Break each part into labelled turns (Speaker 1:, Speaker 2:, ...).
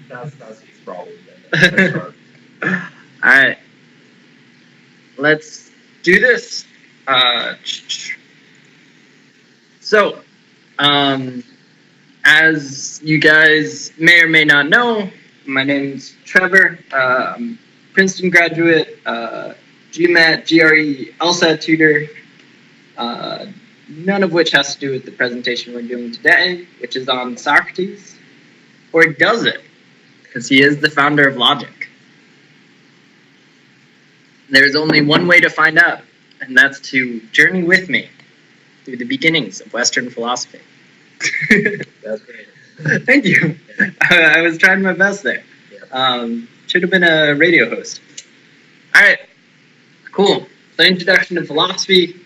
Speaker 1: That's his problem. Then.
Speaker 2: All right, let's do this. Uh, so, um, as you guys may or may not know, my name's Trevor. I'm Princeton graduate, GMAT, GRE, LSAT tutor. None of which has to do with the presentation we're doing today, which is on Socrates. Or does it? Because he is the founder of logic. There's only one way to find out, and that's to journey with me through the beginnings of Western philosophy.
Speaker 1: That's great.
Speaker 2: Thank you. I was trying my best there. Should have been a radio host. All right, cool. So introduction to philosophy,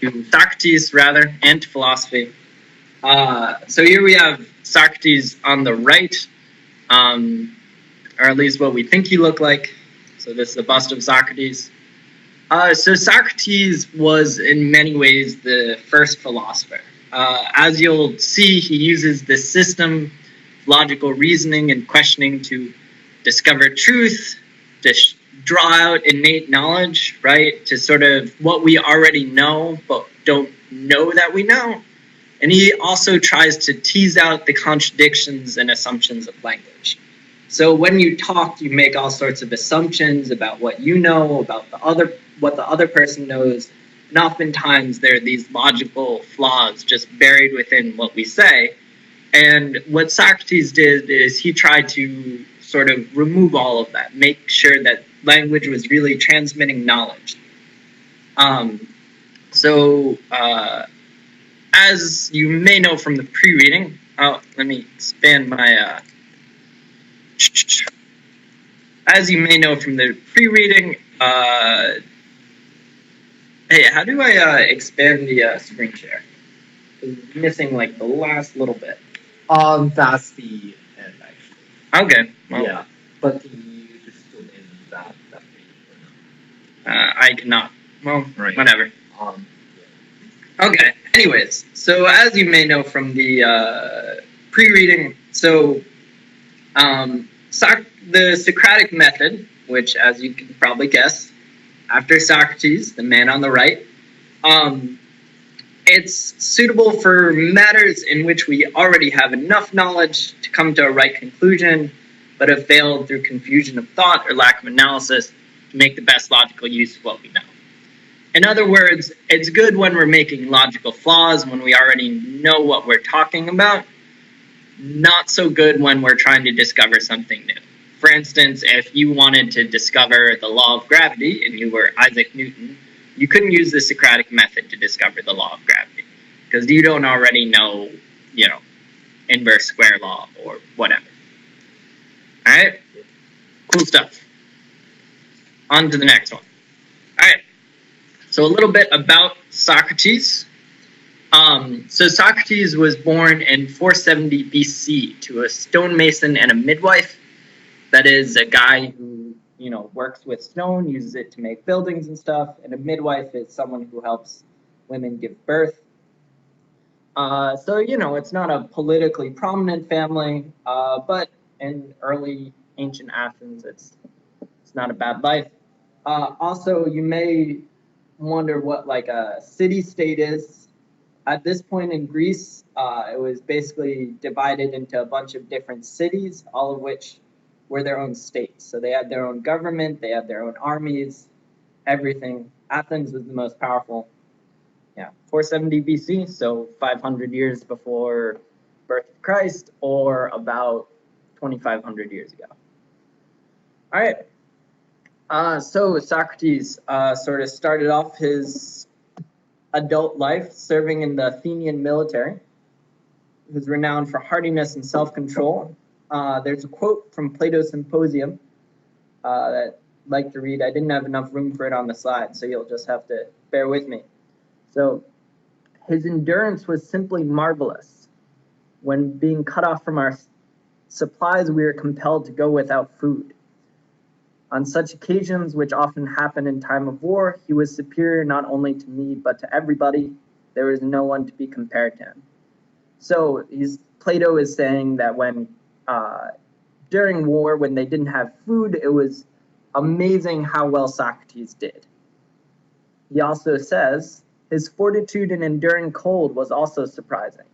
Speaker 2: to Socrates rather, and to philosophy. So here we have Socrates on the right, or at least what we think he looked like. So this is a bust of Socrates. So Socrates was in many ways the first philosopher. As you'll see, he uses this system, logical reasoning and questioning to discover truth, to draw out innate knowledge, right? To sort of what we already know, but don't know that we know. And he also tries to tease out the contradictions and assumptions of language. So when you talk, you make all sorts of assumptions about what you know, about what the other person knows. And oftentimes there are these logical flaws just buried within what we say. And what Socrates did is he tried to sort of remove all of that, make sure that language was really transmitting knowledge. As you may know from the pre-reading, let me expand my... As you may know from the pre-reading, hey, how do I expand the screen share? It's missing like the last little bit.
Speaker 1: That's the end actually.
Speaker 2: Okay. Well,
Speaker 1: Yeah, but you still in that page.
Speaker 2: I cannot. Well,
Speaker 1: Right.
Speaker 2: whatever. Okay. Anyways, so as you may know from the pre-reading, so the Socratic method, which, as you can probably guess, after Socrates, the man on the right, it's suitable for matters in which we already have enough knowledge to come to a right conclusion, but have failed through confusion of thought or lack of analysis to make the best logical use of what we know. In other words, it's good when we're making logical flaws, when we already know what we're talking about. Not so good when we're trying to discover something new. For instance, if you wanted to discover the law of gravity and you were Isaac Newton, you couldn't use the Socratic method to discover the law of gravity because you don't already know, inverse square law or whatever. All right? Cool stuff. On to the next one. All right. So a little bit about Socrates. So Socrates was born in 470 BC to a stonemason and a midwife. That is a guy who, works with stone, uses it to make buildings and stuff. And a midwife is someone who helps women give birth. So it's not a politically prominent family, but in early ancient Athens, it's not a bad life. Also, you may wonder what like a city-state is. At this point in Greece, it was basically divided into a bunch of different cities, all of which were their own states. So they had their own government, they had their own armies, everything. Athens was the most powerful. 470 BC, so 500 years before birth of Christ, or about 2,500 years ago. All right. So Socrates sort of started off his adult life serving in the Athenian military. He was renowned for hardiness and self-control. There's a quote from Plato's Symposium that I'd like to read. I didn't have enough room for it on the slide, so you'll just have to bear with me. So, his endurance was simply marvelous. when being cut off from our supplies, we are compelled to go without food. On such occasions, which often happen in time of war, he was superior not only to me, but to everybody. There is no one to be compared to him. So Plato is saying that when during war, when they didn't have food, it was amazing how well Socrates did. He also says his fortitude in enduring cold was also surprising.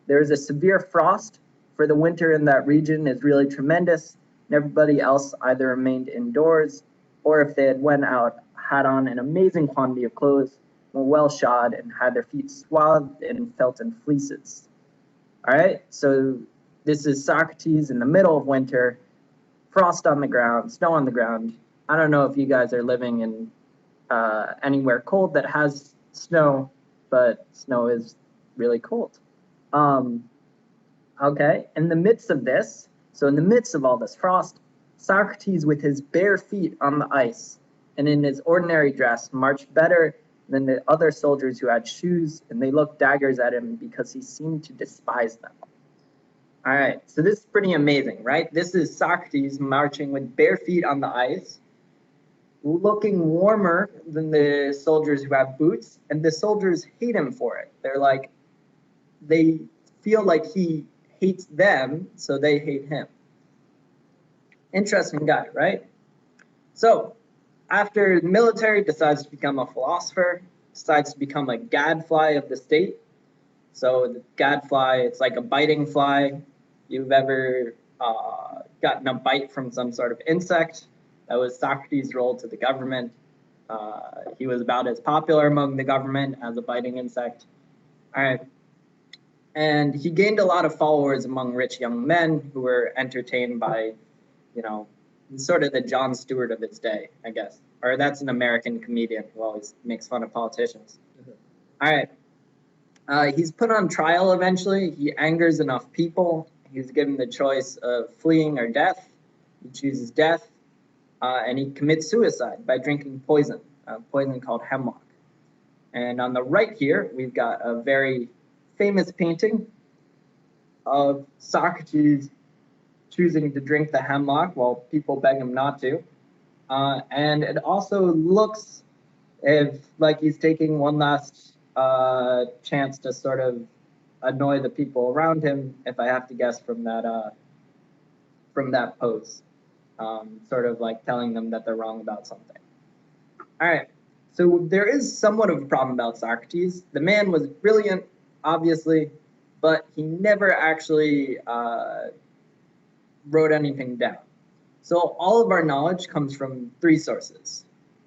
Speaker 2: There is a severe frost, for the winter in that region is really tremendous, and everybody else either remained indoors, or if they had went out, had on an amazing quantity of clothes, were well shod, and had their feet swathed in felton fleeces. All right, so this is Socrates in the middle of winter, frost on the ground, snow on the ground. I don't know if you guys are living in anywhere cold that has snow, but snow is really cold. Okay, in the midst of this, so in the midst of all this frost, Socrates with his bare feet on the ice and in his ordinary dress marched better than the other soldiers who had shoes, and they looked daggers at him because he seemed to despise them. All right, so this is pretty amazing, right? This is Socrates marching with bare feet on the ice, looking warmer than the soldiers who have boots, and the soldiers hate him for it. They feel like he hates them, so they hate him. Interesting guy, right? So, after the military, decides to become a philosopher, decides to become a gadfly of the state. So the gadfly, it's like a biting fly. You've ever gotten a bite from some sort of insect? That was Socrates' role to the government. He was about as popular among the government as a biting insect. All right. And he gained a lot of followers among rich young men who were entertained by, sort of the Jon Stewart of his day, I guess. Or that's an American comedian who always makes fun of politicians. All right. He's put on trial eventually. He angers enough people. He's given the choice of fleeing or death. He chooses death. And he commits suicide by drinking poison called hemlock. And on the right here, we've got a very famous painting of Socrates choosing to drink the hemlock while people beg him not to. And it also looks like he's taking one last chance to sort of annoy the people around him, if I have to guess from that pose. Sort of like telling them that they're wrong about something. All right, so there is somewhat of a problem about Socrates. The man was brilliant, obviously, but he never actually wrote anything down. So all of our knowledge comes from three sources: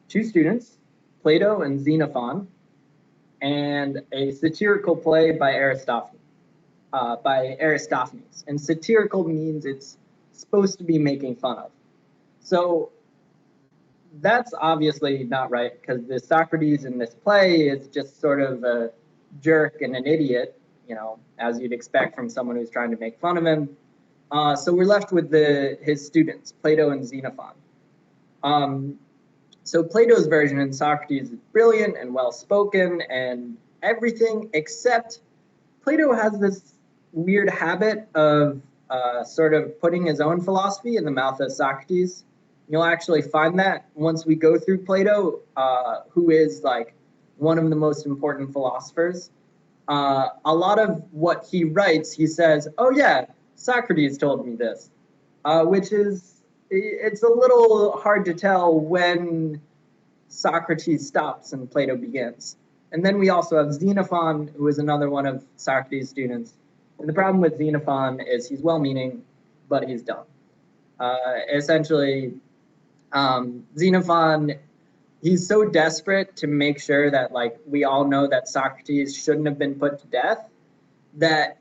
Speaker 2: two students, Plato and Xenophon, and a satirical play by Aristophanes. And satirical means it's supposed to be making fun of. So that's obviously not right, because the Socrates in this play is just sort of a jerk and an idiot, as you'd expect from someone who's trying to make fun of him. So we're left with his students, Plato and Xenophon. So Plato's version in Socrates is brilliant and well-spoken and everything, except Plato has this weird habit of sort of putting his own philosophy in the mouth of Socrates. You'll actually find that once we go through Plato, who is like one of the most important philosophers. A lot of what he writes, he says, oh yeah, Socrates told me this, which is, it's a little hard to tell when Socrates stops and Plato begins. And then we also have Xenophon, who is another one of Socrates' students. And the problem with Xenophon is he's well-meaning, but he's dumb. Essentially, Xenophon, he's so desperate to make sure that we all know that Socrates shouldn't have been put to death, that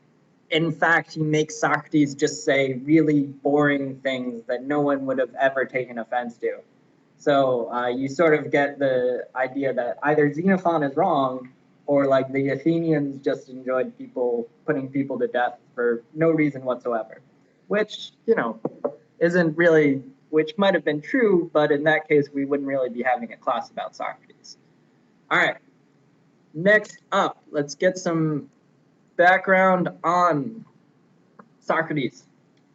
Speaker 2: in fact he makes Socrates just say really boring things that no one would have ever taken offense to. So you sort of get the idea that either Xenophon is wrong, or the Athenians just enjoyed putting people to death for no reason whatsoever, which isn't really, which might have been true, but in that case we wouldn't really be having a class about Socrates. All right, next up, let's get some background on Socrates.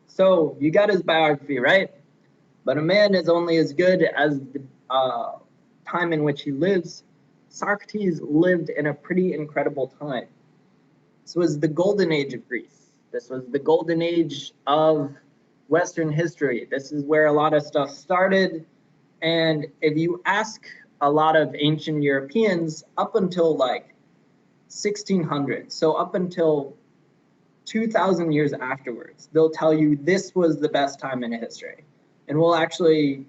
Speaker 2: So you got his biography, right? But a man is only as good as the time in which he lives. Socrates lived in a pretty incredible time. This was the golden age of Greece. This was the golden age of Western history. This is where a lot of stuff started. And if you ask a lot of ancient Europeans up until like 1600, so up until 2,000 years afterwards, they'll tell you this was the best time in history. And we'll actually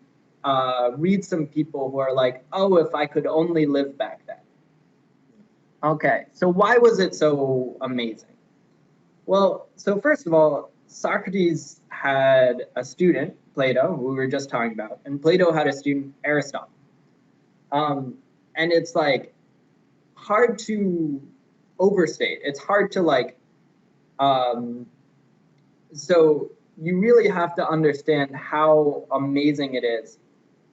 Speaker 2: read some people who are like, oh, if I could only live back then. Okay, so why was it so amazing? Well, so first of all, Socrates had a student, Plato, who we were just talking about, and Plato had a student, Aristotle. And it's like hard to overstate. It's hard to like, so you really have to understand how amazing it is,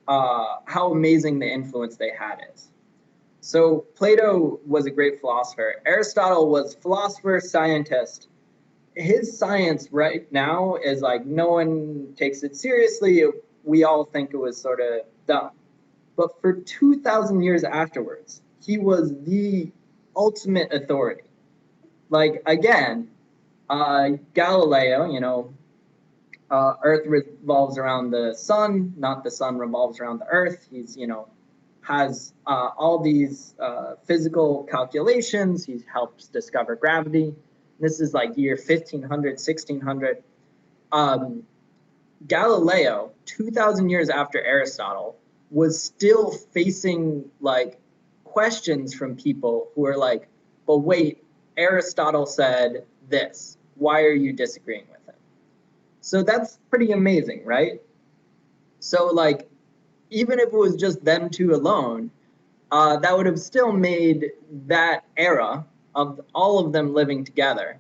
Speaker 2: how amazing the influence they had is. So Plato was a great philosopher. Aristotle was philosopher, scientist. His science right now is like no one takes it seriously. We all think it was sort of dumb. But for 2,000 years afterwards, he was the ultimate authority. Like, again, Galileo, Earth revolves around the sun, not the sun revolves around the Earth. He's, has all these physical calculations. He helps discover gravity. This is like year 1500, 1600. Galileo, 2,000 years after Aristotle, was still facing like questions from people who are like, but wait, Aristotle said this. Why are you disagreeing with him? So that's pretty amazing, right? So like, even if it was just them two alone, that would have still made that era of all of them living together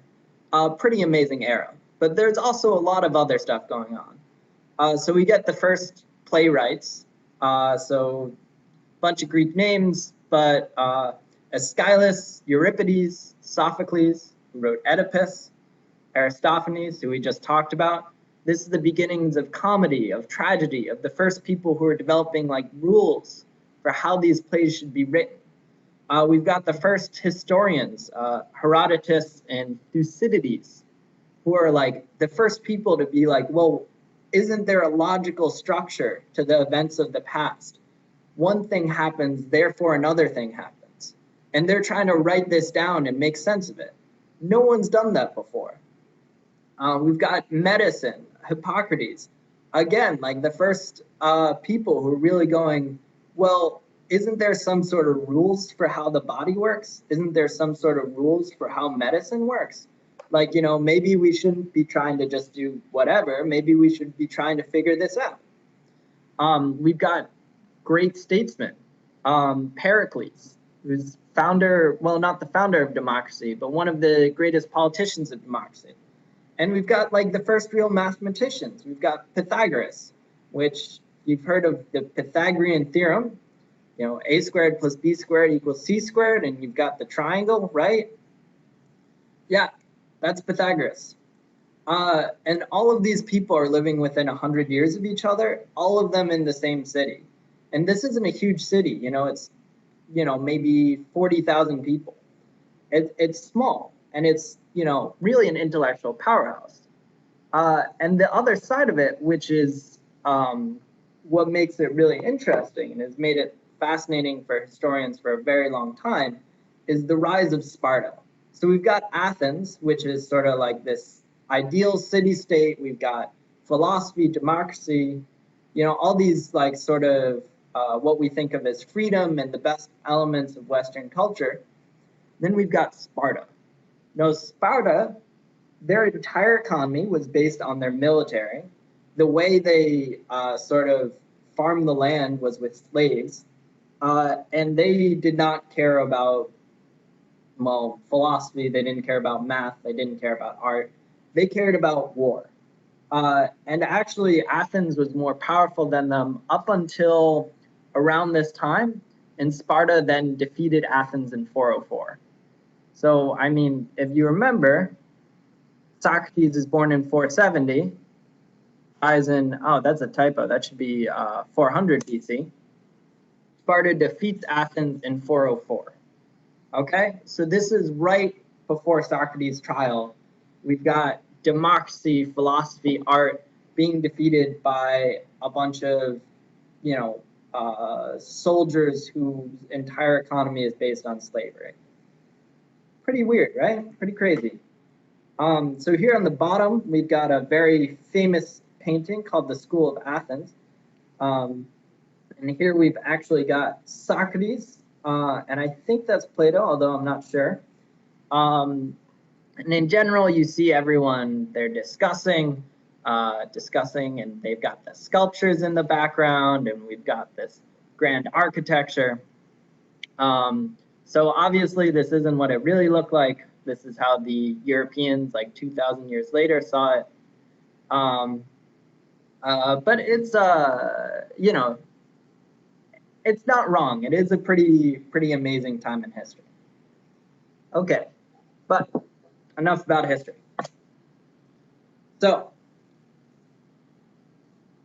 Speaker 2: a pretty amazing era. But there's also a lot of other stuff going on. So we get the first playwrights. So a bunch of Greek names, but Aeschylus, Euripides, Sophocles, who wrote Oedipus, Aristophanes, who we just talked about. This is the beginnings of comedy, of tragedy, of the first people who are developing like rules for how these plays should be written. We've got the first historians, Herodotus and Thucydides, who are like the first people to be like, well, isn't there a logical structure to the events of the past? One thing happens, therefore another thing happens. And they're trying to write this down and make sense of it. No one's done that before. We've got medicine, Hippocrates. Again, like the first people who are really going, well, isn't there some sort of rules for how the body works? Isn't there some sort of rules for how medicine works? Like, maybe we shouldn't be trying to just do whatever. Maybe we should be trying to figure this out. We've got great statesmen, Pericles, who's founder, well, not the founder of democracy, but one of the greatest politicians of democracy. And we've got like the first real mathematicians. We've got Pythagoras, which you've heard of the Pythagorean theorem, a squared plus b squared equals c squared, and you've got the triangle, right? Yeah, that's Pythagoras. And all of these people are living within 100 years of each other, all of them in the same city. And this isn't a huge city, it's, maybe 40,000 people. It's small, and it's, really an intellectual powerhouse. And the other side of it, which is what makes it really interesting and has made it fascinating for historians for a very long time, is the rise of Sparta. So we've got Athens, which is sort of like this ideal city-state. We've got philosophy, democracy, all these like sort of what we think of as freedom and the best elements of Western culture. Then we've got Sparta. Now, Sparta, their entire economy was based on their military. The way they sort of farmed the land was with slaves. And they did not care about, philosophy. They didn't care about math. They didn't care about art. They cared about war. And actually, Athens was more powerful than them up until around this time. And Sparta then defeated Athens in 404. So, I mean, if you remember, Socrates is born in 470, dies in, oh, that's a typo, that should be 400 BC. Sparta defeats Athens in 404. Okay, so this is right before Socrates' trial. We've got democracy, philosophy, art being defeated by a bunch of, soldiers whose entire economy is based on slavery. Pretty weird, right? Pretty crazy. So here on the bottom, we've got a very famous painting called the School of Athens. And here we've actually got Socrates, and I think that's Plato, although I'm not sure. And in general, you see everyone, they're discussing, and they've got the sculptures in the background, and we've got this grand architecture. So obviously, this isn't what it really looked like. This is how the Europeans, like 2,000 years later, saw it. But it's, it's not wrong. It is a pretty amazing time in history. Okay, but enough about history. So,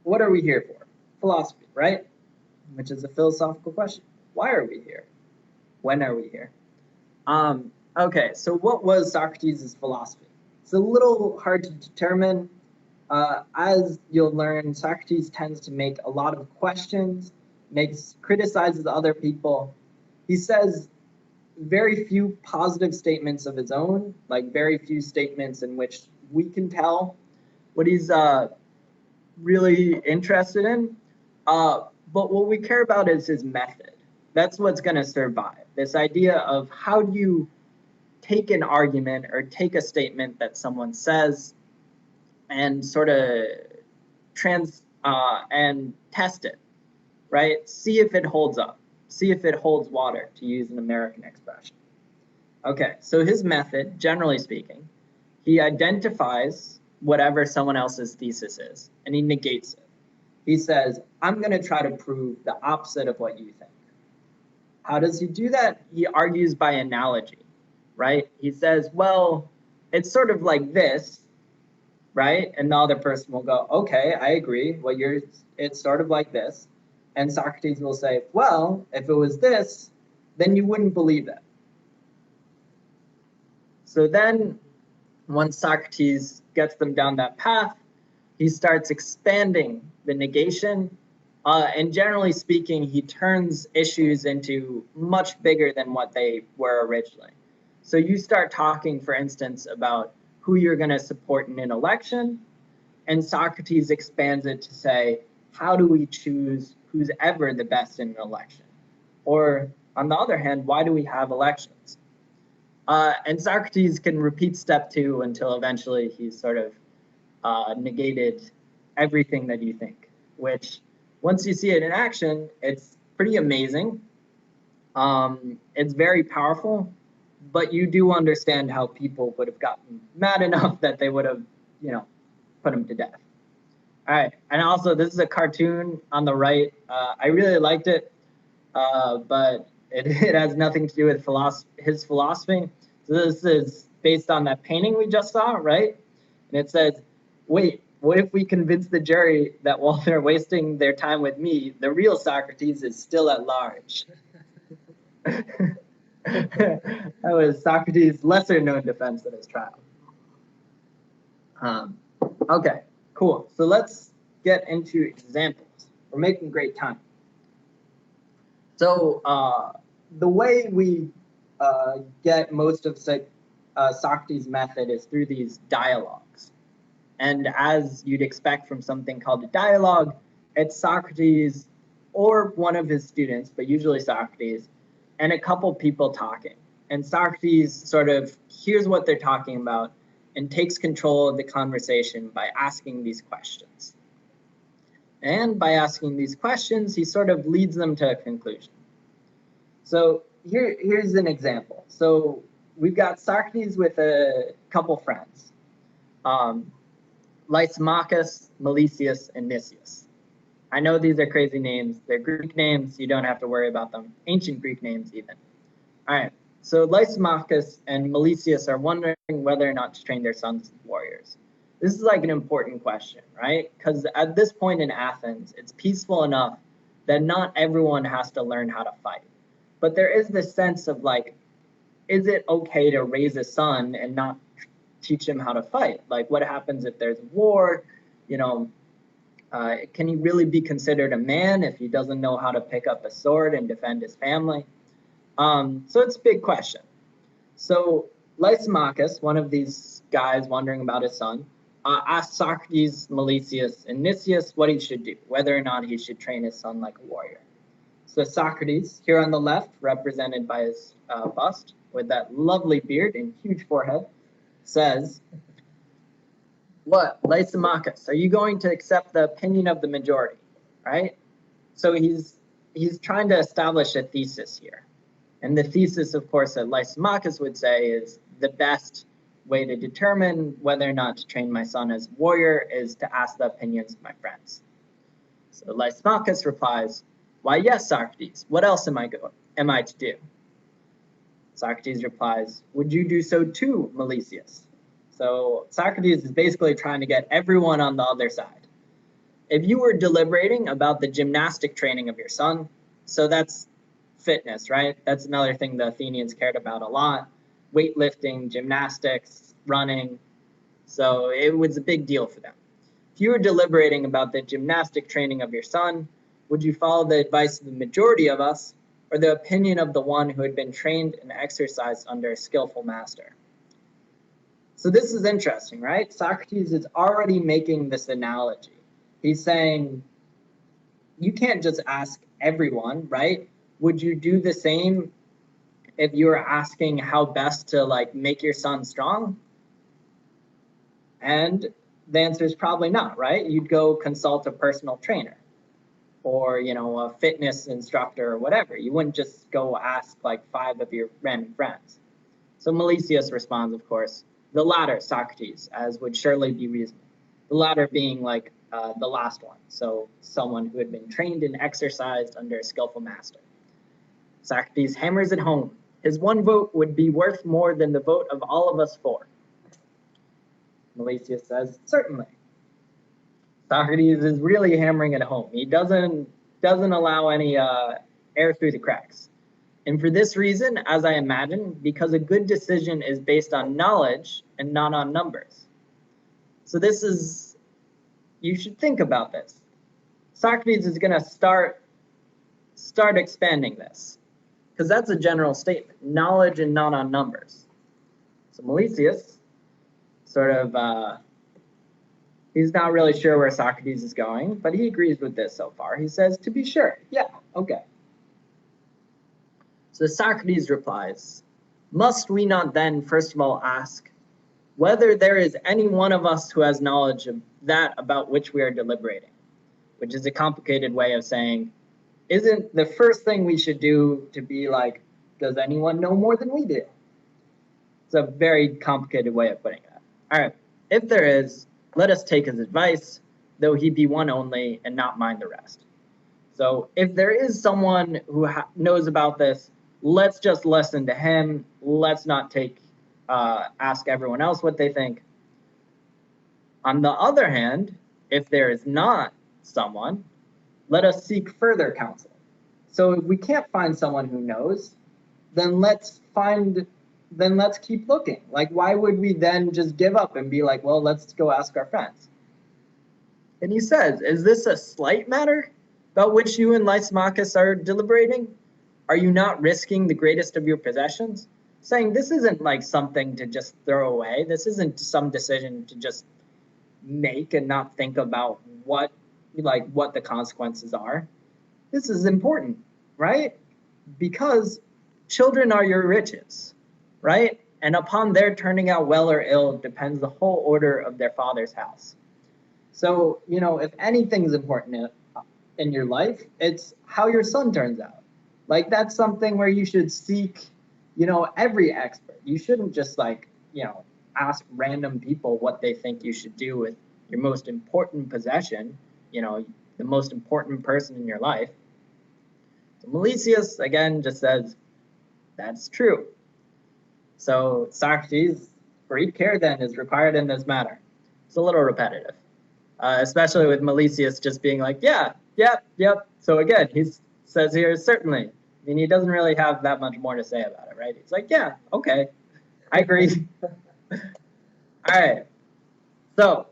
Speaker 2: what are we here for? Philosophy, right? Which is a philosophical question. Why are we here? When are we here? Okay, so what was Socrates' philosophy? It's a little hard to determine. As you'll learn, Socrates tends to make a lot of questions, criticizes other people. He says very few positive statements of his own, like very few statements in which we can tell what he's really interested in. But what we care about is his method. That's what's going to survive. This idea of how do you take an argument or take a statement that someone says and sort of and test it, right? See if it holds up. See if it holds water, to use an American expression. Okay, so his method, generally speaking, he identifies whatever someone else's thesis is, and he negates it. He says, I'm going to try to prove the opposite of what you think. How does he do that? He argues by analogy, right? He says, well, it's sort of like this, right? And the other person will go, okay, I agree. Well, it's sort of like this. And Socrates will say, well, if it was this, then you wouldn't believe it. So then, once Socrates gets them down that path, he starts expanding the negation. And generally speaking, he turns issues into much bigger than what they were originally. So you start talking, for instance, about who you're going to support in an election, and Socrates expands it to say, how do we choose who's ever the best in an election? Or on the other hand, why do we have elections? And Socrates can repeat step 2 until eventually he's sort of negated everything that you think, which once you see it in action, it's pretty amazing. It's very powerful, but you do understand how people would have gotten mad enough that they would have, put him to death. All right, and also this is a cartoon on the right. I really liked it, but it has nothing to do with his philosophy. So this is based on that painting we just saw, right? And it says, wait, what if we convince the jury that while they're wasting their time with me, the real Socrates is still at large? That was Socrates' lesser known defense at his trial. Okay, cool. So let's get into examples. We're making great time. So the way we get most of Socrates' method is through these dialogues. And as you'd expect from something called a dialogue, it's Socrates or one of his students, but usually Socrates, and a couple people talking. And Socrates sort of hears what they're talking about and takes control of the conversation by asking these questions. And by asking these questions, he sort of leads them to a conclusion. So here's an example. So we've got Socrates with a couple friends, Lysimachus, Melesius, and Nicias. I know these are crazy names. They're Greek names. You don't have to worry about them. Ancient Greek names even. All right. So Lysimachus and Melesius are wondering whether or not to train their sons as warriors. This is like an important question, right? Because at this point in Athens, it's peaceful enough that not everyone has to learn how to fight. But there is this sense of like, is it okay to raise a son and not teach him how to fight? Like, what happens if there's war? You know, can he really be considered a man if he doesn't know how to pick up a sword and defend his family? So it's a big question. So Lysimachus, one of these guys wondering about his son, asked Socrates, Melesius, and Nicias what he should do, whether or not he should train his son like a warrior. So Socrates, here on the left, represented by his bust, with that lovely beard and huge forehead, says, what, Lysimachus, are you going to accept the opinion of the majority, right? So he's trying to establish a thesis here. And the thesis, of course, that Lysimachus would say is the best way to determine whether or not to train my son as a warrior is to ask the opinions of my friends. So Lysimachus replies, why, yes, Socrates, what else am I to do? Socrates replies, would you do so too, Melesius? So Socrates is basically trying to get everyone on the other side. If you were deliberating about the gymnastic training of your son, so that's fitness, right? That's another thing the Athenians cared about a lot. Weightlifting, gymnastics, running. So it was a big deal for them. If you were deliberating about the gymnastic training of your son, would you follow the advice of the majority of us or the opinion of the one who had been trained and exercised under a skillful master? So this is interesting, right? Socrates is already making this analogy. He's saying, you can't just ask everyone, right? Would you do the same if you were asking how best to like make your son strong? And the answer is probably not, right? You'd go consult a personal trainer or, you know, a fitness instructor or whatever. You wouldn't just go ask like 5 of your random friends. So Melesius responds, of course, the latter, Socrates, as would surely be reasonable. The latter being like the last one, so someone who had been trained and exercised under a skillful master. Socrates hammers it home. His one vote would be worth more than the vote of all of us 4. Melesius says, certainly. Socrates is really hammering it home. He doesn't allow any air through the cracks. And for this reason, as I imagine, because a good decision is based on knowledge and not on numbers. So this is, you should think about this. Socrates is going to start expanding this, because that's a general statement, knowledge and not on numbers. So Melesius sort of, he's not really sure where Socrates is going, but he agrees with this so far. He says, to be sure, yeah, okay. So Socrates replies, must we not then first of all ask whether there is any one of us who has knowledge of that about which we are deliberating, which is a complicated way of saying, isn't the first thing we should do to be like, does anyone know more than we do? It's a very complicated way of putting it. All right, if there is, let us take his advice, though he be one only and not mind the rest. So if there is someone who knows about this, let's just listen to him. Let's not ask everyone else what they think. On the other hand, if there is not someone, let us seek further counsel. So if we can't find someone who knows, then let's keep looking. Like, why would we then just give up and be like, well, let's go ask our friends? And he says, is this a slight matter about which you and Lysimachus are deliberating? Are you not risking the greatest of your possessions? Saying this isn't like something to just throw away. This isn't some decision to just make and not think about what the consequences are. This is important, right? Because children are your riches, right? And upon their turning out well or ill depends the whole order of their father's house. So, you know, if anything's important in your life, it's how your son turns out. Like, that's something where you should seek, you know, every expert. You shouldn't just like, you know, ask random people what they think you should do with your most important possession, you know, the most important person in your life. So Melesius, again, just says, that's true. So Socrates, great care then is required in this matter. It's a little repetitive, especially with Milesius just being like, yeah, yep, yep. So again, he says here, certainly. I mean, he doesn't really have that much more to say about it, right? He's like, yeah, okay, I agree. All right. So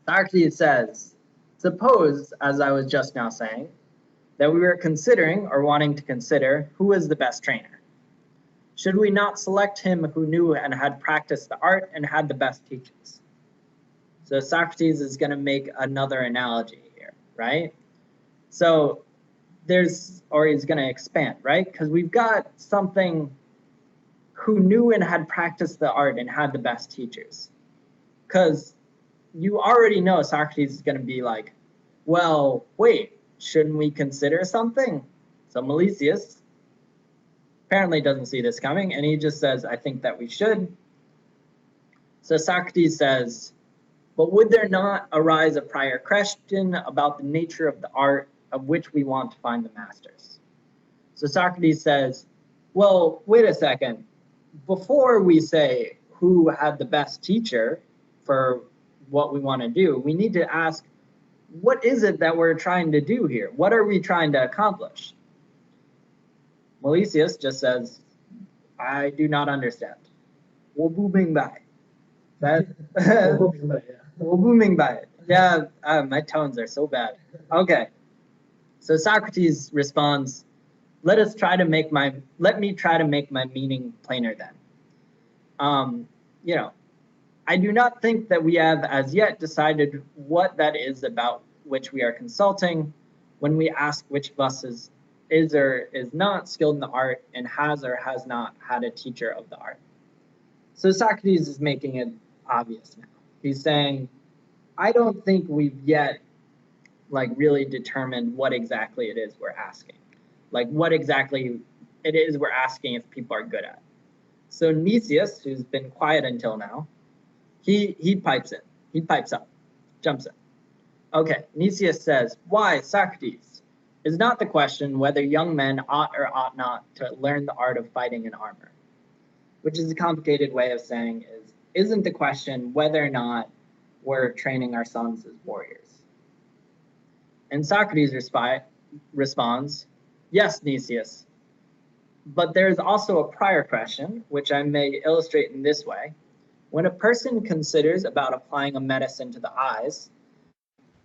Speaker 2: Socrates says, suppose, as I was just now saying, that we were considering or wanting to consider who is the best trainer. Should we not select him who knew and had practiced the art and had the best teachers? So Socrates is going to make another analogy here, right? So he's going to expand, right? Because we've got something who knew and had practiced the art and had the best teachers. Because you already know Socrates is going to be like, well, wait, shouldn't we consider something? So Milesius apparently doesn't see this coming, and he just says, I think that we should. So Socrates says, but would there not arise a prior question about the nature of the art of which we want to find the masters? So Socrates says, well, wait a second. Before we say who had the best teacher for what we want to do, we need to ask, what is it that we're trying to do here? What are we trying to accomplish? Milesius just says, I do not understand. Wo booming by. That wo booming by. Yeah, my tones are so bad. Okay. So Socrates responds, let me try to make my meaning plainer then. I do not think that we have as yet decided what that is about which we are consulting when we ask which of us is or is not skilled in the art and has or has not had a teacher of the art. So Socrates is making it obvious now. He's saying, I don't think we've yet really determined what exactly it is we're asking. Like what exactly it is we're asking if people are good at. So Nicias, who's been quiet until now, he pipes in. He pipes up, jumps in. Okay, Nicias says, why, Socrates, is not the question whether young men ought or ought not to learn the art of fighting in armor, which is a complicated way of saying isn't the question whether or not we're training our sons as warriors. And Socrates responds, yes, Nicias, but there is also a prior question, which I may illustrate in this way. When a person considers about applying a medicine to the eyes,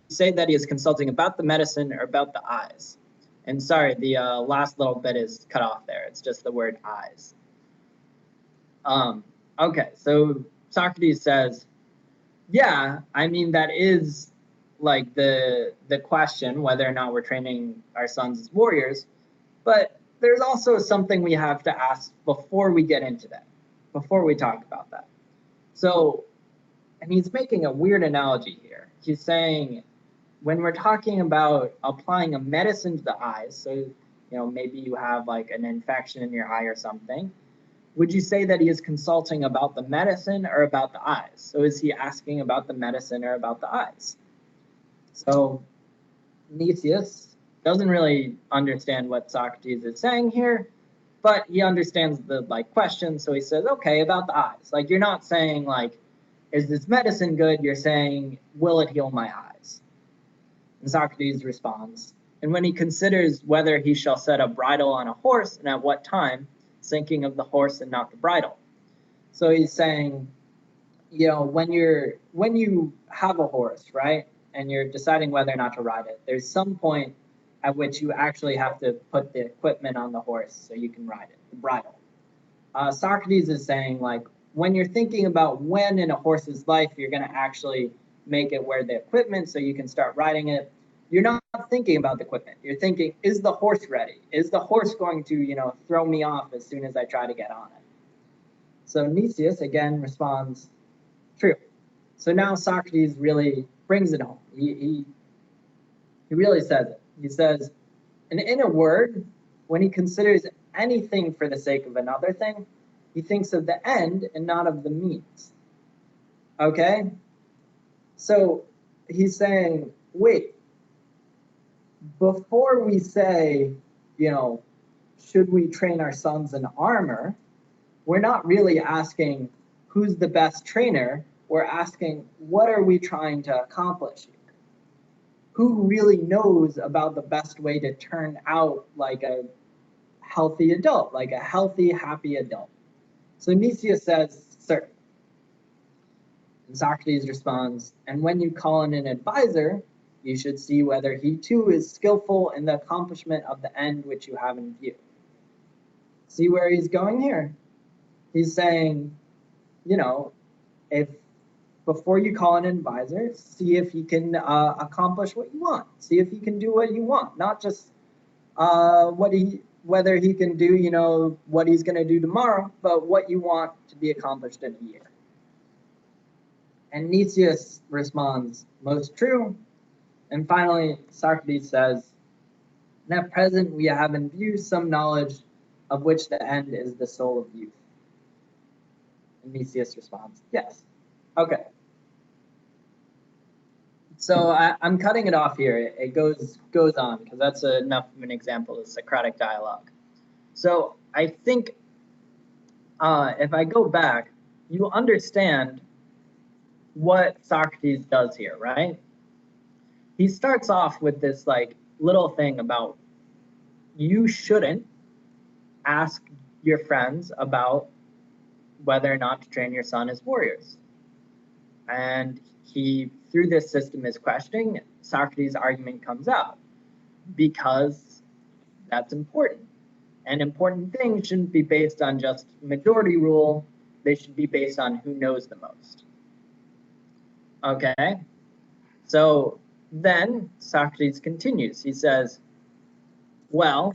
Speaker 2: you say that he is consulting about the medicine or about the eyes. And sorry, the last little bit is cut off there. It's just the word eyes. Okay, so Socrates says, yeah, I mean, that is like the question, whether or not we're training our sons as warriors. But there's also something we have to ask before we get into that, before we talk about that. So, and he's making a weird analogy here. He's saying, when we're talking about applying a medicine to the eyes, so, maybe you have like an infection in your eye or something, would you say that he is consulting about the medicine or about the eyes? So is he asking about the medicine or about the eyes? So Nicias doesn't really understand what Socrates is saying here, but he understands the question, so he says, okay, about the eyes. You're not saying is this medicine good? You're saying, will it heal my eyes? And Socrates responds, and when he considers whether he shall set a bridle on a horse and at what time, thinking of the horse and not the bridle. So he's saying, when you have a horse, right, and you're deciding whether or not to ride it, there's some point at which you actually have to put the equipment on the horse so you can ride it, the bridle. Socrates is saying, when you're thinking about when in a horse's life you're going to actually make it wear the equipment so you can start riding it, you're not thinking about the equipment. You're thinking, is the horse ready? Is the horse going to, throw me off as soon as I try to get on it? So Nicias again responds, true. So now Socrates really brings it home. He really says it. He says, and in a word, when he considers anything for the sake of another thing, he thinks of the end and not of the means. Okay? So he's saying, wait, before we say, should we train our sons in armor, we're not really asking who's the best trainer, we're asking what are we trying to accomplish here? Who really knows about the best way to turn out like a healthy adult, like a healthy, happy adult? So Nicias says, sir. And Socrates responds, and when you call in an advisor, you should see whether he too is skillful in the accomplishment of the end which you have in view. See where he's going here? He's saying, you know, if before you call an advisor, see if he can accomplish what you want. See if he can do what you want, not just whether he can do, you know, what he's going to do tomorrow, but what you want to be accomplished in a year. And Nicias responds, most true. And finally, Socrates says, at present we have in view some knowledge of which the end is the soul of youth. And Nicias responds, yes. Okay. So I'm cutting it off here. It goes on because that's enough of an example of Socratic dialogue. So I think if I go back, you understand what Socrates does here, right? He starts off with this like little thing about you shouldn't ask your friends about whether or not to train your son as warriors. And he, through this system is questioning, Socrates' argument comes out because that's important. And important things shouldn't be based on just majority rule, they should be based on who knows the most. Okay, so then Socrates continues. He says, well,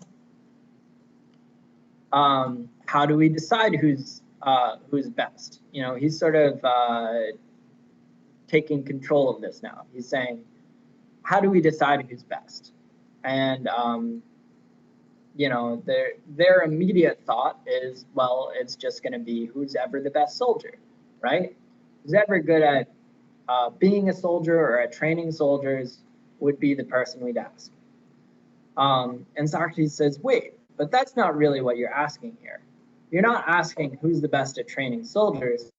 Speaker 2: how do we decide who's best? You know, he's sort of taking control of this now. He's saying, how do we decide who's best? And you know, their immediate thought is, well, it's just going to be who's ever the best soldier, right? Who's ever good at being a soldier or at training soldiers would be the person we'd ask. And Socrates says, wait, but that's not really what you're asking here. You're not asking who's the best at training soldiers.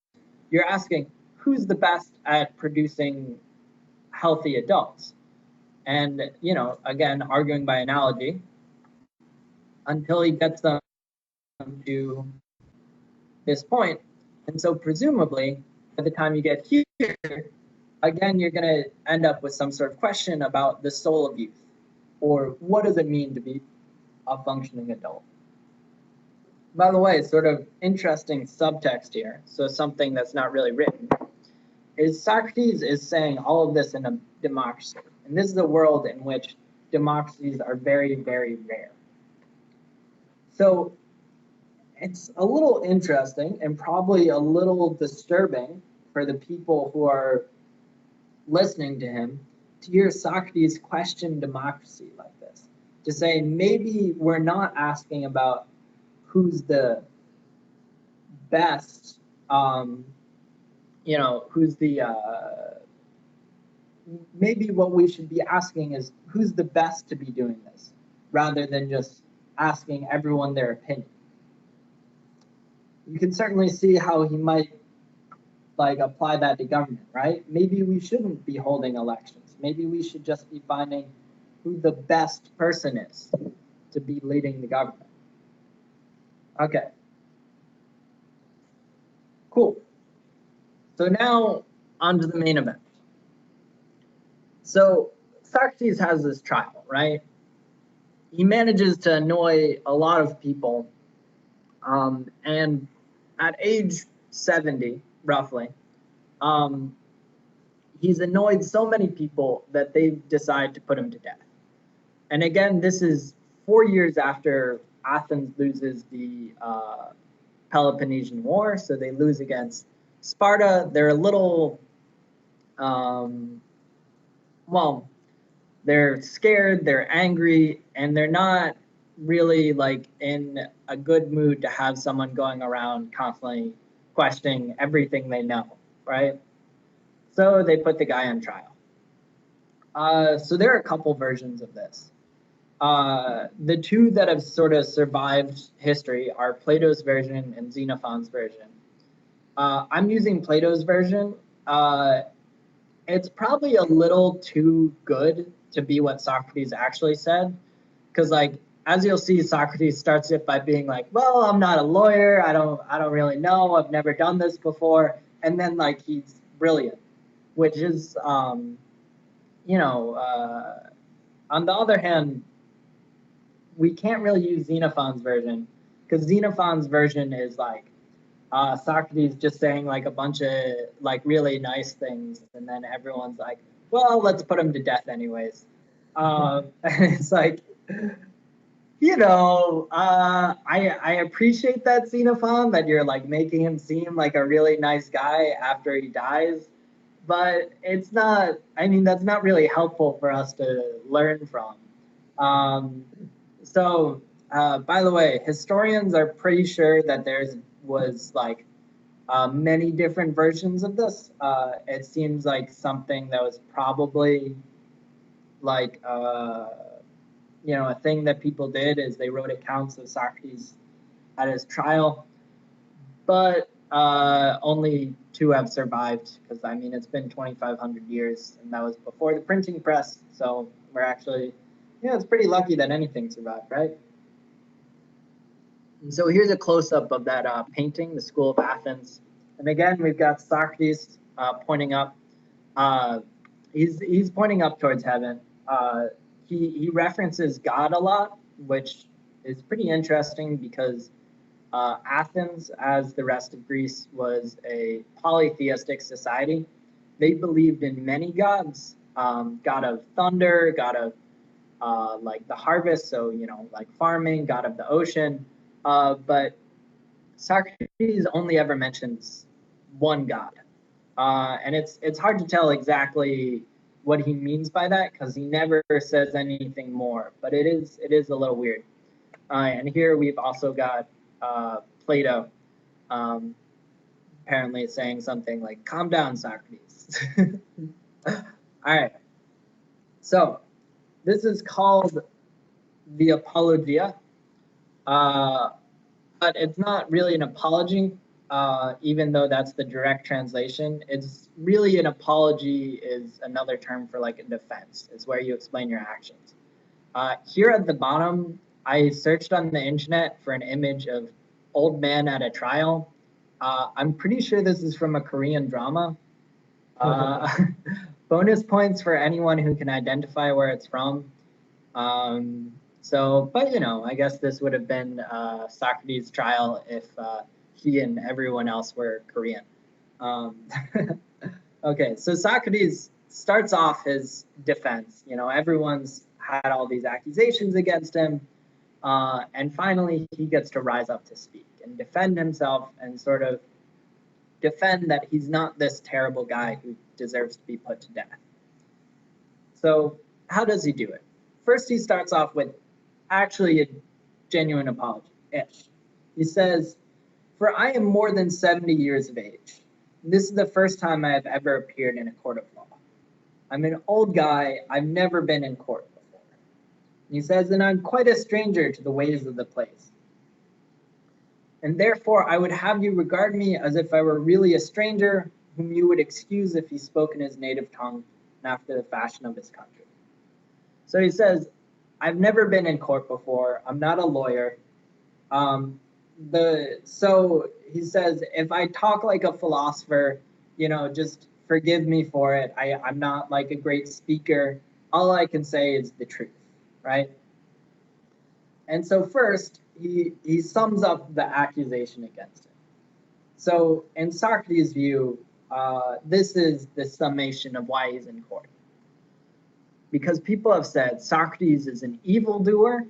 Speaker 2: You're asking who's the best at producing healthy adults. And, you know, again, arguing by analogy, until he gets them to this point. And so presumably, by the time you get here, again, you're going to end up with some sort of question about the soul of youth, or what does it mean to be a functioning adult? By the way, sort of interesting subtext here, so something that's not really written, is Socrates is saying all of this in a democracy. And this is a world in which democracies are very, very rare. So it's a little interesting and probably a little disturbing for the people who are listening to him to hear Socrates question democracy like this. To say maybe we're not asking about who's the best, you know, who's the, maybe what we should be asking is who's the best to be doing this, rather than just asking everyone their opinion. You can certainly see how he might like apply that to government, right? Maybe we shouldn't be holding elections. Maybe we should just be finding who the best person is to be leading the government. Okay. Cool. So now on to the main event. So Socrates has this trial, right? He manages to annoy a lot of people. And at age 70, roughly, he's annoyed so many people that they decide to put him to death. And again, this is 4 years after Athens loses the Peloponnesian War, so they lose against Sparta. They're a little, well, they're scared, they're angry, and they're not really like in a good mood to have someone going around constantly questioning everything they know, right? So they put the guy on trial. So there are a couple versions of this. The two that have sort of survived history are Plato's version and Xenophon's version. I'm using Plato's version. It's probably a little too good to be what Socrates actually said, because like as you'll see, Socrates starts it by being like, "Well, I'm not a lawyer. I don't really know. I've never done this before," and then like he's brilliant, which is you know. On the other hand, we can't really use Xenophon's version because Xenophon's version is like Socrates just saying like a bunch of like really nice things, and then everyone's like, "Well, let's put him to death anyways." It's like, I appreciate that Xenophon that you're like making him seem like a really nice guy after he dies, but it's not. I mean, that's not really helpful for us to learn from. Um, by the way, historians are pretty sure that there's was like many different versions of this. It seems like something that was probably like a thing that people did is they wrote accounts of Socrates at his trial, but only two have survived because I mean it's been 2,500 years, and that was before the printing press. So we're actually, it's pretty lucky that anything survived, right? And so here's a close-up of that painting, the School of Athens. And again, we've got Socrates pointing up. Uh, he's pointing up towards heaven. He references God a lot, which is pretty interesting because Athens, as the rest of Greece, was a polytheistic society. They believed in many gods, god of thunder, god of like the harvest, so like farming, god of the ocean. But Socrates only ever mentions one god, and it's hard to tell exactly what he means by that because he never says anything more. But it is a little weird. And here we've also got Plato apparently saying something like, "Calm down, Socrates." All right. So this is called the Apologia. But it's not really an apology, even though that's the direct translation. It's really an apology is another term for like a defense. It's where you explain your actions. Here at the bottom, I searched on the internet for an image of old man at a trial. I'm pretty sure this is from a Korean drama. Uh, Bonus points for anyone who can identify where it's from. But I guess this would have been Socrates' trial if he and everyone else were Korean. Um, okay, so Socrates starts off his defense. Everyone's had all these accusations against him, and finally he gets to rise up to speak and defend himself and sort of defend that he's not this terrible guy who deserves to be put to death. So how does he do it? First, he starts off with actually a genuine apology-ish. He says, "For I am more than 70 years of age. This is the first time I have ever appeared in a court of law. I'm an old guy. I've never been in court before." And he says, "And I'm quite a stranger to the ways of the place. And therefore, I would have you regard me as if I were really a stranger whom you would excuse if he spoke in his native tongue and after the fashion of his country." So he says, "I've never been in court before. I'm not a lawyer. So he says, if I talk like a philosopher, just forgive me for it. I'm not like a great speaker. All I can say is the truth, right?" And so first, he sums up the accusation against him. So in Socrates' view, this is the summation of why he's in court. Because people have said Socrates is an evildoer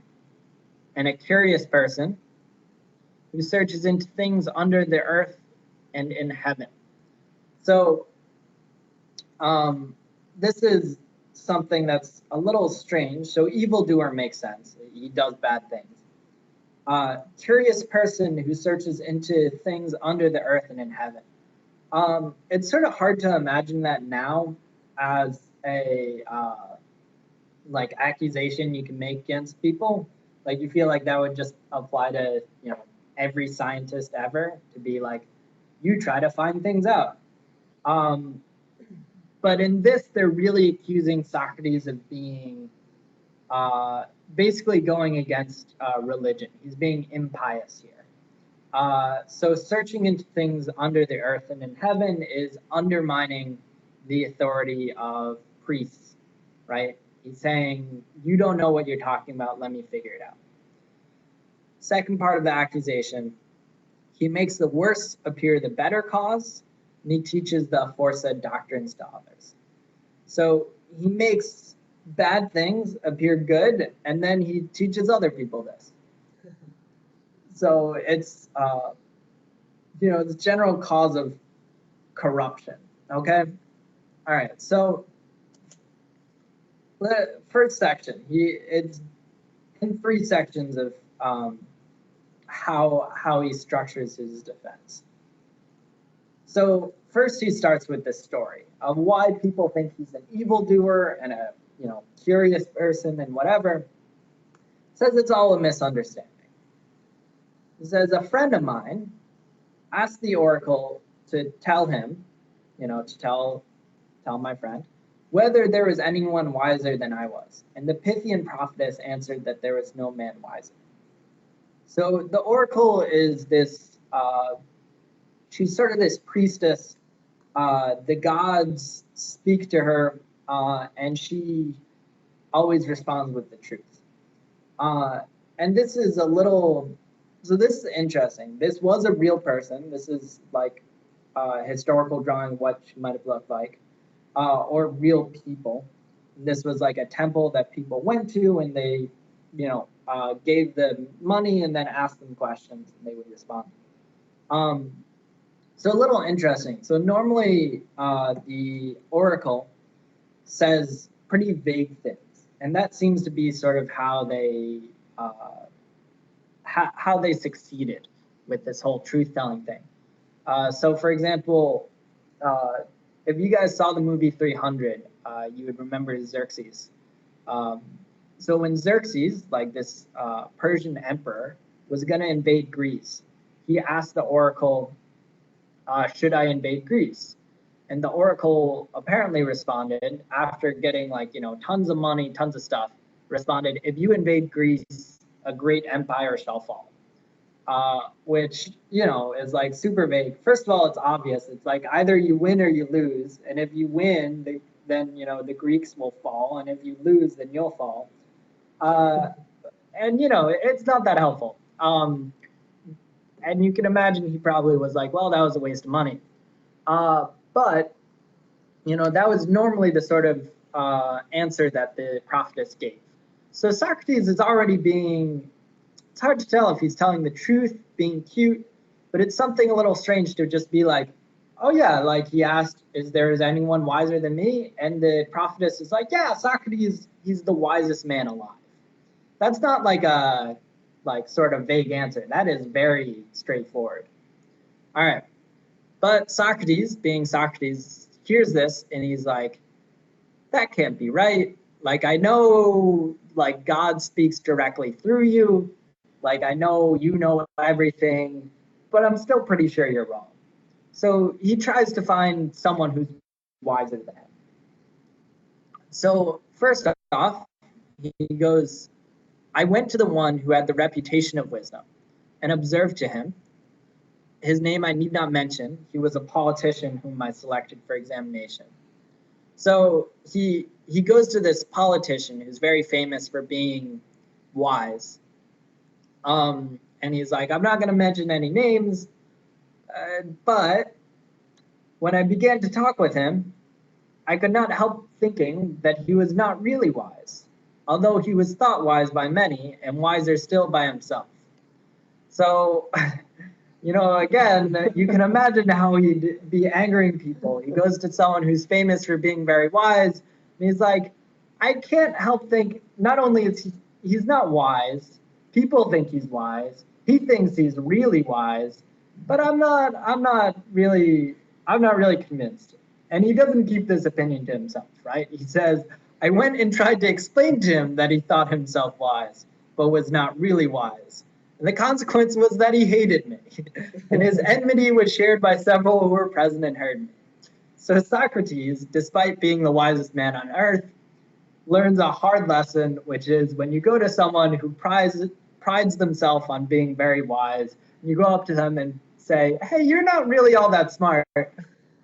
Speaker 2: and a curious person who searches into things under the earth and in heaven. So this is something that's a little strange. So evildoer makes sense. He does bad things. Curious person who searches into things under the earth and in heaven. It's sort of hard to imagine that now as a like accusation you can make against people? Like you feel like that would just apply to, every scientist ever to be like, you try to find things out. Um, but in this, they're really accusing Socrates of being uh, basically going against religion. He's being impious here. So searching into things under the earth and in heaven is undermining the authority of priests, right? He's saying, you don't know what you're talking about, let me figure it out. Second part of the accusation, he makes the worse appear the better cause, and he teaches the aforesaid doctrines to others. So he makes bad things appear good, and then he teaches other people this. So it's the general cause of corruption. Okay, all right. So the first section, it's in three sections of how he structures his defense. So first, he starts with this story of why people think he's an evildoer and a curious person and whatever. Says it's all a misunderstanding. He says a friend of mine asked the oracle to tell him, to tell my friend, whether there was anyone wiser than I was. And the Pythian prophetess answered that there was no man wiser. So the oracle is this, she's sort of this priestess. The gods speak to her, and she always responds with the truth. And this is so this is interesting. This was a real person. This is like a historical drawing of what she might have looked like, or real people. This was like a temple that people went to, and they, gave them money and then asked them questions, and they would respond. So a little interesting. So normally the oracle says pretty vague things, and that seems to be sort of how they succeeded with this whole truth-telling thing. So, for example, if you guys saw the movie 300, you would remember Xerxes. So when Xerxes, like this Persian emperor, was going to invade Greece, he asked the oracle, should I invade Greece? And the oracle apparently responded, after getting tons of money, tons of stuff, responded, if you invade Greece, a great empire shall fall. Which, is like super vague. First of all, it's obvious. It's like either you win or you lose. And if you win, then, the Greeks will fall. And if you lose, then you'll fall. And, it's not that helpful. And you can imagine he probably was like, well, that was a waste of money. But, that was normally the sort of answer that the prophetess gave. So Socrates is already it's hard to tell if he's telling the truth, being cute, but it's something a little strange to just be like, oh yeah, like he asked, is anyone wiser than me? And the prophetess is like, yeah, Socrates, he's the wisest man alive. That's not like a sort of vague answer. That is very straightforward. All right. But Socrates, being Socrates, hears this and he's like, that can't be right. Like, I know, like, God speaks directly through you. Like, I know you know everything, but I'm still pretty sure you're wrong. So he tries to find someone who's wiser than him. So first off, he goes, I went to the one who had the reputation of wisdom and observed to him. His name I need not mention. He was a politician whom I selected for examination. So he goes to this politician who's very famous for being wise. And he's like, I'm not going to mention any names, but when I began to talk with him, I could not help thinking that he was not really wise, although he was thought wise by many and wiser still by himself. So, again, you can imagine how he'd be angering people. He goes to someone who's famous for being very wise, and he's like, I can't help think, not only is he's not wise, people think he's wise, he thinks he's really wise, but I'm not really convinced. And he doesn't keep this opinion to himself, right? He says, I went and tried to explain to him that he thought himself wise, but was not really wise. And the consequence was that he hated me, and his enmity was shared by several who were present and heard me. So Socrates, despite being the wisest man on earth, learns a hard lesson, which is when you go to someone who prides themselves on being very wise, and you go up to them and say, hey, you're not really all that smart,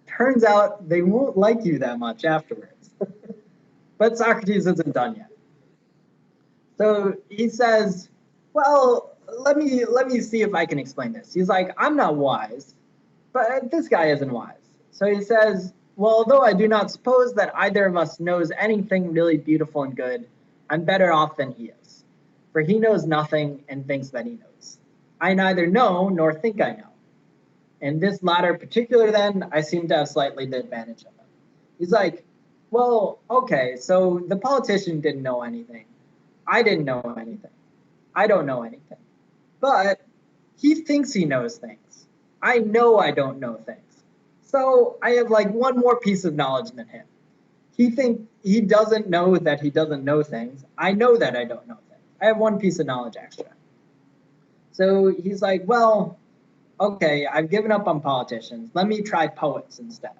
Speaker 2: turns out they won't like you that much afterwards. But Socrates isn't done yet. So he says, well, let me see if I can explain this. He's like, I'm not wise, but this guy isn't wise. So he says, well, although I do not suppose that either of us knows anything really beautiful and good, I'm better off than he is. For he knows nothing and thinks that he knows. I neither know nor think I know. In this latter particular, then, I seem to have slightly the advantage of him. He's like, well, okay, so the politician didn't know anything. I didn't know anything. I don't know anything. But he thinks he knows things. I know I don't know things. So I have like one more piece of knowledge than him. He doesn't know that he doesn't know things. I know that I don't know things. I have one piece of knowledge extra. So he's like, well, okay, I've given up on politicians. Let me try poets instead.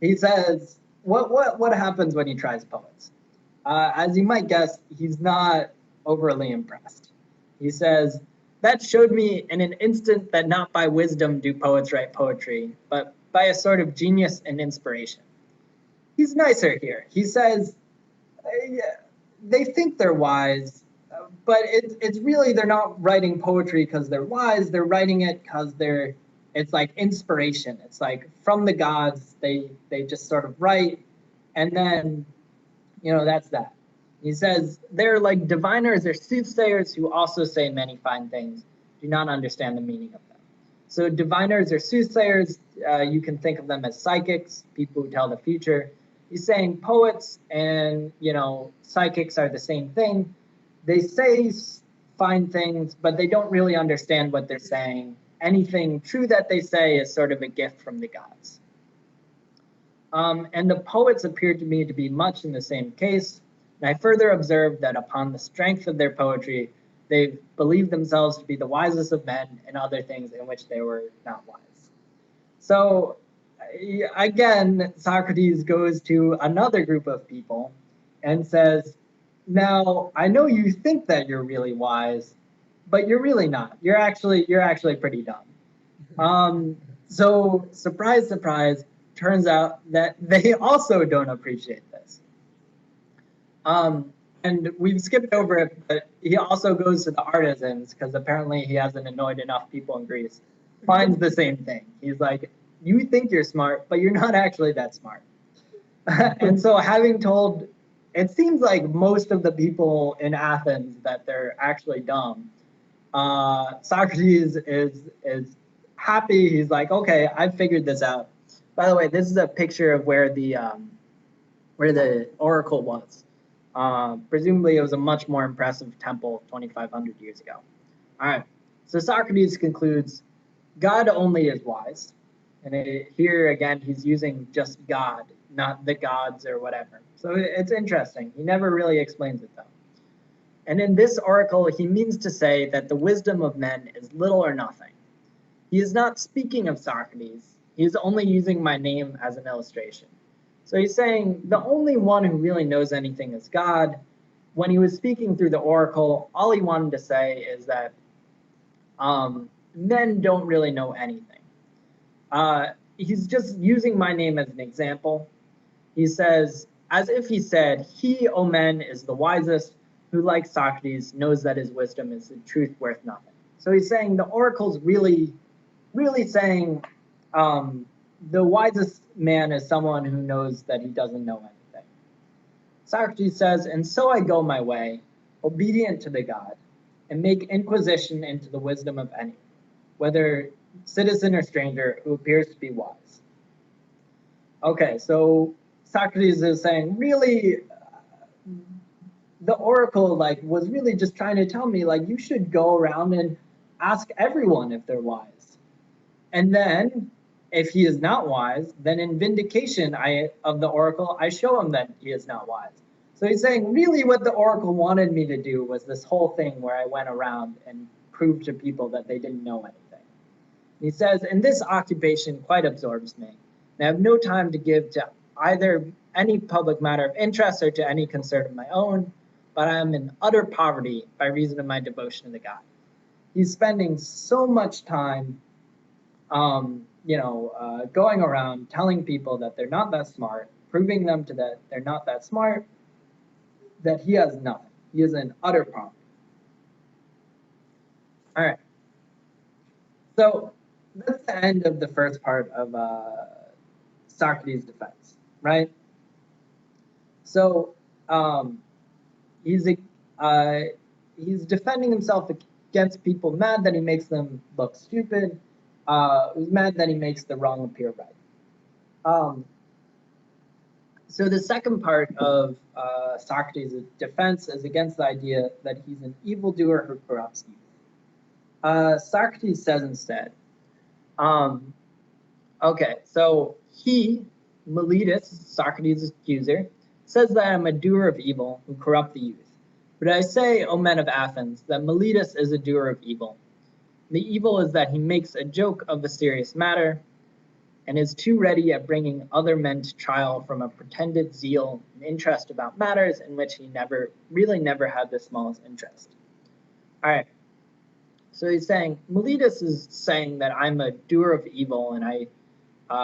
Speaker 2: He says, what happens when he tries poets? As you might guess, he's not overly impressed. He says, that showed me in an instant that not by wisdom do poets write poetry, but by a sort of genius and inspiration. He's nicer here. He says, they think they're wise, but it's really they're not writing poetry because they're wise. They're writing it because it's like inspiration. It's like from the gods. They just sort of write, and then that's that. He says they're like diviners or soothsayers who also say many fine things, do not understand the meaning of them. So diviners or soothsayers, you can think of them as psychics, people who tell the future. He's saying poets and psychics are the same thing. They say fine things, but they don't really understand what they're saying. Anything true that they say is sort of a gift from the gods. And the poets appeared to me to be much in the same case. And I further observed that upon the strength of their poetry, they believed themselves to be the wisest of men in other things in which they were not wise. So again, Socrates goes to another group of people and says, now, I know you think that you're really wise, but you're really not. You're actually pretty dumb. So surprise, surprise, turns out that they also don't appreciate this. And we've skipped over it, but he also goes to the artisans because apparently he hasn't annoyed enough people in Greece. Finds the same thing. He's like, you think you're smart, but you're not actually that smart. And so having told, it seems like most of the people in Athens that they're actually dumb, Socrates is happy. He's like, okay, I've figured this out. By the way, this is a picture of where the oracle was. Presumably, it was a much more impressive temple 2,500 years ago. All right, so Socrates concludes, God only is wise. And here, again, he's using just God, not the gods or whatever. So it's interesting. He never really explains it, though. And in this oracle, he means to say that the wisdom of men is little or nothing. He is not speaking of Socrates. He is only using my name as an illustration. So he's saying the only one who really knows anything is God. When he was speaking through the oracle, all he wanted to say is that men don't really know anything. He's just using my name as an example. He says, as if he said, he, O men, is the wisest, who, like Socrates, knows that his wisdom is in truth worth nothing. So he's saying the oracle's really saying the wisest man is someone who knows that he doesn't know anything. Socrates says, and so I go my way, obedient to the god, and make inquisition into the wisdom of any, whether citizen or stranger, who appears to be wise. Okay, so Socrates is saying, really, the oracle was really just trying to tell me you should go around and ask everyone if they're wise. And then
Speaker 3: if he is not wise, then in vindication of the oracle, I show him that he is not wise. So he's saying, really what the oracle wanted me to do was this whole thing where I went around and proved to people that they didn't know anything. He says, and this occupation quite absorbs me. And I have no time to give to either any public matter of interest or to any concern of my own, but I am in utter poverty by reason of my devotion to the God. He's spending so much time, going around telling people that they're not that smart, proving them to that they're not that smart, that he has nothing. He is in utter poverty. All right. So that's the end of the first part of Socrates' defense, right? So he's defending himself against people mad that he makes them look stupid. He's mad that he makes the wrong appear right. So the second part of Socrates' defense is against the idea that he's an evildoer who corrupts youth. Socrates says instead, okay, so he, Meletus, Socrates' accuser, says that I'm a doer of evil who corrupt the youth. But I say, O men of Athens, that Meletus is a doer of evil. The evil is that he makes a joke of a serious matter and is too ready at bringing other men to trial from a pretended zeal and interest about matters in which he never had the smallest interest. All right. So he's saying, Meletus is saying that I'm a doer of evil and I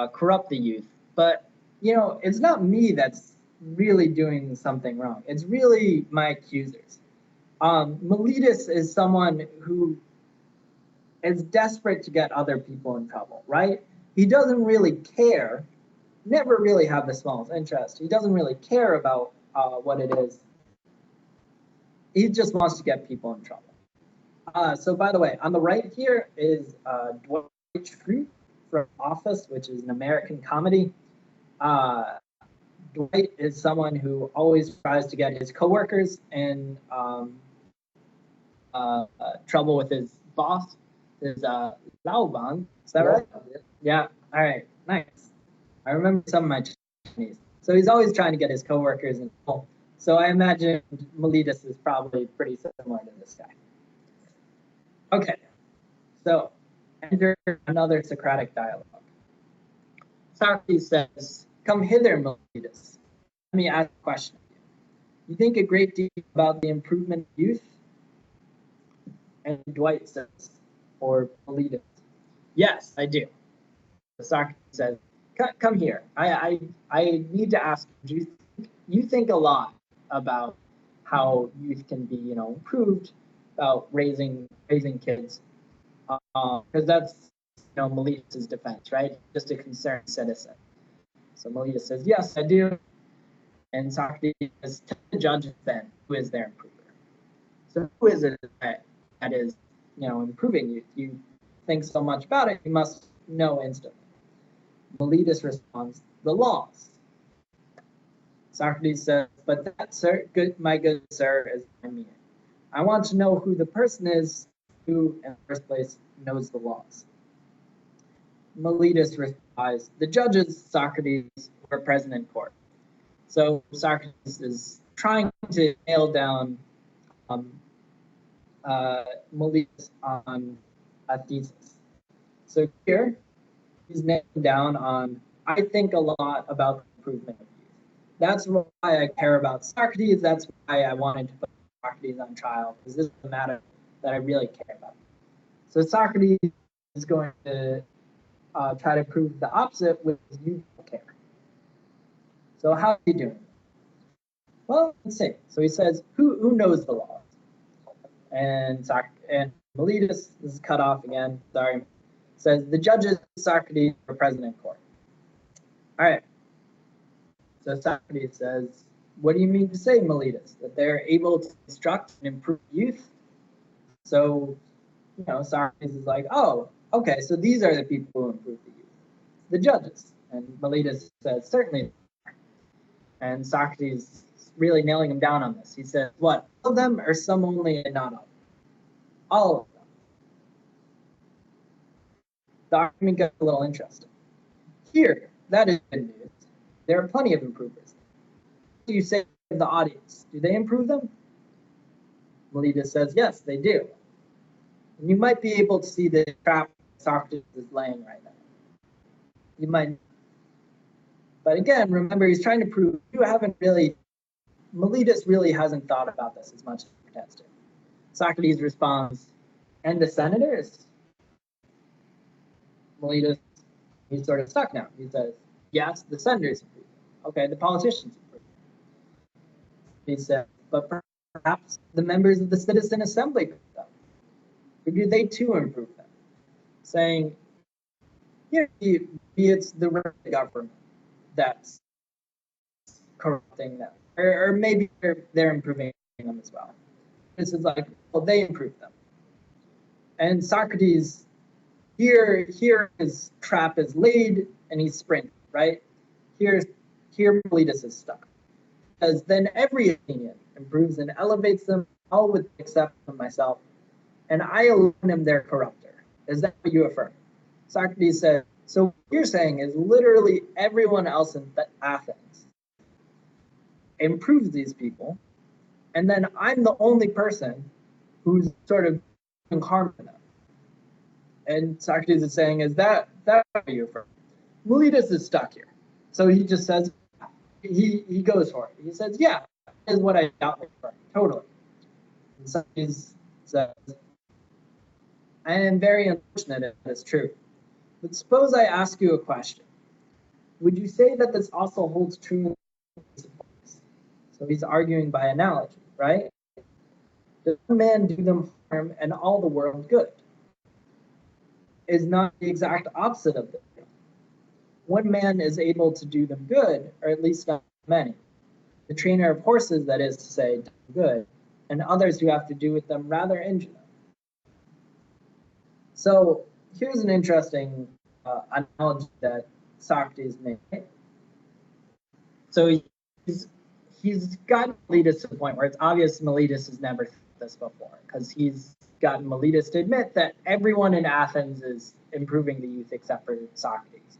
Speaker 3: corrupt the youth. But, it's not me that's really doing something wrong. It's really my accusers. Meletus is someone who is desperate to get other people in trouble, right? He doesn't really care, never really have the smallest interest. He doesn't really care about what it is. He just wants to get people in trouble. So by the way, on the right here is Dwight Schrute from Office, which is an American comedy. Dwight is someone who always tries to get his coworkers in trouble with his boss, his Laoban. Is that right? Yeah. All right. Nice. I remember some of my Chinese. So he's always trying to get his coworkers in trouble. So I imagine Meletus is probably pretty similar to this guy. Okay. So enter another Socratic dialogue. Socrates says, "Come hither, Meletus. Let me ask a question of you. You think a great deal about the improvement of youth?" And Dwight says, or Meletus, "Yes, I do." Socrates says, "Come here. I need to ask you. You think a lot about how youth can be, improved, about raising kids, because that's, Meletus' defense, right? Just a concerned citizen." So Meletus says, "Yes, I do." And Socrates says, "Tell the judges then, who is their improver?" So who is it that is, improving youth? You think so much about it, you must know instantly. Meletus responds, "The laws." Socrates says, "But that, sir, my good sir, is my meaning. I want to know who the person is who, in the first place, knows the laws." Meletus replies, "The judges, Socrates, were present in court." So Socrates is trying to nail down Meletus on a thesis. So here, he's nailed down on, "I think a lot about the improvement of youth. That's why I care about Socrates. That's why I wanted to put Socrates on trial, because this is a matter that I really care about." So Socrates is going to try to prove the opposite, which is you don't care. So how are you doing? Well, let's see. So he says, who knows the laws? And Meletus is cut off again. Sorry. Says, "The judges, Socrates, were present in court." All right. So Socrates says, "What do you mean to say, Meletus? That they're able to instruct and improve youth?" So, Socrates is like, "Oh, okay, so these are the people who improve the youth, the judges." And Meletus says, "Certainly." And Socrates is really nailing him down on this. He says, "What, all of them or some only and not all? All of them." The argument gets a little interesting. Here, that is good news. There are plenty of improvers. What do you say to the audience? Do they improve them? Meletus says, yes, they do. And you might be able to see the trap Socrates is laying right now. You might. But again, remember, he's trying to prove Meletus really hasn't thought about this as much as he pretends to. Socrates responds, and the senators? Meletus, he's sort of stuck now. He says, yes, the senators improve them. Okay, the politicians improve them. He said, but perhaps the members of the citizen assembly improve them. Or do they too improve them? Saying, maybe it's the government that's corrupting them, or maybe they're improving them as well. This is like, well, they improve them. And Socrates, here his trap is laid and he's sprinting, right? Here Meletus is stuck. Because then every Athenian improves and elevates them, all with the exception of myself, and I alone am their corrupter. Is that what you affirm? Socrates said, so what you're saying is literally everyone else in Athens improves these people, and then I'm the only person who's sort of doing harm to them. And Socrates is saying, is that what you affirm? Meletus is stuck here. So he just says, he goes for it. He says, yeah, that is what I doubt affirm, totally. And Socrates says, I am very unfortunate if that's true. But suppose I ask you a question. Would you say that this also holds true in this place? So he's arguing by analogy, right? Does one man do them harm and all the world good? Is not the exact opposite of this. One man is able to do them good, or at least not many. The trainer of horses, that is to say, do good, and others who have to do with them rather injure them. So here's an interesting analogy that Socrates made. So he's gotten Meletus to the point where it's obvious Meletus has never thought this before, because he's gotten Meletus to admit that everyone in Athens is improving the youth except for Socrates.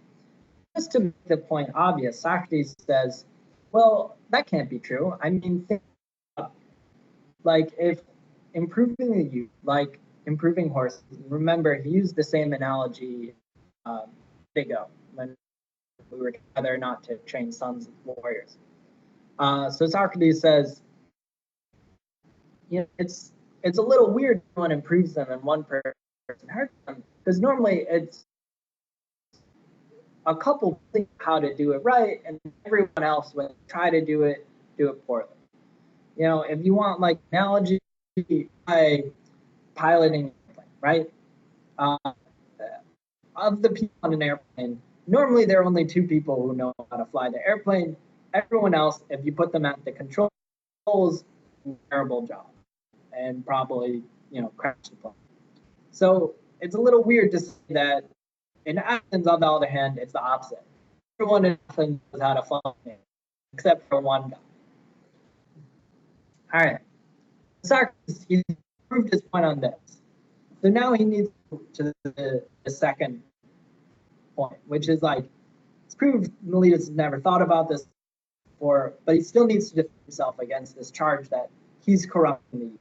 Speaker 3: Just to make the point obvious, Socrates says, well, that can't be true. I mean, think about it. Like if improving the youth, like improving horses, remember he used the same analogy ago when we were together not to train sons of warriors. So Socrates says, it's a little weird when one improves them and one person hurts them, because normally it's a couple think how to do it right, and everyone else, when they try to do it poorly. If you want like analogy, by piloting an airplane, right? Of the people on an airplane, normally there are only two people who know how to fly the airplane. Everyone else, if you put them at the controls, terrible job, and probably crash the plane. So it's a little weird to say that in Athens, on the other hand, it's the opposite. Everyone in Athens knows how to fly, except for one guy. All right. Socrates, he's proved his point on this. So now he needs to the second point, which is like, it's proved Meletus has never thought about this before, but he still needs to defend himself against this charge that he's corrupting the youth.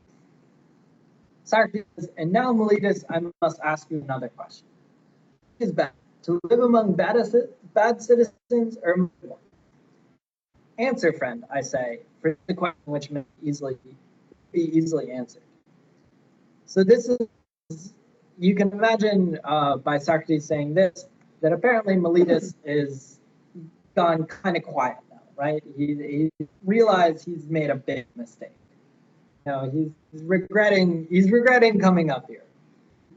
Speaker 3: Socrates says, and now Meletus, I must ask you another question. Which is better, to live among bad citizens or among good ones? Answer, friend, I say, for the question which may be easily answered. So this is, you can imagine by Socrates saying this, that apparently Meletus is gone kind of quiet now, right? He realized he's made a big mistake. He's regretting coming up here.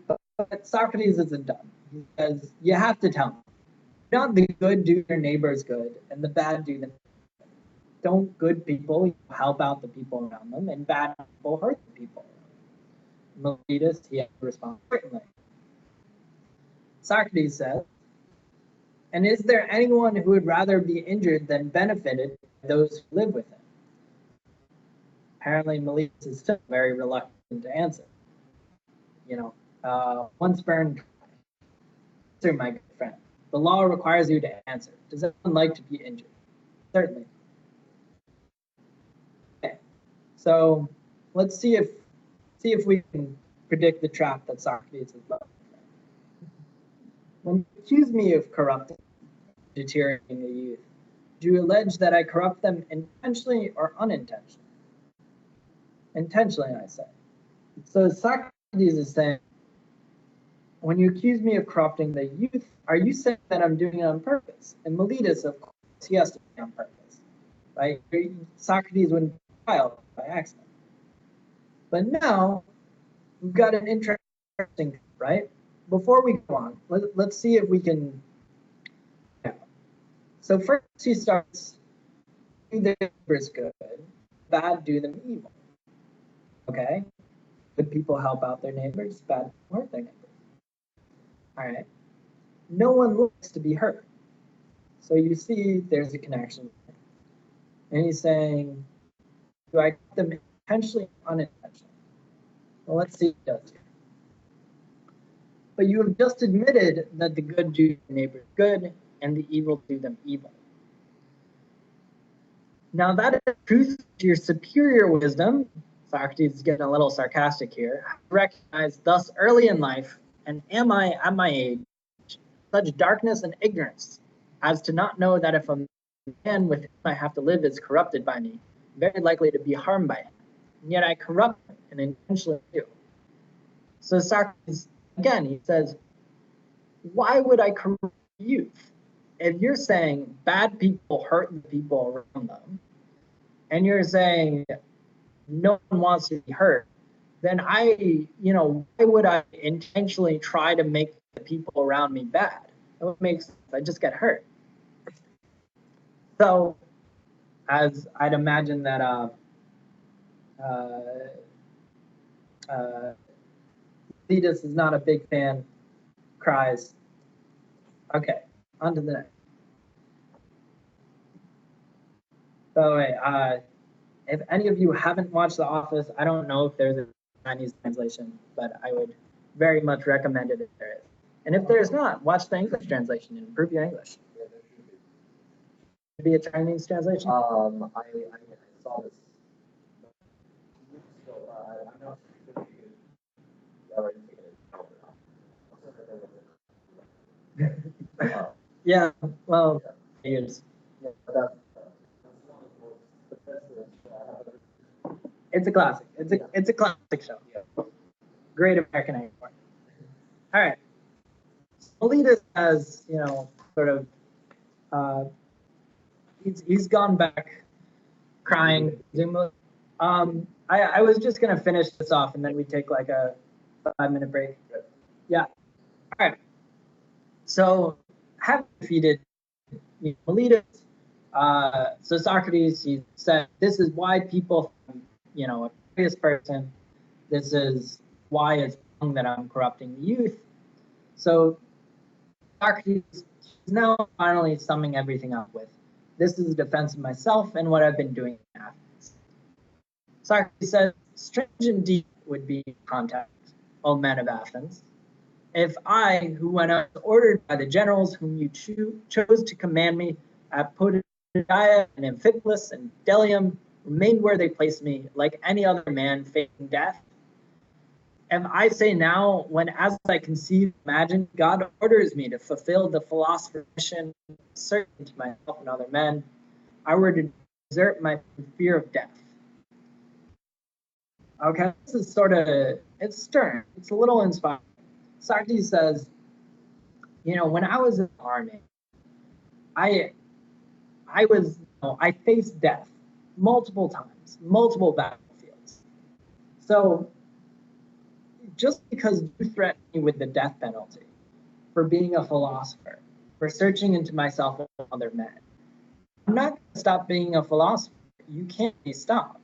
Speaker 3: But Socrates isn't done. He says, you have to tell me. Not the good do their neighbors good, and the bad do them. Don't good people help out the people around them, and bad people hurt the people around them? Meletus, he has to respond certainly. Socrates says, and is there anyone who would rather be injured than benefited by those who live with him? Apparently, Meletus is still very reluctant to answer. Once burned, answer, my good friend. The law requires you to answer. Does anyone like to be injured? Certainly. Okay. So let's see if we can predict the trap that Socrates is about. When you accuse me of corrupting, deteriorating the youth, do you allege that I corrupt them intentionally or unintentionally? Intentionally, I say. So Socrates is saying, when you accuse me of corrupting the youth, are you saying that I'm doing it on purpose? And Meletus, of course, he has to be on purpose, right? Socrates wouldn't trial by accident. But now we've got an interesting, right? Before we go on, let's see if we can. Yeah. So first he starts, do their neighbors good, bad do them evil. Okay? Good people help out their neighbors, bad people hurt their neighbors. All right. No one looks to be hurt. So you see there's a connection. And he's saying, do I corrupt them intentionally or unintentionally? Well, let's see what he does here. But you have just admitted that the good do their neighbors good and the evil do them evil. Now that is truth to your superior wisdom. Socrates is getting a little sarcastic here. I recognize thus early in life, and am I at my age, such darkness and ignorance as to not know that if a man with whom I have to live is corrupted by me, very likely to be harmed by him, and yet I corrupt him and intentionally do. So Socrates, again, he says, why would I corrupt youth? If you're saying bad people hurt the people around them, and you're saying no one wants to be hurt, then why would I intentionally try to make the people around me bad? That would make sense. I just get hurt. So, as I'd imagine that Thetis is not a big fan, cries. Okay, on to the next. By the way, if any of you haven't watched The Office, I don't know if there's a Chinese translation, but I would very much recommend it if there is. And if there's not, watch the English translation and improve your English.
Speaker 1: Yeah, there should be.
Speaker 3: Should be a Chinese translation?
Speaker 1: I saw this. So I'm not sure if you could already take it.
Speaker 3: Yeah, well, years. It's a classic. It's a classic show. Great American accent. All right. Meletus has, sort of, he's gone back crying. I was just gonna finish this off and then we take like a 5-minute break. Yeah. All right. So, having defeated Meletus, so Socrates, he said, this is why people, a curious person, this is why it's wrong that I'm corrupting the youth. So Socrates is now finally summing everything up with, this is a defense of myself and what I've been doing in Athens. Socrates says, strange indeed would be contact, O men of Athens, if I, who when I was ordered by the generals whom you chose to command me at Potidaea and Amphipolis and Delium, remained where they placed me, like any other man facing death. And I say now, when as I conceive, imagine, God orders me to fulfill the philosopher's mission, certain to myself and other men, I were to desert my fear of death. Okay, this is sort of, it's stern, it's a little inspiring. Socrates says, when I was in the army, I faced death multiple times, multiple battlefields. So just because you threaten me with the death penalty for being a philosopher, for searching into myself and other men, I'm not going to stop being a philosopher. You can't be stopped.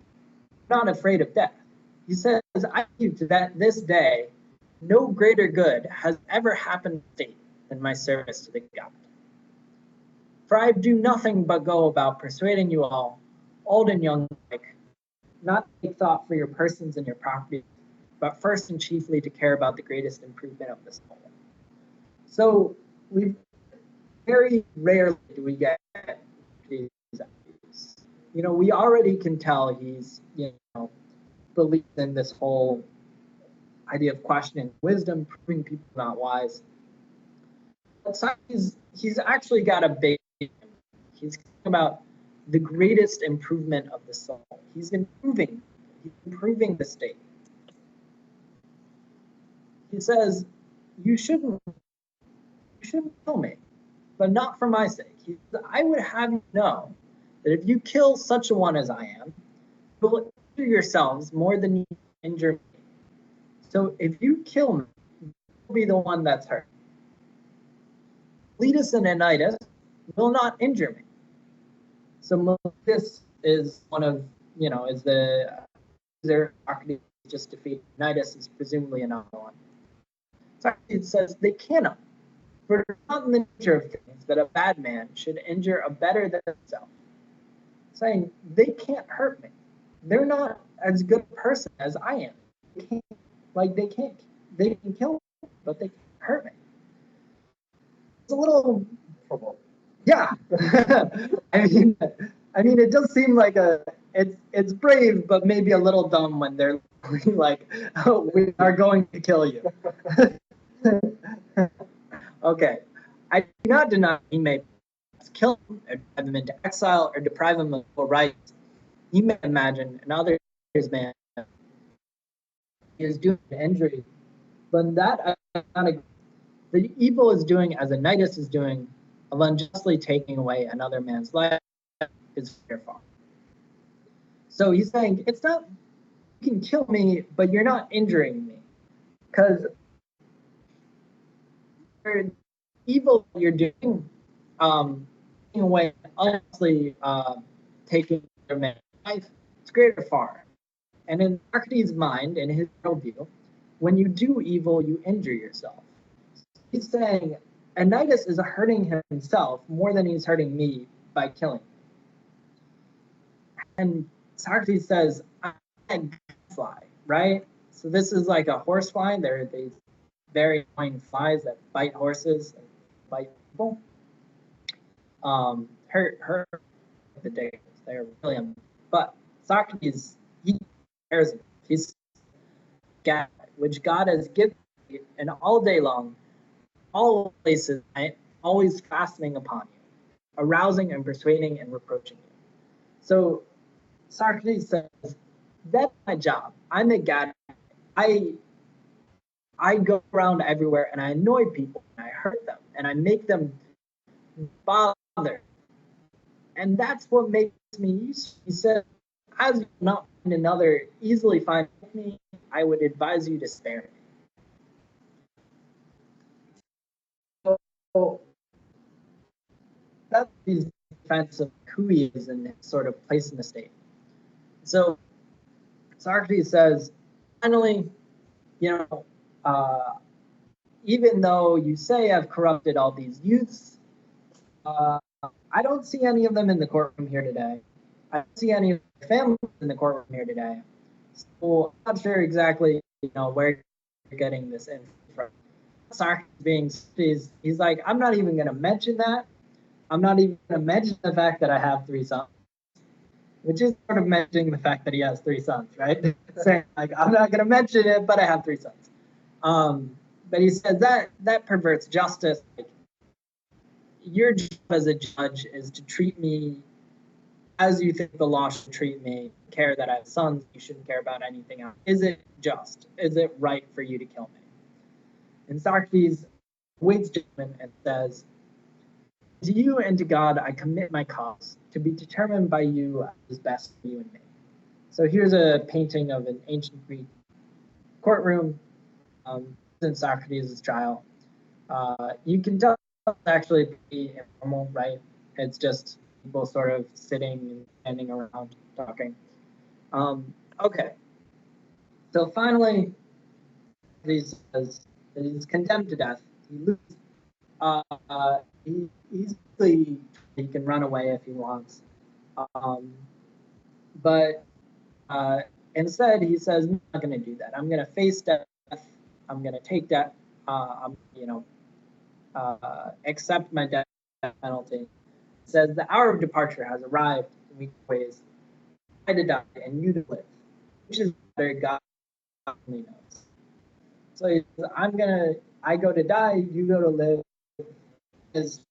Speaker 3: I'm not afraid of death. He says, I believe to that this day, no greater good has ever happened to me than my service to the God. For I do nothing but go about persuading you all, old and young alike, not to take thought for your persons and your property, but first and chiefly to care about the greatest improvement of the soul. So we've very rarely do we get these attributes. You know, we already can tell he's, you know, believes in this whole idea of questioning wisdom, proving people not wise. But he's actually got a big. He's talking about the greatest improvement of the soul. He's improving the state. He says, you shouldn't kill me, but not for my sake. I would have you know that if you kill such a one as I am, you will injure yourselves more than you injure me. So if you kill me, you'll be the one that's hurt. Miletus and Anytus will not injure me. So Miletus is one of, you know, is the Socrates just defeated. Anytus is presumably another one. Socrates says they cannot. For it is not in the nature of things that a bad man should injure a better than himself. Saying they can't hurt me. They're not as good a person as I am. They can kill me, but they can't hurt me. It's a little, yeah. I mean, it does seem like it's brave, but maybe a little dumb when they're like, oh, we are going to kill you. Okay, I do not deny he may kill him, or drive him into exile, or deprive him of full rights. He may imagine another man is doing an injury, but that the evil is doing as Anytus is doing, of unjustly taking away another man's life, is very far. So he's saying it's not you can kill me, but you're not injuring me, because evil you're doing, taking away unjustly taking another man's life, it's greater far. And in Socrates' mind, in his worldview, when you do evil, you injure yourself. He's saying Anytus is hurting himself more than he's hurting me by killing me. And Socrates says, I'm a fly, right? So this is like a horsefly. They're these very annoying flies that bite horses and bite people. Hurt the diggers. They're really annoying. But Socrates, he cares. He's God, which God has given you, and all day long, all places, always fastening upon you, arousing and persuading and reproaching you. So Socrates says, that's my job. I'm a God. I go around everywhere and I annoy people and I hurt them and I make them bother. And that's what makes me useful. He said, as you not find another easily find me, I would advise you to spare me. So that's his defense of who he is and his sort of place in the state. So Socrates says, finally, you know, even though you say I've corrupted all these youths, I don't see any of them in the courtroom here today. I don't see any of their families in the courtroom here today. So I'm not sure exactly, you know, where you're getting this info from. Socrates he's like, I'm not even going to mention that. I'm not even going to mention the fact that I have 3 sons, which is sort of mentioning the fact that he has 3 sons, right? Saying like, I'm not going to mention it, but I have 3 sons. But he says that perverts justice. Like, your job as a judge is to treat me as you think the law should treat me. Care that I have sons. You shouldn't care about anything else. Is it just? Is it right for you to kill me? And Socrates waits judgment and says, to you and to God I commit my cause, to be determined by you as is best for you and me. So here's a painting of an ancient Greek courtroom in Socrates' trial. You can tell it's actually pretty informal, right? It's just people sort of sitting and standing around talking. Okay. So finally, he's condemned to death. He can run away if he wants. But instead, he says, I'm not going to do that. I'm going to face death. I'm going to take death. Accept my death death penalty. It says the hour of departure has arrived in weak ways. I to die and you to live, which is better. God only knows. So he says, I go to die, you go to live. Is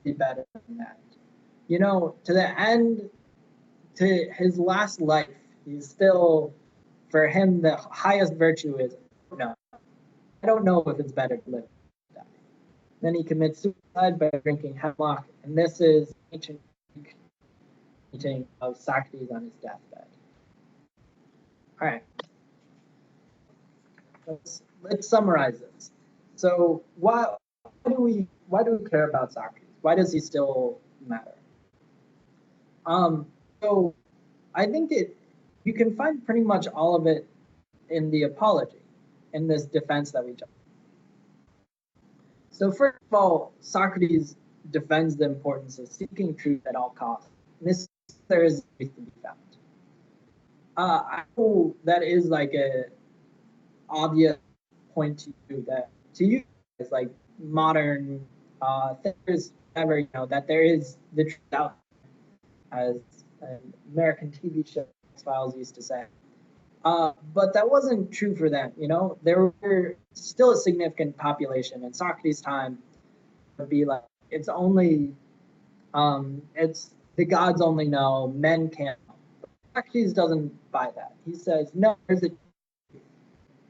Speaker 3: be better than that. You know, to the end, to his last life, he's still, for him, the highest virtue is no. I don't know if it's better to live or die. Then he commits suicide by drinking hemlock, and this is ancient Greek teaching of Socrates on his deathbed. All right, let's summarize this. So why do we care about Socrates? Why does he still matter? So I think you can find pretty much all of it in the Apology, in this defense that we just. So first of all, Socrates defends the importance of seeking truth at all costs. And this there is truth to be found. I know that is like a obvious point to you that to you as like modern thinkers, whatever, you know, that there is the truth out there, as an American TV show X-Files used to say. But that wasn't true for them. You know, there were still a significant population in Socrates' time would be like it's only it's the gods only know, men can't know. Socrates doesn't buy that. He says, no, there's a truth,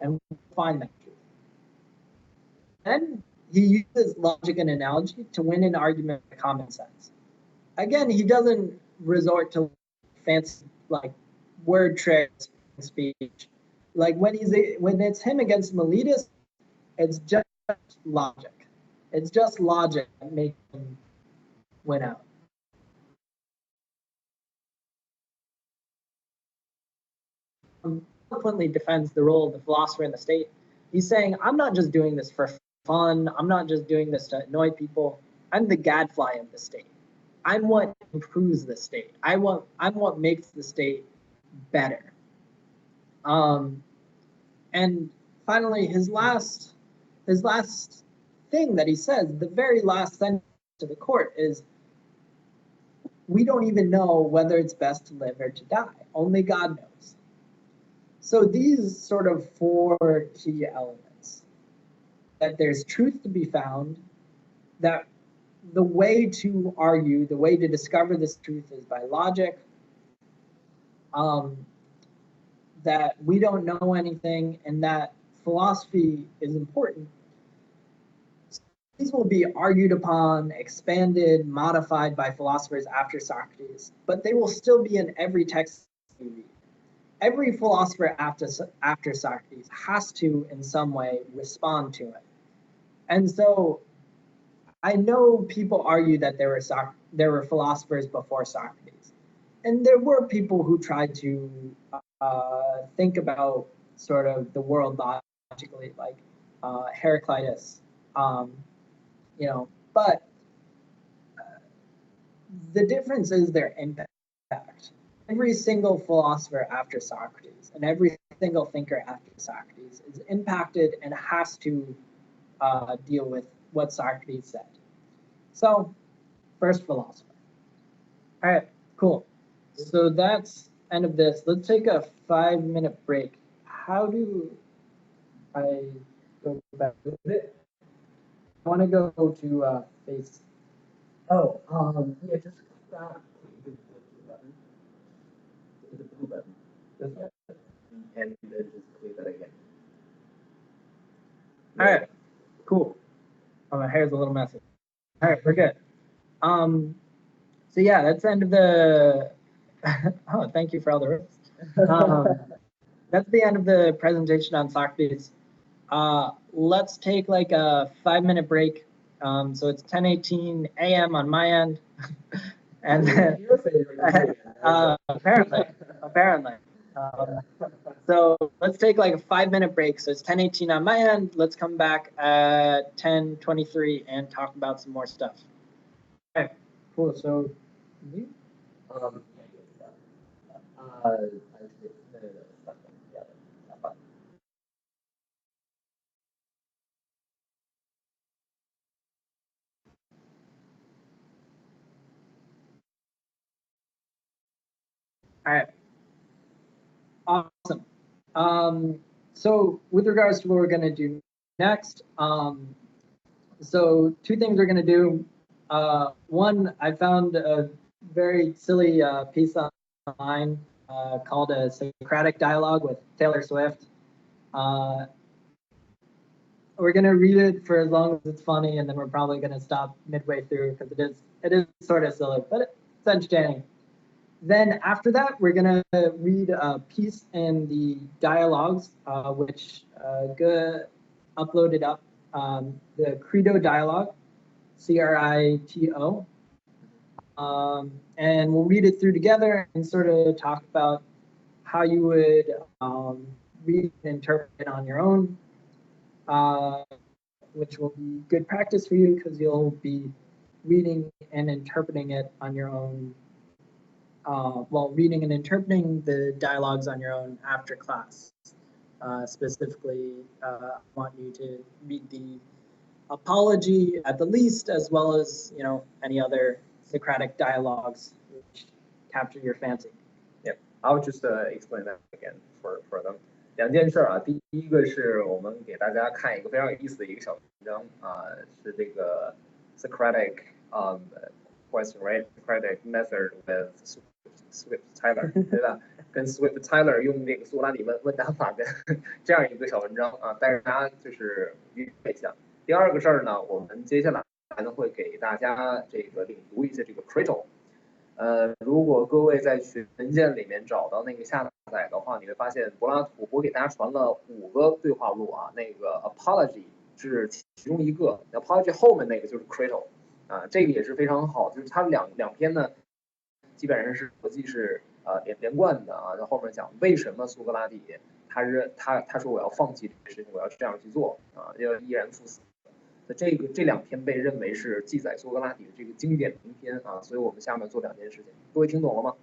Speaker 3: and we'll find that truth. Then he uses logic and analogy to win an argument with common sense. Again, he doesn't resort to fancy like word tricks, speech. Like when it's him against Miletus, it's just logic. It's just logic that makes him win out. Eloquently defends the role of the philosopher in the state. He's saying, I'm not just doing this for fun. I'm not just doing this to annoy people. I'm the gadfly of the state. I'm what improves the state. I'm what makes the state better. And finally, his last thing that he says, the very last sentence to the court is, we don't even know whether it's best to live or to die. Only God knows. So these sort of four key elements, that there's truth to be found, that the way to argue, the way to discover this truth is by logic, that we don't know anything, and that philosophy is important. These will be argued upon, expanded, modified by philosophers after Socrates, but they will still be in every text you read. Every philosopher after Socrates has to, in some way, respond to it. And so I know people argue that there were philosophers before Socrates. And there were people who tried to think about sort of the world logically, like Heraclitus, you know, but the difference is their impact. Every single philosopher after Socrates and every single thinker after Socrates is impacted and has to deal with what Socrates said. So, first philosopher. All right, cool. So that's end of this. Let's take a 5-minute break. How do I go back to it? I want to go to face.
Speaker 1: Oh, yeah, just click that button. The blue button. This one. And then just click that again.
Speaker 3: All right, cool. Oh, my hair's a little messy. All right, we're good. So yeah, that's the end of the. Oh, thank you for all the rips. That's the end of the presentation on Socrates. Let's take like a 5-minute break. So it's 10:18 a.m. on my end, and then, apparently. So let's take like a 5-minute break. So it's 10:18 on my end. Let's come back at 10:23 and talk about some more stuff. Okay, cool. So, All right. Awesome. So with regards to what we're going to do next, so two things we're going to do. One, I found a very silly piece online called a Socratic Dialogue with Taylor Swift. We're going to read it for as long as it's funny, and then we're probably going to stop midway through because it is sort of silly, but it's entertaining. Then after that, we're going to read a piece in the dialogues, which uploaded up, the Credo dialogue, Crito. And we'll read it through together and sort of talk about how you would read and interpret it on your own, which will be good practice for you because you'll be reading and interpreting it on your own. Reading and interpreting the dialogues on your own after class. Specifically, I want you to read the apology at the least, as well as any other Socratic dialogues which capture your fancy.
Speaker 1: Yeah, I'll just explain that again for them. 两件事啊，第一个是我们给大家看一个非常有意思的一个小文章是这个 Socratic question, right? Socratic method with Swift Tyler， 对吧？跟 Swift Tyler 用这个苏格拉底问答法的这样一个小文章啊，带着大家就是愉悦一下。第二个事儿呢，我们接下来呢会给大家这个领读一些这个 Credo。如果各位在群文件里面找到那个下载的话，你会发现柏拉图我给大家传了5个对话录啊，那个 apology 是其中一个 ，apology 后面那个就是 Credo 啊，这个也是非常好，就是它两篇呢，基本上是逻辑是连贯的啊，在后面讲为什么苏格拉底他说我要放弃这个事情，我要这样去做啊，要依然赴死。这两篇被认为是记载苏格拉底的这个经典名篇啊，所以我们下面做2件事情，各位听懂了吗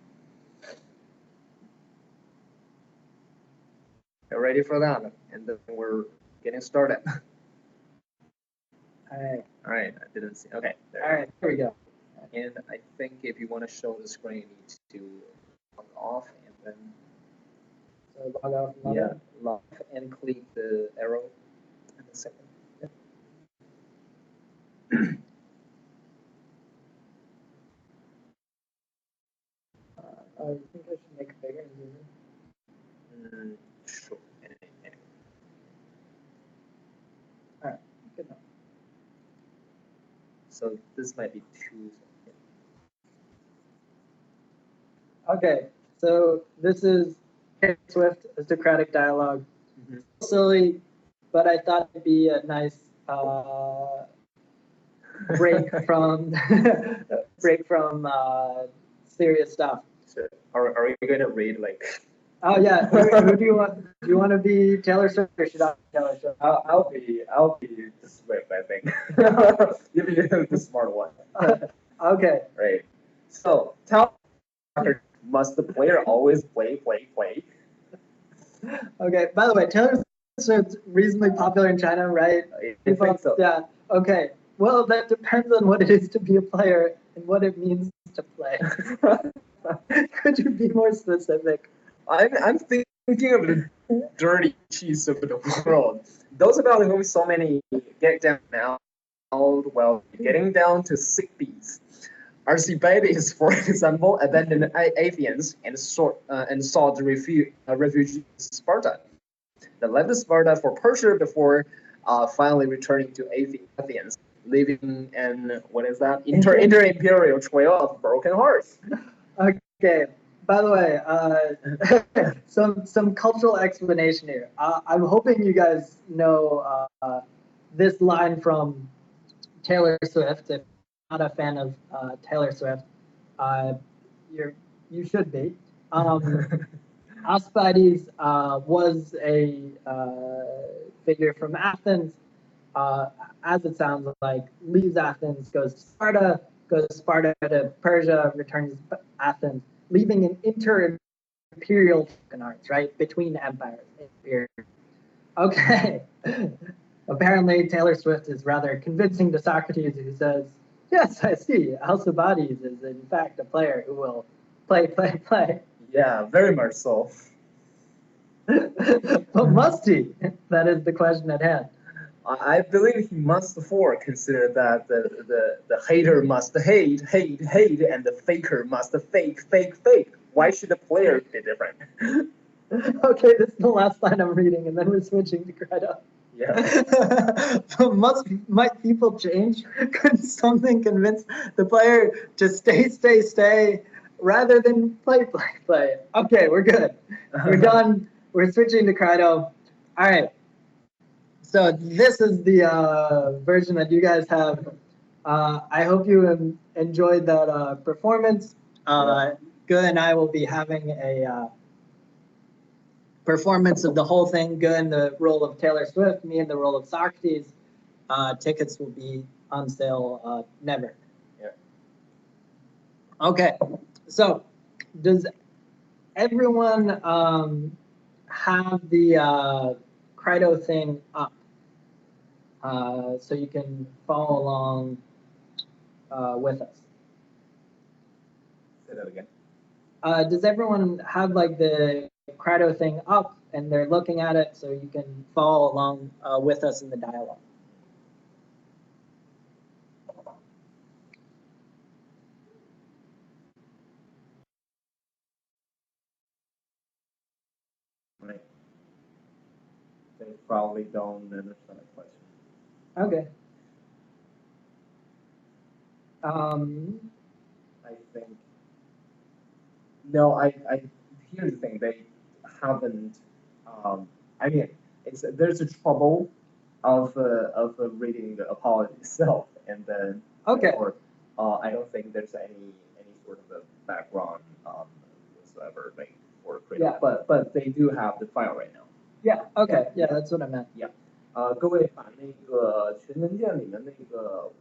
Speaker 1: ？You ready for that? And then we're getting started.
Speaker 3: All
Speaker 1: right. I didn't see. Okay.
Speaker 3: All right. Here we go.
Speaker 1: And I think if you want to show the screen, you need to log off and then.
Speaker 3: So log off.
Speaker 1: Log off and click the arrow in a second.
Speaker 3: You think I should make it bigger and zoom in?
Speaker 1: Sure.
Speaker 3: All right. Good enough.
Speaker 1: So this might be too.
Speaker 3: Okay. So this is Taylor Swift, a Socratic dialogue. Mm-hmm. Silly, but I thought it'd be a nice break from serious stuff.
Speaker 1: So are we going to read like?
Speaker 3: Oh yeah. Who do you want? Do you want to be Taylor Swift or should I be Taylor Swift?
Speaker 1: I'll be the Swift, I think. You'll be the smart one.
Speaker 3: Okay.
Speaker 1: Right. So tell must the player always play?
Speaker 3: Okay. By the way, Taylor Swift's reasonably popular in China, right?
Speaker 1: I think so.
Speaker 3: Yeah. Okay. Well, that depends on what it is to be a player and what it means to play. Could you be more specific?
Speaker 1: I'm thinking of the dirty cheese of the world. Those about whom so many get down now, well, getting down to sick beats. Alcibiades, for example, abandoned Athens and sought refuge in Sparta. They left Sparta for Persia before finally returning to Athens, living in what is that? Inter-imperial trail of broken hearts.
Speaker 3: Okay. By the way, some cultural explanation here. I'm hoping you guys know this line from Taylor Swift. If you're not a fan of Taylor Swift, you should be. Alcibiades was a figure from Athens. As it sounds like, leaves Athens, goes to Sparta to Persia, returns to Athens, leaving an inter-imperial arts, right, between empires. Okay. Apparently, Taylor Swift is rather convincing to Socrates, who says, "Yes, I see. Alcibiades is in fact a player who will play."
Speaker 1: Yeah, very much so.
Speaker 3: But must he? That is the question at hand.
Speaker 1: I believe he must for consider that the hater must hate, and the faker must fake. Why should the player be different?
Speaker 3: Okay, this is the last line I'm reading, and then we're switching to Greta.
Speaker 1: Yeah.
Speaker 3: But might people change? Could something convince the player to stay, rather than play? Okay, we're good. We're done. We're switching to Crito. All right. So this is the version that you guys have. I hope you enjoyed that performance. Gu and I will be having a performance of the whole thing. Gu in the role of Taylor Swift, me in the role of Socrates. Tickets will be on sale never.
Speaker 1: Yeah.
Speaker 3: Okay, so does everyone have the Crito thing up? So you can follow along with us.
Speaker 1: Say that again.
Speaker 3: Does everyone have like the Crito thing up and they're looking at it so you can follow along with us in the dialogue?
Speaker 1: Right. They probably don't understand the question.
Speaker 3: Okay.
Speaker 1: I think. No, here's the thing. They haven't. I mean, there's a trouble of reading the apology itself, and then
Speaker 3: Okay.
Speaker 1: or I don't think there's any sort of a background whatsoever like for creating.
Speaker 3: Yeah.
Speaker 1: But they do have the file right now.
Speaker 3: Yeah. Okay. Yeah, that's what I meant.
Speaker 1: 各位把那个群文件里面那个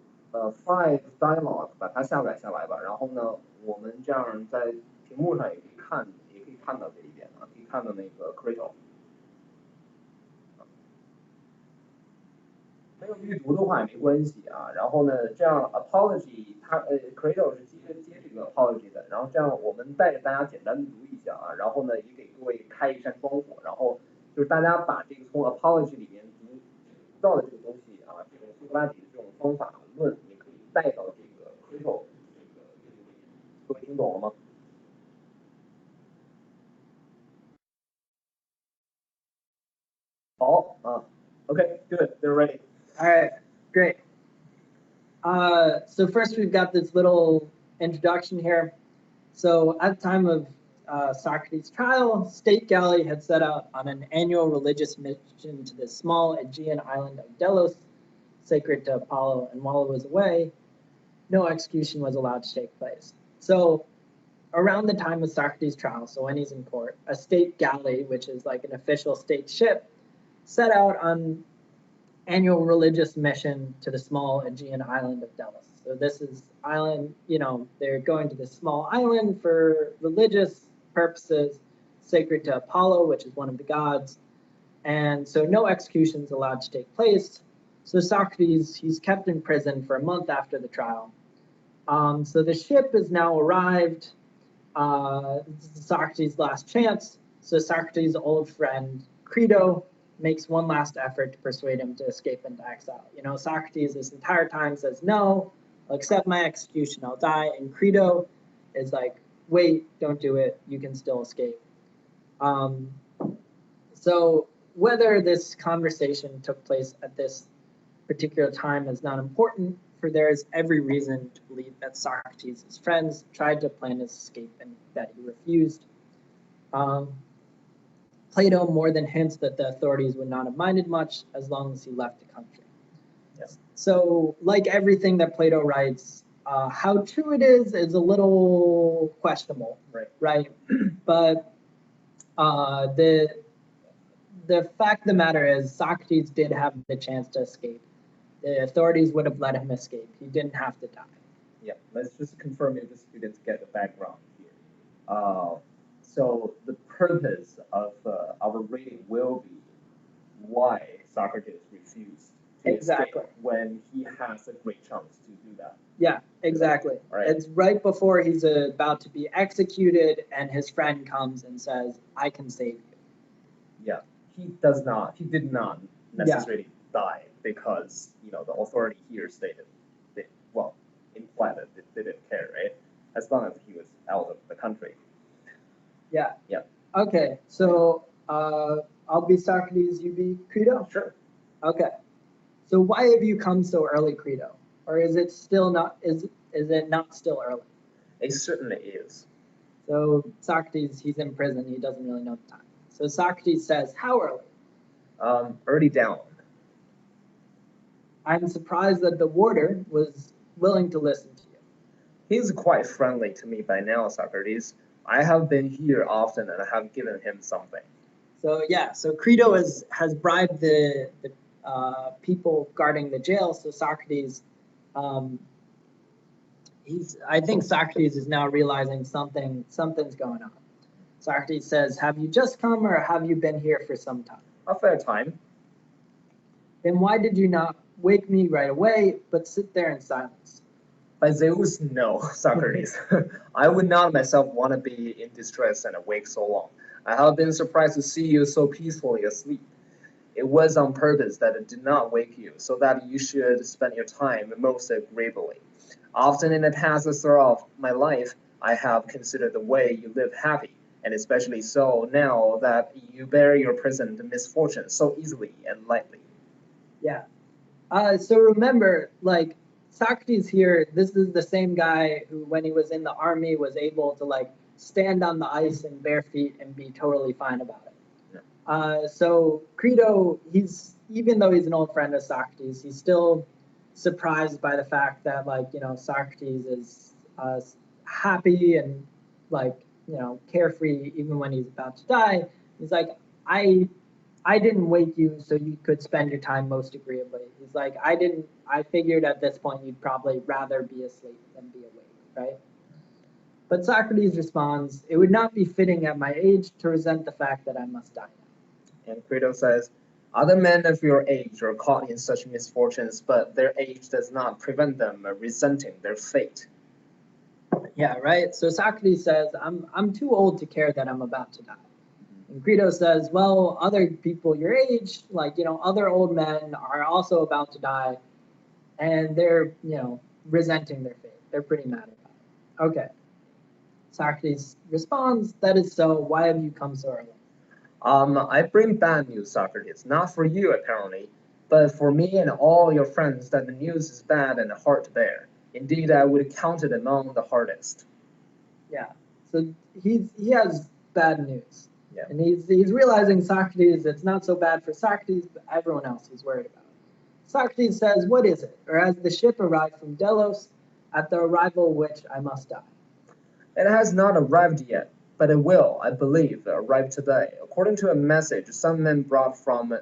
Speaker 1: five dialog 把它下载下来吧。然后呢，我们这样在屏幕上也可以看到这一点啊，可以看到那个 Crito。没有阅读的话也没关系啊。然后呢，这样 apology 它Crito 是接这个 apology 的。然后这样我们带着大家简单的读一下啊。然后呢，也给各位开一扇窗户。然后就是大家把这个从 apology 里面读到的这个东西啊，这种苏格拉底的这种方法论，也可以带到这个 Crito 这个阅读里面。各位听懂了吗？好啊 ，OK, good, they're ready.
Speaker 3: All right, great. So first we've got this little introduction here. So at the time of Socrates' trial, State Galley had set out on an annual religious mission to the small Aegean island of Delos, sacred to Apollo, and while it was away, no execution was allowed to take place. So around the time of Socrates' trial, so when he's in court, a state galley, which is like an official state ship, set out on annual religious mission to the small Aegean island of Delos. So this is island, they're going to this small island for religious purposes, sacred to Apollo, which is one of the gods. And so no executions allowed to take place. So Socrates, he's kept in prison for a month after the trial. So the ship has now arrived. This is Socrates' last chance. So Socrates' old friend Crito makes one last effort to persuade him to escape into exile. Socrates this entire time says, no, I'll accept my execution, I'll die. And Crito is like, wait, don't do it, you can still escape. So whether this conversation took place at this particular time is not important, for there is every reason to believe that Socrates' friends tried to plan his escape and that he refused. Plato more than hints that the authorities would not have minded much as long as he left the country.
Speaker 1: Yes.
Speaker 3: So, like everything that Plato writes, how true it is a little questionable, right? But the fact of the matter is Socrates did have the chance to escape. The authorities would have let him escape. He didn't have to die.
Speaker 1: Yeah, let's just confirm if the students get the background here. So the purpose of our reading will be why Socrates refused to escape when he has a great chance to do that.
Speaker 3: Yeah, exactly.
Speaker 1: Right.
Speaker 3: It's right before he's about to be executed, and his friend comes and says, "I can save you."
Speaker 1: Yeah, he did not necessarily die because the authority here stated, well, implied that they didn't care, right? As long as he was out of the country.
Speaker 3: Yeah.
Speaker 1: Yeah.
Speaker 3: Okay, so I'll be Socrates, you be Crito?
Speaker 1: Sure.
Speaker 3: Okay. So why have you come so early, Crito? Or is it still not is it not still early?
Speaker 1: It certainly is.
Speaker 3: So Socrates, he's in prison, he doesn't really know the time. So Socrates says, "How early?"
Speaker 1: Early down.
Speaker 3: I'm surprised that the warder was willing to listen to you.
Speaker 1: He's quite friendly to me by now, Socrates. I have been here often and I have given him something.
Speaker 3: So yeah, so Crito has bribed the people guarding the jail. So Socrates, um, I think Socrates is now realizing something's going on. Socrates says, "Have you just come, or have you been here for some time?
Speaker 1: A fair time.
Speaker 3: Then why did you not wake me right away, but sit there in silence?"
Speaker 1: By Zeus, no, Socrates. I would not myself want to be in distress and awake so long. I have been surprised to see you so peacefully asleep. It was on purpose that it did not wake you, so that you should spend your time most agreeably. Often in the past throughout my life, I have considered the way you live happy, and especially so now that you bear your present misfortune so easily and lightly.
Speaker 3: Yeah. So remember, like Socrates here, this is the same guy who, when he was in the army, was able to like stand on the ice in bare feet and be totally fine about it. So Crito, even though he's an old friend of Socrates, he's still surprised by the fact that Socrates is happy and carefree even when he's about to die. He's like, I didn't wake you so you could spend your time most agreeably. He's like, I figured at this point you'd probably rather be asleep than be awake, right? But Socrates responds, "It would not be fitting at my age to resent the fact that I must die now."
Speaker 1: And Crito says, other men of your age are caught in such misfortunes, but their age does not prevent them resenting their fate.
Speaker 3: Yeah, right. So Socrates says, I'm too old to care that I'm about to die. And Crito says, well, other people your age, other old men are also about to die, and they're, resenting their fate. They're pretty mad about it. Okay. Socrates responds, that is so. Why have you come so early?
Speaker 1: I bring bad news, Socrates, not for you apparently, but for me and all your friends that the news is bad and hard to bear. Indeed, I would count it among the hardest.
Speaker 3: Yeah. So he has bad news.
Speaker 1: Yeah.
Speaker 3: And he's realizing Socrates, it's not so bad for Socrates, but everyone else is worried about it. Socrates says, what is it? Or has the ship arrived from Delos, at the arrival which I must die?
Speaker 1: It has not arrived yet, but it will, I believe, arrive today. According to a message some men brought from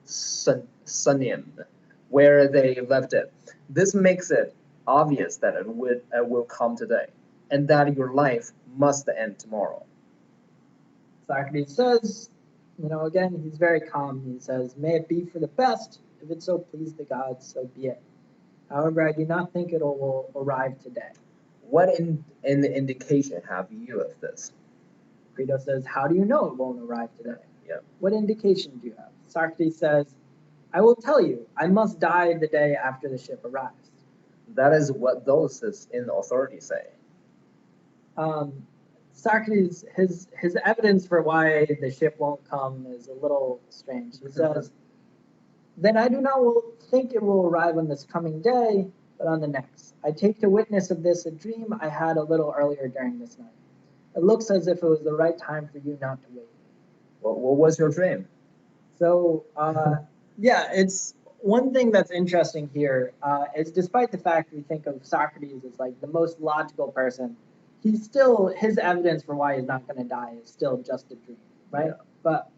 Speaker 1: Sunium, where they left it. This makes it obvious that it will come today, and that your life must end tomorrow.
Speaker 3: Socrates says, again, he's very calm. He says, may it be for the best. If it so please the gods, so be it. However, I do not think it will arrive today.
Speaker 1: What indication have you of this?
Speaker 3: Crito says, how do you know it won't arrive today?
Speaker 1: Yeah.
Speaker 3: What indication do you have? Socrates says, I will tell you, I must die the day after the ship arrives.
Speaker 1: That is what those in authority say.
Speaker 3: Socrates, his evidence for why the ship won't come is a little strange. He says, then I do not think it will arrive on this coming day, but on the next. I take to witness of this a dream I had a little earlier during this night. It looks as if it was the right time for you not to wait.
Speaker 1: What was your dream?
Speaker 3: So, yeah, it's one thing that's interesting here is despite the fact we think of Socrates as like the most logical person, his evidence for why he's not going to die is still just a dream, right?
Speaker 1: Yeah.
Speaker 3: But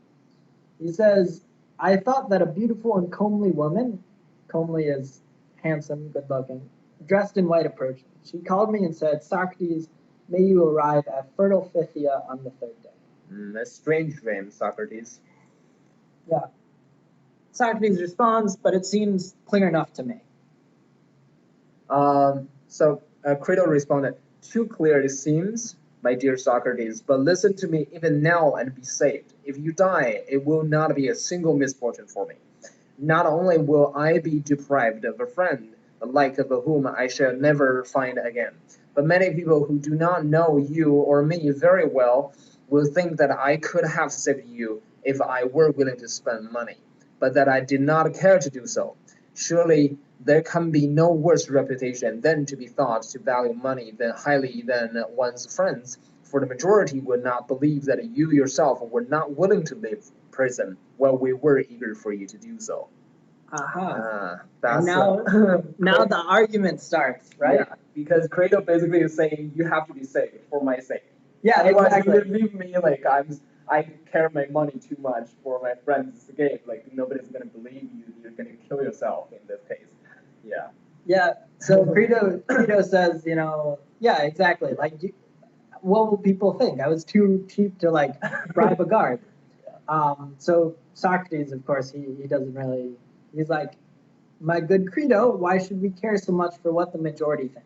Speaker 3: he says, I thought that a beautiful and comely woman, comely is handsome, good looking, dressed in white approached me. She called me and said, Socrates, may you arrive at fertile Phthia on the third day.
Speaker 1: A strange dream, Socrates.
Speaker 3: Yeah. Socrates responds, but it seems clear enough to me.
Speaker 1: So Crito responded, "Too clear it seems, my dear Socrates, but listen to me even now and be saved. If you die, it will not be a single misfortune for me. Not only will I be deprived of a friend, the like of whom I shall never find again, but many people who do not know you or me very well will think that I could have saved you if I were willing to spend money, but that I did not care to do so. Surely there can be no worse reputation than to be thought to value money than highly than one's friends, for the majority would not believe that you yourself were not willing to leave prison while we were eager for you to do so."
Speaker 3: And now the argument starts, right?
Speaker 1: Yeah, because Credo basically is saying you have to be saved for my sake.
Speaker 3: Yeah,
Speaker 1: Otherwise,
Speaker 3: exactly.
Speaker 1: you would leave me like I care my money too much for my friend's escape. Like nobody's gonna believe you. You're gonna kill yourself in this case. Yeah.
Speaker 3: Yeah. So Credo says, yeah, exactly. Like, what will people think? I was too cheap to like bribe a guard. So Socrates, of course, he doesn't really. He's like, my good Credo, why should we care so much for what the majority think?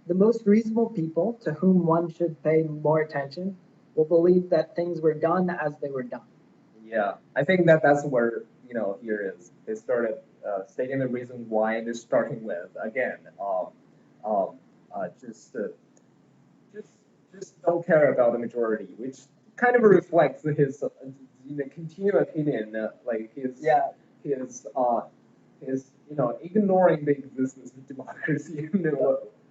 Speaker 3: The most reasonable people, to whom one should pay more attention, will believe that things were done as they were done.
Speaker 1: Yeah, I think that's where here is they started stating the reason why they're starting with again. Um, just just don't care about the majority, which kind of reflects his continued opinion, like his ignoring the existence of democracy.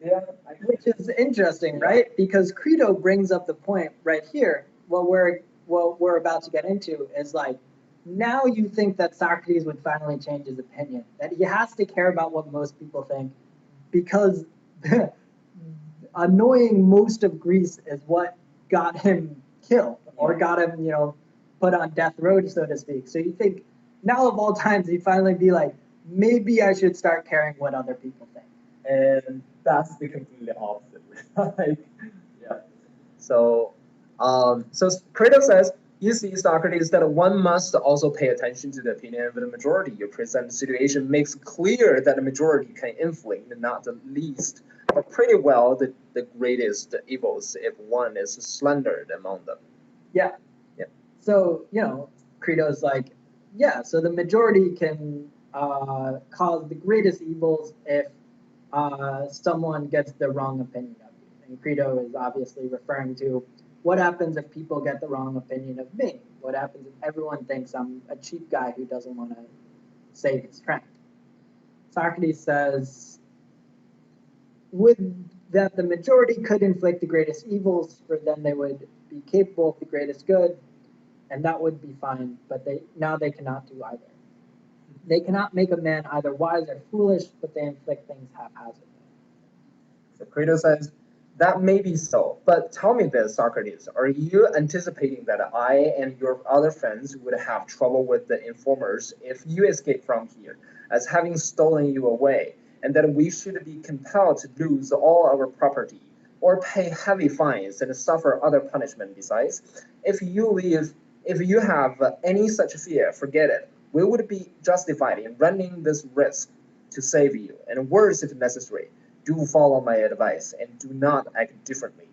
Speaker 1: Yeah,
Speaker 3: Which is interesting, right? Because Credo brings up the point right here. What we're about to get into is like, now you think that Socrates would finally change his opinion, that he has to care about what most people think, because annoying most of Greece is what got him killed or got him, put on death row, so to speak. So you think now of all times he'd finally be like, maybe I should start caring what other people think.
Speaker 1: And that's the completely opposite. Like, yeah. So Crito says, you see, Socrates, that one must also pay attention to the opinion of the majority. Your present situation makes clear that the majority can inflict not the least, but pretty well the greatest evils if one is slandered among them.
Speaker 3: Yeah.
Speaker 1: Yeah.
Speaker 3: So, Crito's like, yeah, so the majority can cause the greatest evils if someone gets the wrong opinion of you. And Crito is obviously referring to what happens if people get the wrong opinion of me? What happens if everyone thinks I'm a cheap guy who doesn't want to save his friend? Socrates says, would that the majority could inflict the greatest evils, for then they would be capable of the greatest good, and that would be fine, but they cannot do either. They cannot make a man either wise or foolish, but they inflict things haphazardly.
Speaker 1: So Crito says, that may be so, but tell me this, Socrates, are you anticipating that I and your other friends would have trouble with the informers if you escape from here, as having stolen you away, and that we should be compelled to lose all our property, or pay heavy fines and suffer other punishment besides? If you have any such fear, forget it. We would be justified in running this risk to save you, and worse if necessary. Do follow my advice and do not act differently.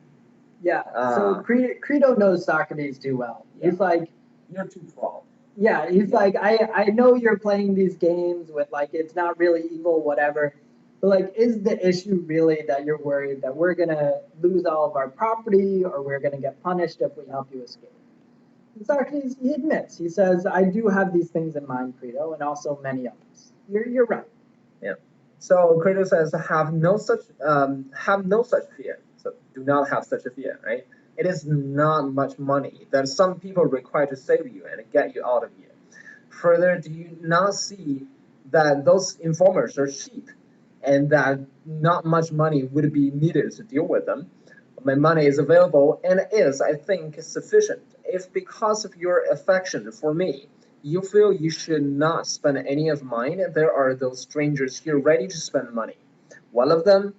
Speaker 3: Yeah, so Crito knows Socrates too well.
Speaker 1: Yeah.
Speaker 3: He's like,
Speaker 1: you're too strong.
Speaker 3: Yeah, he's like, I know you're playing these games with like, it's not really evil, whatever. But like, is the issue really that you're worried that we're going to lose all of our property or we're going to get punished if we help you escape? And Socrates, he admits, he says, I do have these things in mind, Crito, and also many others. You're right.
Speaker 1: Yeah. So Crito says, have no such fear. So do not have such a fear, right? It is not much money that some people require to save you and get you out of here. Further, do you not see that those informers are cheap and that not much money would be needed to deal with them? My money is available and is, I think, sufficient. If because of your affection for me, you feel you should not spend any of mine, there are those strangers here ready to spend money. One of them,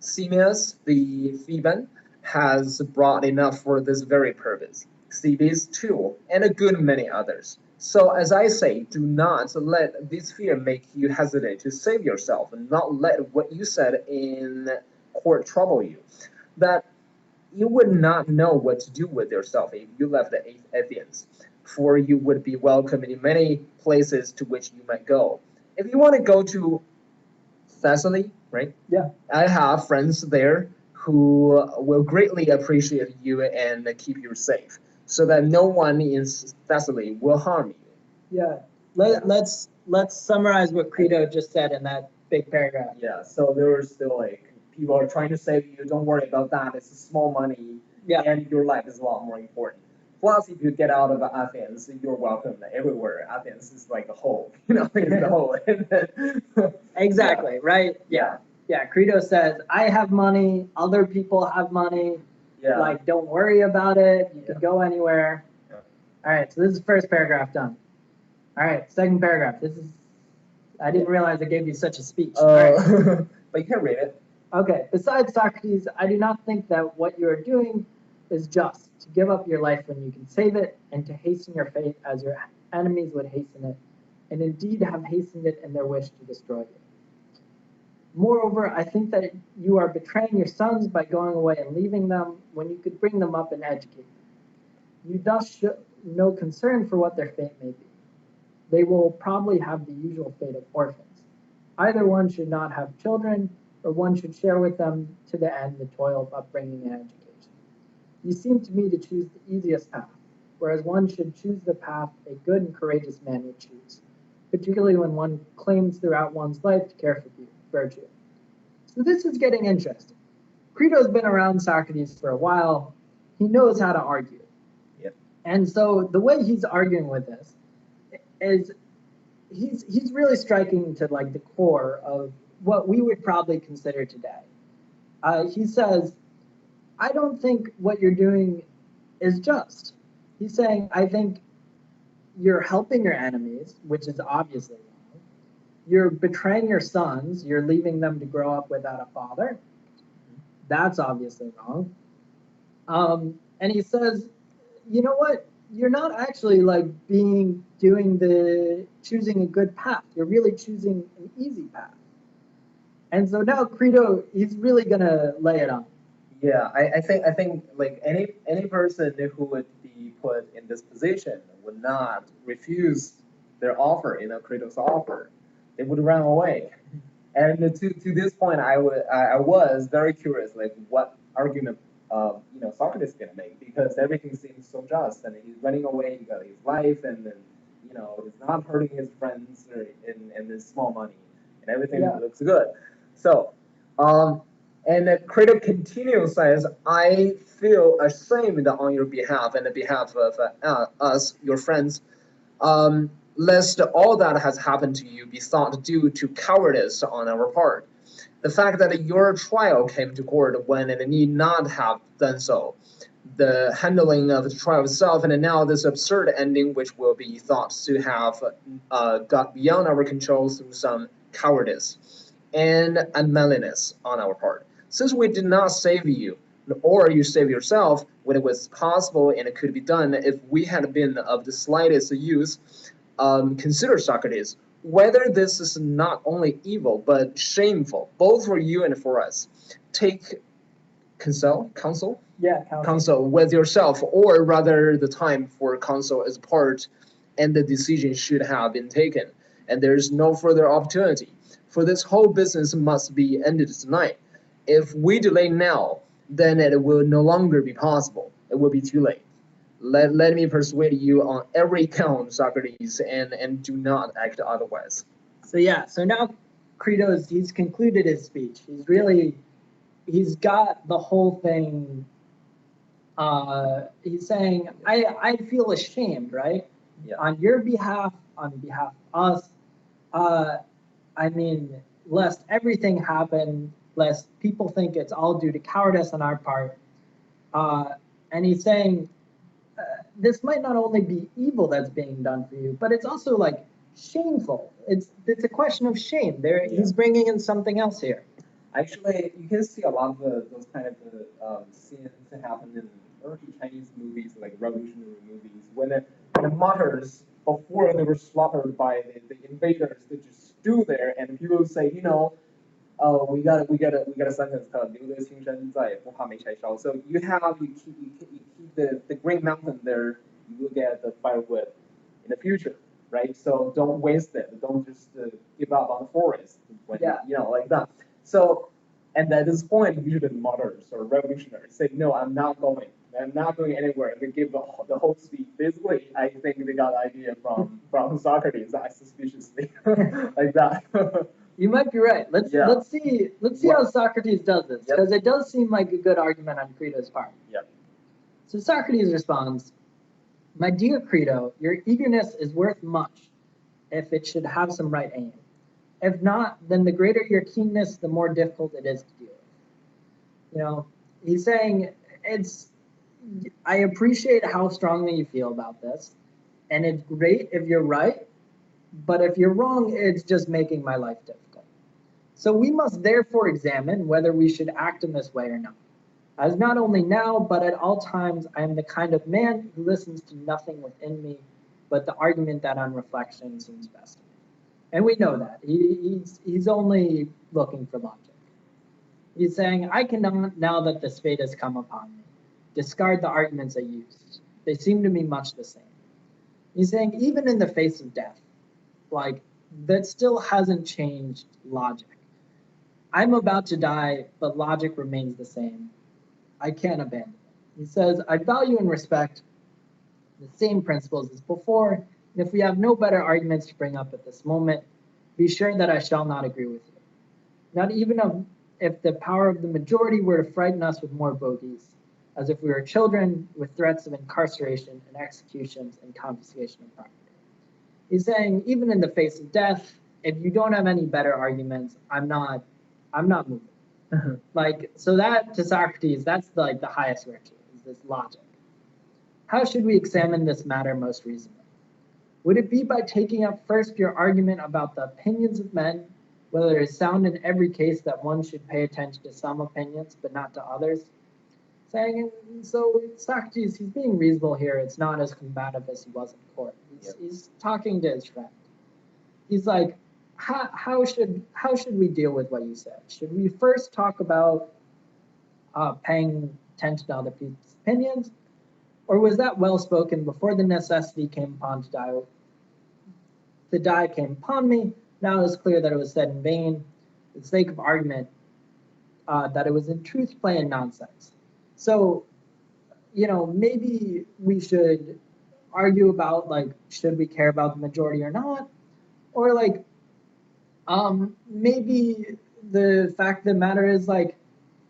Speaker 1: Simmias the Theban, has brought enough for this very purpose. Cebes too, and a good many others. So as I say, do not let this fear make you hesitate to save yourself, and not let what you said in court trouble you, that you would not know what to do with yourself if you left the Athens, for you would be welcome in many places to which you might go. If you want to go to Thessaly, right?
Speaker 3: Yeah.
Speaker 1: I have friends there who will greatly appreciate you and keep you safe, so that no one in Thessaly will harm you.
Speaker 3: Yeah. Let's summarize what Credo just said in that big paragraph.
Speaker 1: Yeah. So there are still like people are trying to say you don't worry about that. It's small money,
Speaker 3: Yeah.
Speaker 1: and your life is a lot more important. Plus, if you get out of Athens, you're welcome everywhere. Athens is like a hole, it's the hole.
Speaker 3: Exactly. Right.
Speaker 1: Yeah.
Speaker 3: Yeah. Credo says, I have money. Other people have money.
Speaker 1: Yeah.
Speaker 3: Like, don't worry about it. You
Speaker 1: Yeah.
Speaker 3: can go anywhere.
Speaker 1: Yeah.
Speaker 3: All right. So this is the first paragraph done. All right. Second paragraph. I didn't realize I gave you such a speech. All right.
Speaker 1: But you can read it.
Speaker 3: Okay. Besides, Socrates, I do not think that what you are doing is just to give up your life when you can save it, and to hasten your fate as your enemies would hasten it, and indeed have hastened it in their wish to destroy you. Moreover, I think that you are betraying your sons by going away and leaving them when you could bring them up and educate them. You thus show no concern for what their fate may be. They will probably have the usual fate of orphans. Either one should not have children, or one should share with them to the end the toil of upbringing and education. You seem to me to choose the easiest path, whereas one should choose the path a good and courageous man would choose, particularly when one claims throughout one's life to care for virtue. So this is getting interesting. Crito's been around Socrates for a while. He knows how to argue.
Speaker 1: Yep.
Speaker 3: And so the way he's arguing with this is he's really striking to like the core of what we would probably consider today. He says, I don't think what you're doing is just. He's saying, I think you're helping your enemies, which is obviously wrong. You're betraying your sons. You're leaving them to grow up without a father. That's obviously wrong. And he says, you know what? You're not actually like choosing a good path. You're really choosing an easy path. And so now Crito, he's really gonna lay it on.
Speaker 1: Yeah, I think like any person who would be put in this position would not refuse their offer, Crito's offer. They would run away. And to this point, I was very curious, like what argument Socrates is gonna make, because everything seems so just, and he's running away, he got his life, and then he's not hurting his friends and his small money, and everything looks good. So, and Crito continues says, I feel ashamed on your behalf and the behalf of us, your friends, lest all that has happened to you be thought due to cowardice on our part. The fact that your trial came to court when it need not have done so, the handling of the trial itself, and now this absurd ending, which will be thought to have got beyond our control through some cowardice and unmanliness on our part. Since we did not save you, or you save yourself when it was possible and it could be done, if we had been of the slightest use, consider, Socrates, whether this is not only evil but shameful, both for you and for us. Take counsel with yourself, or rather the time for counsel is part, and the decision should have been taken, and there is no further opportunity, for this whole business must be ended tonight. If we delay now, then it will no longer be possible. It will be too late. Let me persuade you on every count, Socrates, and do not act otherwise.
Speaker 3: So now he's concluded his speech. He's got the whole thing. He's saying, I feel ashamed, right?
Speaker 1: Yeah.
Speaker 3: On your behalf, on behalf of us. I mean, lest everything happen, lest people think it's all due to cowardice on our part. And he's saying, this might not only be evil that's being done for you, but it's also like shameful. It's a question of shame. He's bringing in something else here.
Speaker 1: Actually, you can see a lot of those kind of scenes that happen in early Chinese movies, like revolutionary movies, when the martyrs, before they were slaughtered by the invaders, they just stood there, and people say, we got a sentence called 留得青山在，不怕没柴烧. So you keep the Green Mountain there, you will get the firewood in the future, right? So don't waste it. Don't just give up on the forest when like that. So, and at this point, usually martyrs or revolutionaries say, no, I'm not going anywhere. They give the whole speech. Basically, I think they got the idea from Socrates, I suspiciously, like that.
Speaker 3: You might be right. Let's see how Socrates does this, because it does seem like a good argument on Crito's part.
Speaker 1: Yep.
Speaker 3: So Socrates responds, "My dear Crito, your eagerness is worth much if it should have some right aim. If not, then the greater your keenness, the more difficult it is to deal with." He's saying I appreciate how strongly you feel about this, and it's great if you're right, but if you're wrong, it's just making my life difficult. So we must therefore examine whether we should act in this way or not. As not only now, but at all times, I am the kind of man who listens to nothing within me, but the argument that on reflection seems best to me. And we know that. He's only looking for logic. He's saying, I cannot, now that this fate has come upon me, discard the arguments I used. They seem to me much the same. He's saying, even in the face of death, that still hasn't changed logic. I'm about to die, but logic remains the same. I can't abandon it. He says, I value and respect the same principles as before, and if we have no better arguments to bring up at this moment, be sure that I shall not agree with you. Not even if the power of the majority were to frighten us with more bogies, as if we were children with threats of incarceration and executions and confiscation of property. He's saying, even in the face of death, if you don't have any better arguments, I'm not moving. So that to Socrates, that's the highest virtue, is this logic. How should we examine this matter most reasonably? Would it be by taking up first your argument about the opinions of men, whether it is sound in every case that one should pay attention to some opinions, but not to others? So Socrates, he's being reasonable here. It's not as combative as he was in court. He's talking to his friend. He's like, how should we deal with what you said? Should we first talk about paying attention to other people's opinions, or was that well spoken before the necessity came upon to die? The die came upon me. Now it is clear that it was said in vain, for the sake of argument, that it was in truth play and nonsense. So, maybe we should argue about should we care about the majority or not, or maybe the fact of the matter is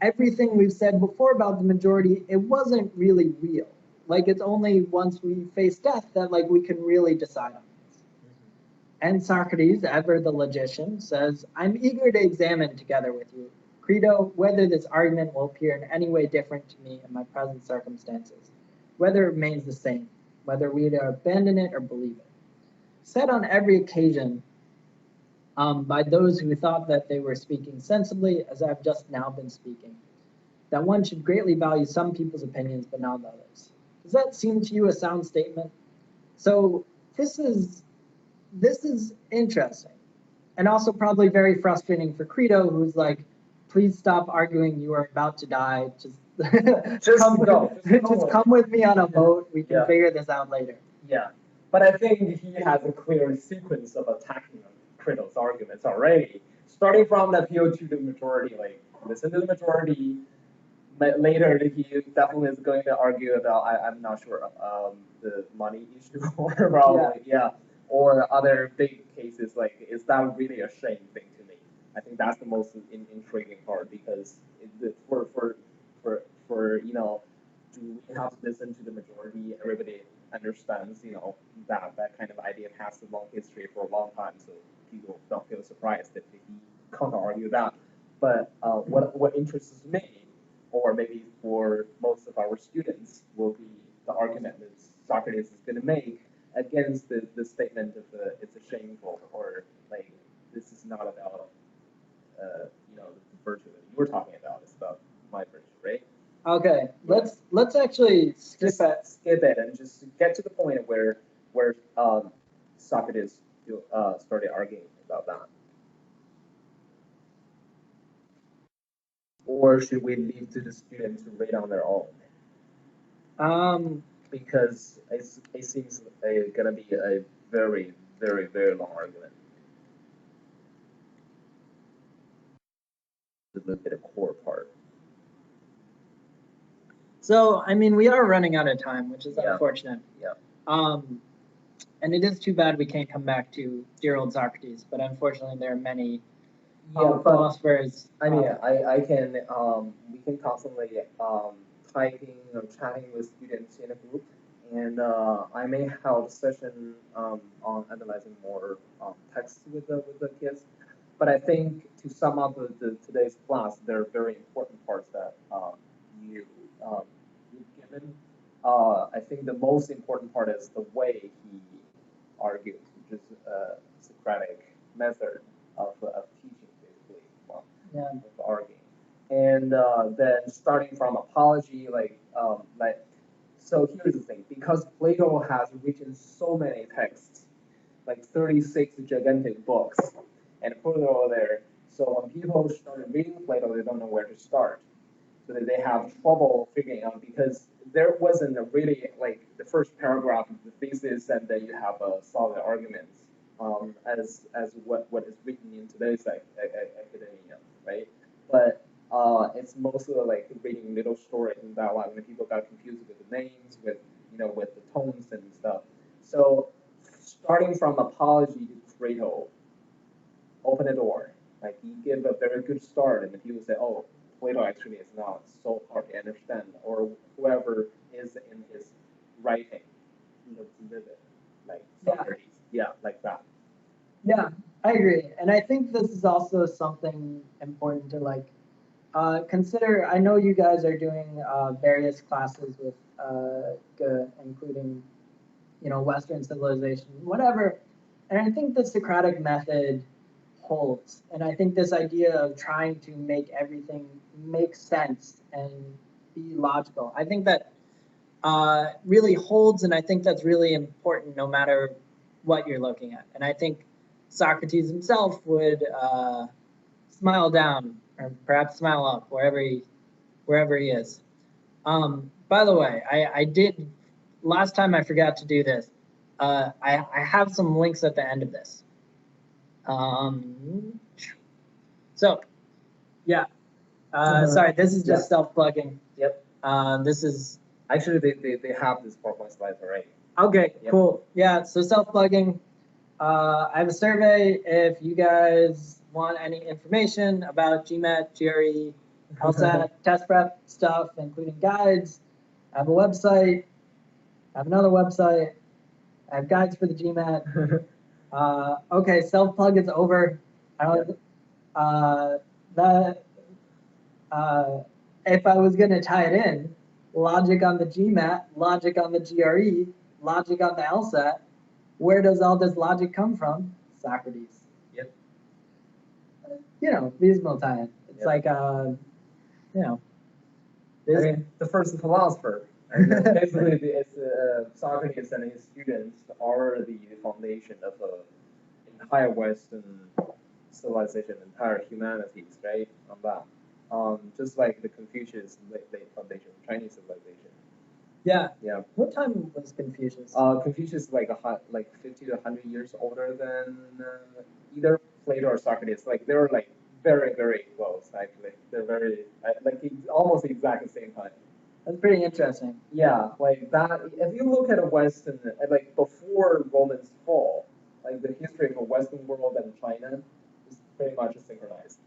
Speaker 3: everything we've said before about the majority, it wasn't really real. It's only once we face death that we can really decide on this. And Socrates, ever the logician, says, I'm eager to examine together with you, Crito, whether this argument will appear in any way different to me in my present circumstances, whether it remains the same, whether we either abandon it or believe it. Said on every occasion by those who thought that they were speaking sensibly, as I've just now been speaking, that one should greatly value some people's opinions but not others. Does that seem to you a sound statement? So this is interesting, and also probably very frustrating for Crito, who's please stop arguing. You are about to die. Just come with me on a boat. We can figure this out later.
Speaker 1: Yeah, but I think he has a clear sequence of attacking Crito's arguments already, starting from the appeal to the majority, listen to the majority. But later, he definitely is going to argue about, I'm not sure, the money issue, or probably, or other big cases, is that really a shame thing to me? I think that's the most intriguing part, because do we have to listen to the majority? Everybody understands, that kind of idea has a long history for a long time, so people don't feel surprised if he can't argue that. But what interests me, or maybe for most of our students, will be the argument that Socrates is going to make against the statement of it's a shameful, or this is not about the virtue that you were talking about. It's about my virtue, right?
Speaker 3: Okay, let's actually skip
Speaker 1: it and just get to the point where Socrates started arguing about that. or should we leave to the students to read on their own? Because it seems gonna be a very, very, very long argument. To look at the core part.
Speaker 3: So, I mean, we are running out of time, which is
Speaker 1: Yeah.
Speaker 3: unfortunate.
Speaker 1: Yeah.
Speaker 3: And it is too bad we can't come back to dear old Socrates, but unfortunately there are many
Speaker 1: But
Speaker 3: philosophers.
Speaker 1: I mean, I can we can constantly typing or chatting with students in a group, and I may have a session on analyzing more text with the kids. But I think to sum up today's class, there are very important parts that you you've given. I think the most important part is the way he argues, which is Socratic method of teaching, basically,
Speaker 3: Yeah.
Speaker 1: of arguing. And then starting from apology, so here's the thing, because Plato has written so many texts, like 36 gigantic books, and put it all there. So when people started reading Plato, they don't know where to start. So that they have trouble figuring out, because there wasn't a really, like, the first paragraph of the thesis, and then you have a solid arguments as what is written in today's academia, right? But it's mostly like reading little stories and dialogue, and people got confused with the names, with the tones and stuff. So starting from apology to Plato, open the door. Like, you give a very good start, and the people say, "Oh, Plato actually is not so hard to understand," or whoever is in his writing, to live it, like Socrates. Yeah, like that.
Speaker 3: Yeah, I agree. And I think this is also something important to consider. I know you guys are doing various classes with including, Western civilization, whatever. And I think the Socratic method holds. And I think this idea of trying to make everything make sense and be logical, I think that really holds, and I think that's really important no matter what you're looking at. And I think Socrates himself would smile down, or perhaps smile up, wherever he is. By the way, I did last time, I forgot to do this. I have some links at the end of this. So, yeah. Sorry, this is just self-plugging.
Speaker 1: Yep.
Speaker 3: This is
Speaker 1: Actually, they have this PowerPoint slides already.
Speaker 3: okay.
Speaker 1: Yep.
Speaker 3: Cool. Yeah. So self-plugging. I have a survey. If you guys want any information about GMAT, GRE, LSAT, test prep stuff, including guides, I have a website. I have another website. I have guides for the GMAT. Okay, self-plug is over. I don't. If I was gonna tie it in, logic on the GMAT, logic on the GRE, logic on the LSAT. Where does all this logic come from? Socrates.
Speaker 1: Yep.
Speaker 3: Reasonable tie-in. It's
Speaker 1: Yep.
Speaker 3: like
Speaker 1: I mean, the first philosopher. Basically, it's Socrates and his students are the foundation of entire Western civilization, entire humanities, right? On that. Just like the Confucius late foundation, Chinese civilization.
Speaker 3: Yeah.
Speaker 1: Yeah.
Speaker 3: What time was Confucius?
Speaker 1: Confucius is like 50 to 100 years older than either Plato or Socrates. Like, they were like very, very close, actually. They're very almost exact the same time.
Speaker 3: That's pretty interesting.
Speaker 1: Yeah, like that. If you look at a Western, like before Roman's fall, like the history of the Western world and China is pretty much synchronized.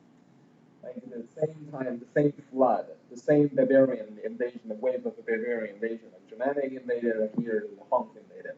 Speaker 1: Like, at the same time, the same flood, the same barbarian invasion, the wave of the barbarian invasion, like Germanic invaded, and here the Huns invaded,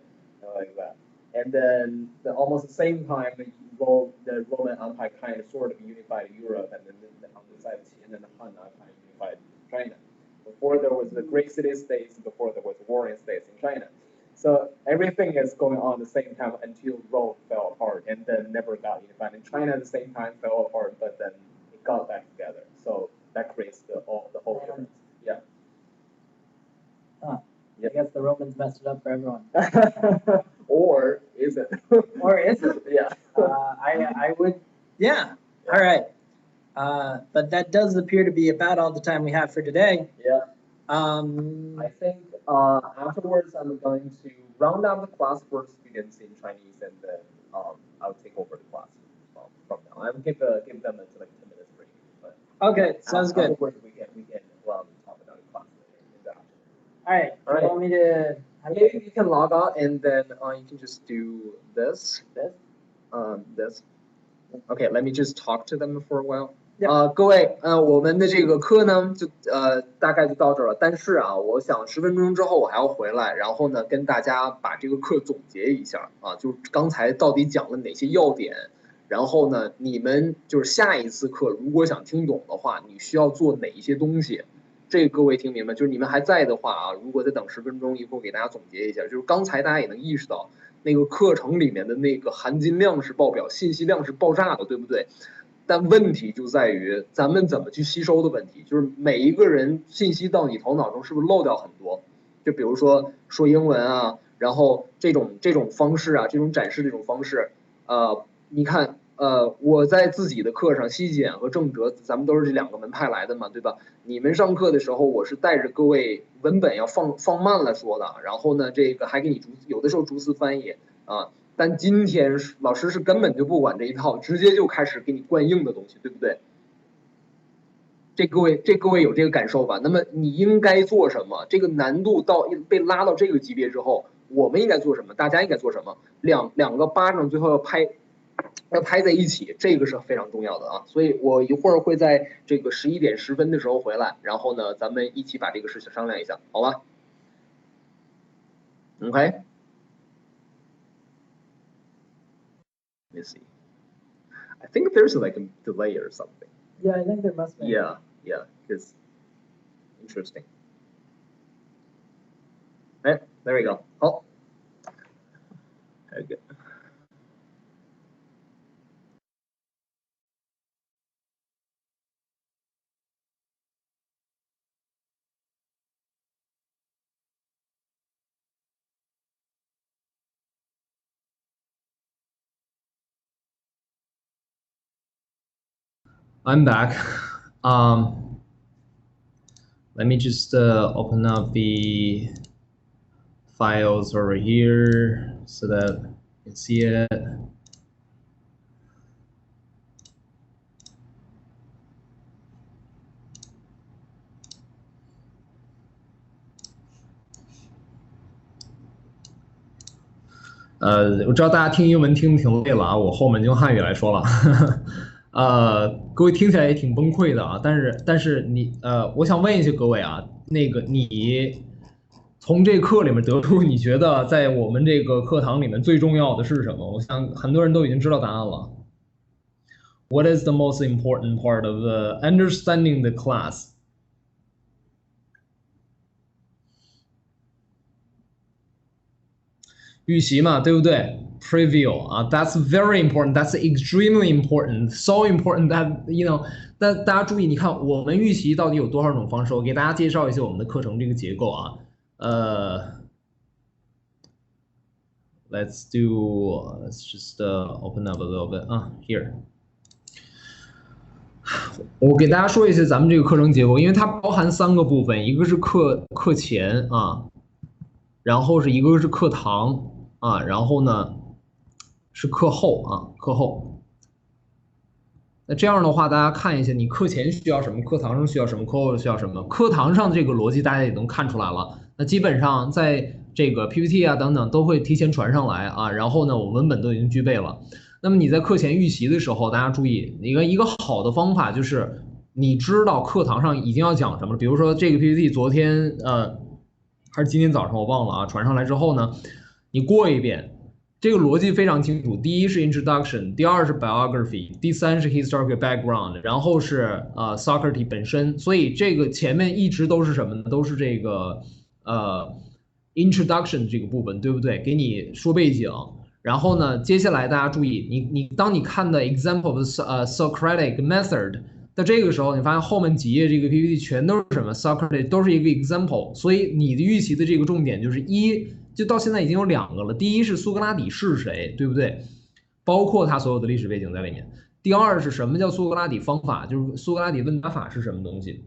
Speaker 1: like that. And then almost the same time, the Roman Empire kind of sort of unified Europe, and then on the side, and then the Han Empire unified China. Before there was the great city-states, before there was warring states in China. So everything is going on at the same time until Rome fell apart, and then never got unified. And China at the same time fell apart, but then it got back together. So that creates the whole difference. Yeah.
Speaker 3: Huh.
Speaker 1: Yep.
Speaker 3: I guess the Romans messed it up for everyone.
Speaker 1: Or is it?
Speaker 3: Or is it?
Speaker 1: Yeah.
Speaker 3: I would. Yeah. All right. But that does appear to be about all the time we have for today.
Speaker 1: Yeah. I think afterwards I'm going to round up the class for students in Chinese, and then I'll take over the class from now. I'll give them like 10 minutes break. But
Speaker 3: Okay, sounds good.
Speaker 1: Afterwards we can talk about the class later.
Speaker 3: All right.
Speaker 1: All right.
Speaker 3: You want me to?
Speaker 1: Maybe you can log out, and then you can just do this. Okay, let me just talk to them for a while. 各位，我们的这个课呢，就大概就到这儿了。但是啊，我想10分钟之后我还要回来，然后呢，跟大家把这个课总结一下啊，就是刚才到底讲了哪些要点，然后呢，你们就是下一次课如果想听懂的话，你需要做哪一些东西？这个各位听明白？就是你们还在的话啊，如果再等10分钟，一会儿给大家总结一下。就是刚才大家也能意识到，那个课程里面的那个含金量是爆表，信息量是爆炸的，对不对？但问题就在于咱们怎么去吸收的问题，就是每一个人信息到你头脑中是不是漏掉很多？就比如说说英文啊，然后这种方式啊，这种展示这种方式，你看，我在自己的课上，西简和正哲，咱们都是这2个门派来的嘛，对吧？你们上课的时候，我是带着各位文本要放慢了说的，然后呢，这个还给你有的时候逐词翻译啊。但今天老师是根本就不管这一套，直接就开始给你灌硬的东西，对不对？这各位有这个感受吧？那么你应该做什么？这个难度被拉到这个级别之后，我们应该做什么？大家应该做什么？两个巴掌最后要拍在一起，这个是非常重要的啊。所以我一会儿会在这个11点10分的时候回来，然后呢，咱们一起把这个事情商量一下，好吧 ？OK。Let me see. I think there's like a delay or something.
Speaker 3: Yeah, I think there must be.
Speaker 1: Yeah, it's interesting. Right, there we go. Oh, very good. I'm back. Let me just open up the files over here so that you can see it.我知道大家听英文听挺累了啊，我后面就用汉语来说了。各位听起来也挺崩溃的啊，但是你我想问一下各位啊，那个你从这课里面得出你觉得在我们这个课堂里面最重要的是什么？我想很多人都已经知道答案了。What is the most important part of understanding the class? 预习嘛，对不对？ Preview 啊 ，That's very important. That's extremely important. So important that you know. 但大家注意，你看我们预习到底有多少种方式？我给大家介绍一下我们的课程这个结构啊。Let's just open up a little bit 啊 ，here. 我给大家说一下咱们这个课程结构，因为它包含3个部分，一个是课前啊，然后一个是课堂啊，然后呢。是课后啊，课后。那这样的话，大家看一下，你课前需要什么，课堂上需要什么，课后需要什么。课堂上这个逻辑大家也能看出来了。那基本上在这个 PPT 啊等等都会提前传上来啊，然后呢，我文本都已经具备了。那么你在课前预习的时候，大家注意，一个好的方法就是你知道课堂上已经要讲什么了。比如说这个 PPT 昨天还是今天早上我忘了啊，传上来之后呢，你过一遍。这个逻辑非常清楚，第一是 introduction， 第二是 biography， 第三是 historical background， 然后是Socrates 本身，所以这个前面一直都是什么呢？都是这个introduction 这个部分，对不对？给你说背景，然后呢，接下来大家注意，当你看的 example of Socratic method 在这个时候，你发现后面几页这个 PPT 全都是什么 Socrates 都是一个 example， 所以你的预习的这个重点就是就到现在已经有2个了。第一是苏格拉底是谁，对不对？包括他所有的历史背景在里面。
Speaker 4: 第二是什么叫苏格拉底方法，就是苏格拉底问答法是什么东西，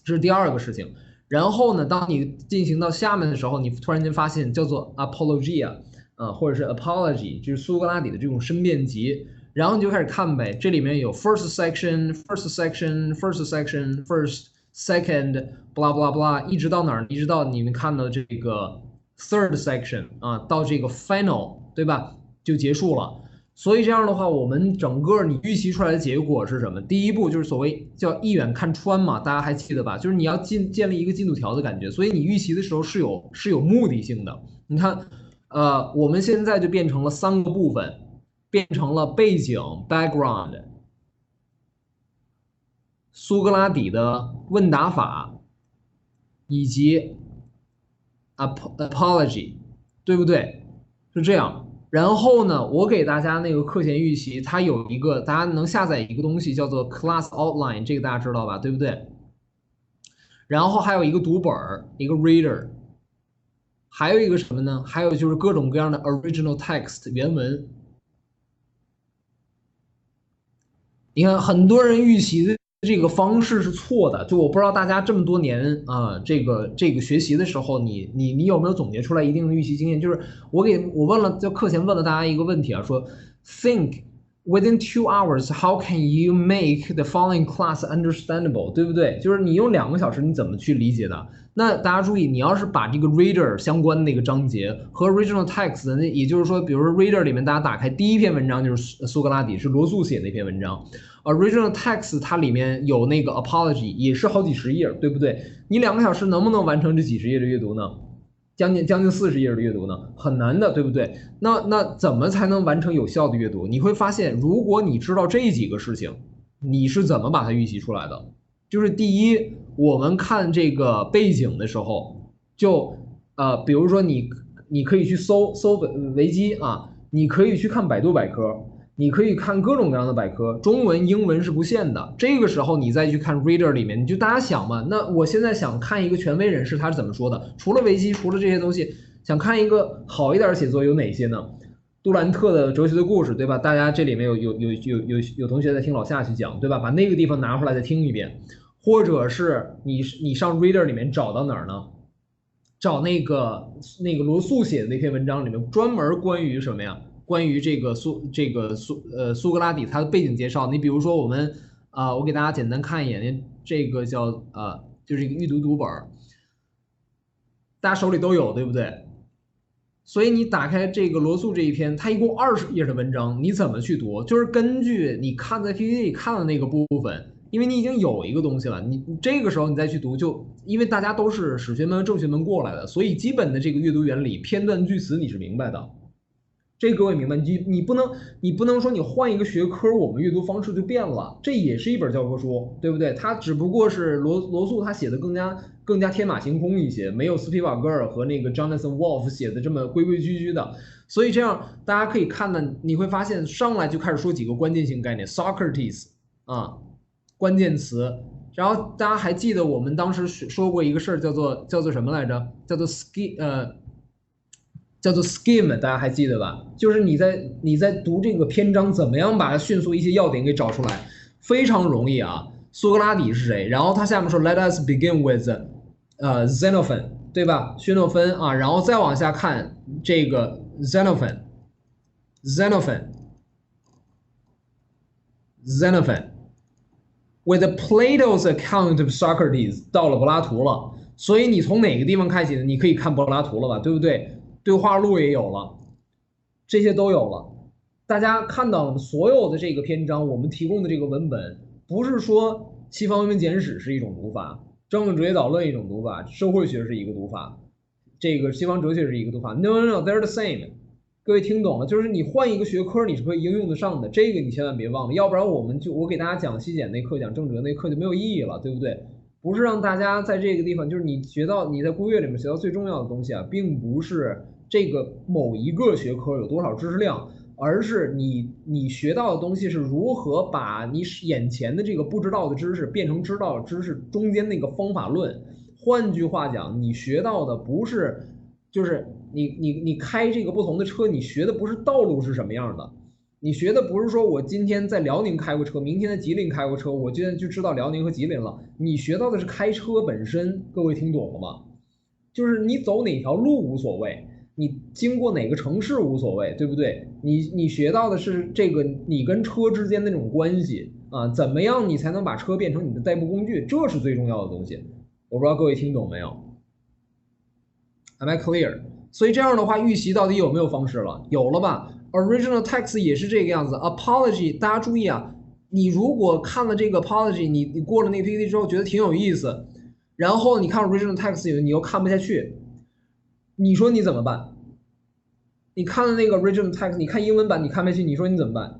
Speaker 4: 这是第二个事情。然后呢，当你进行到下面的时候，你突然间发现叫做 apologia 或者是 apology， 就是苏格拉底的这种申辩集。然后你就开始看呗，这里面有 first section, first, second, blah blah blah， 一直到哪儿？一直到你们看到这个 third section 到这个 final， 对吧？就结束了。所以这样的话，我们整个你预期出来的结果是什么？第一步就是所谓叫一眼看穿嘛，大家还记得吧？就是你要建立一个进度条的感觉，所以你预习的时候是有目的性的。你看，我们现在就变成了3个部分。变成了背景 background， 苏格拉底的问答法，以及 apology， 对不对？是这样。然后呢，我给大家那个课前预习，它有一个大家能下载一个东西叫做 class outline， 这个大家知道吧？对不对？然后还有一个读本，一个 reader， 还有一个什么呢？还有就是各种各样的 original text 原文。你看，很多人预习的这个方式是错的，就我不知道大家这么多年这个学习的时候，你有没有总结出来一定的预习经验？就是我问了，就课前问了大家一个问题啊，说 think within 2 hours how can you make the following class understandable， 对不对？就是你用2个小时你怎么去理解的？那大家注意，你要是把这个 reader 相关的那个章节和 original text， 那也就是说，比如说 reader 里面大家打开第一篇文章就是苏格拉底是罗素写的一篇文章。original text 它里面有那个 apology， 也是好几十页，对不对？你2个小时能不能完成这几十页的阅读呢？将近40页的阅读呢？很难的，对不对？那怎么才能完成有效的阅读？你会发现，如果你知道这几个事情，你是怎么把它预习出来的？就是第一，我们看这个背景的时候，就比如说你可以去搜维基啊，你可以去看百度百科。你可以看各种各样的百科，中文、英文是不限的。这个时候你再去看 reader 里面，你就大家想嘛，那我现在想看一个权威人士他是怎么说的，除了维基，除了这些东西，想看一个好一点的写作有哪些呢？杜兰特的哲学的故事，对吧？大家这里面有同学在听老夏去讲，对吧？把那个地方拿出来再听一遍，或者是你上 reader 里面找到哪儿呢？找那个罗素写的那篇文章里面专门关于什么呀？关于这个苏格拉底他的背景介绍，你比如说我们我给大家简单看一眼，这个叫就是一个预读读本，大家手里都有，对不对？所以你打开这个罗素这一篇，它一共20页的文章，你怎么去读？就是根据你看在 PPT 里看的那个部分，因为你已经有一个东西了，你这个时候你再去读，就因为大家都是史学门、正学门过来的，所以基本的这个阅读原理、片段句词你是明白的。这各位明白，你不能说你换一个学科，我们阅读方式就变了。这也是一本教科书，对不对？它只不过是罗素他写的更加天马行空一些，没有斯皮瓦格尔和那个 Jonathan Wolff 写的这么规规矩矩的。所以这样大家可以看呢，你会发现上来就开始说几个关键性概念 ，Socrates 关键词。然后大家还记得我们当时说过一个事儿，叫做什么来着？叫做 scheme， 大家还记得吧？就是你在读这个篇章，怎么样把它迅速一些要点给找出来，非常容易啊。苏格拉底是谁？然后他下面说 Let us begin with Xenophon， 对吧？薛诺芬啊，然后再往下看这个 Xenophon with Plato's account of Socrates， 到了柏拉图了。所以你从哪个地方开始呢？你可以看柏拉图了吧，对不对？对话录也有了，这些都有了。大家看到了所有的这个篇章，我们提供的这个文本，不是说西方文明简史是一种读法，政治哲学导论一种读法，社会学是一个读法，这个西方哲学是一个读法。No，they're the same。各位听懂了？就是你换一个学科，你是可以应用得上的。这个你千万别忘了，要不然我给大家讲西简那课，讲政治那课就没有意义了，对不对？不是让大家在这个地方，就是你在估乐里面学到最重要的东西啊，并不是这个某一个学科有多少知识量，而是你学到的东西是如何把你眼前的这个不知道的知识变成知道的知识中间那个方法论。换句话讲，你学到的不是就是你开这个不同的车，你学的不是道路是什么样的，你学的不是说我今天在辽宁开过车，明天在吉林开过车，我今天就知道辽宁和吉林了。你学到的是开车本身，各位听懂了吗？就是你走哪条路无所谓，你经过哪个城市无所谓，对不对？你学到的是这个你跟车之间那种关系啊，怎么样你才能把车变成你的代步工具，这是最重要的东西。我不知道各位听懂没有 ？Am I clear？ 所以这样的话，预习到底有没有方式了？有了吧？ Original text 也是这个样子 ，apology 大家注意啊，你如果看了这个 apology，你过了那个 PPT 之后觉得挺有意思，然后你看 original text 你又看不下去，你说你怎么办？你看了那个 original text， 你看英文版你看不下去，你说你怎么办？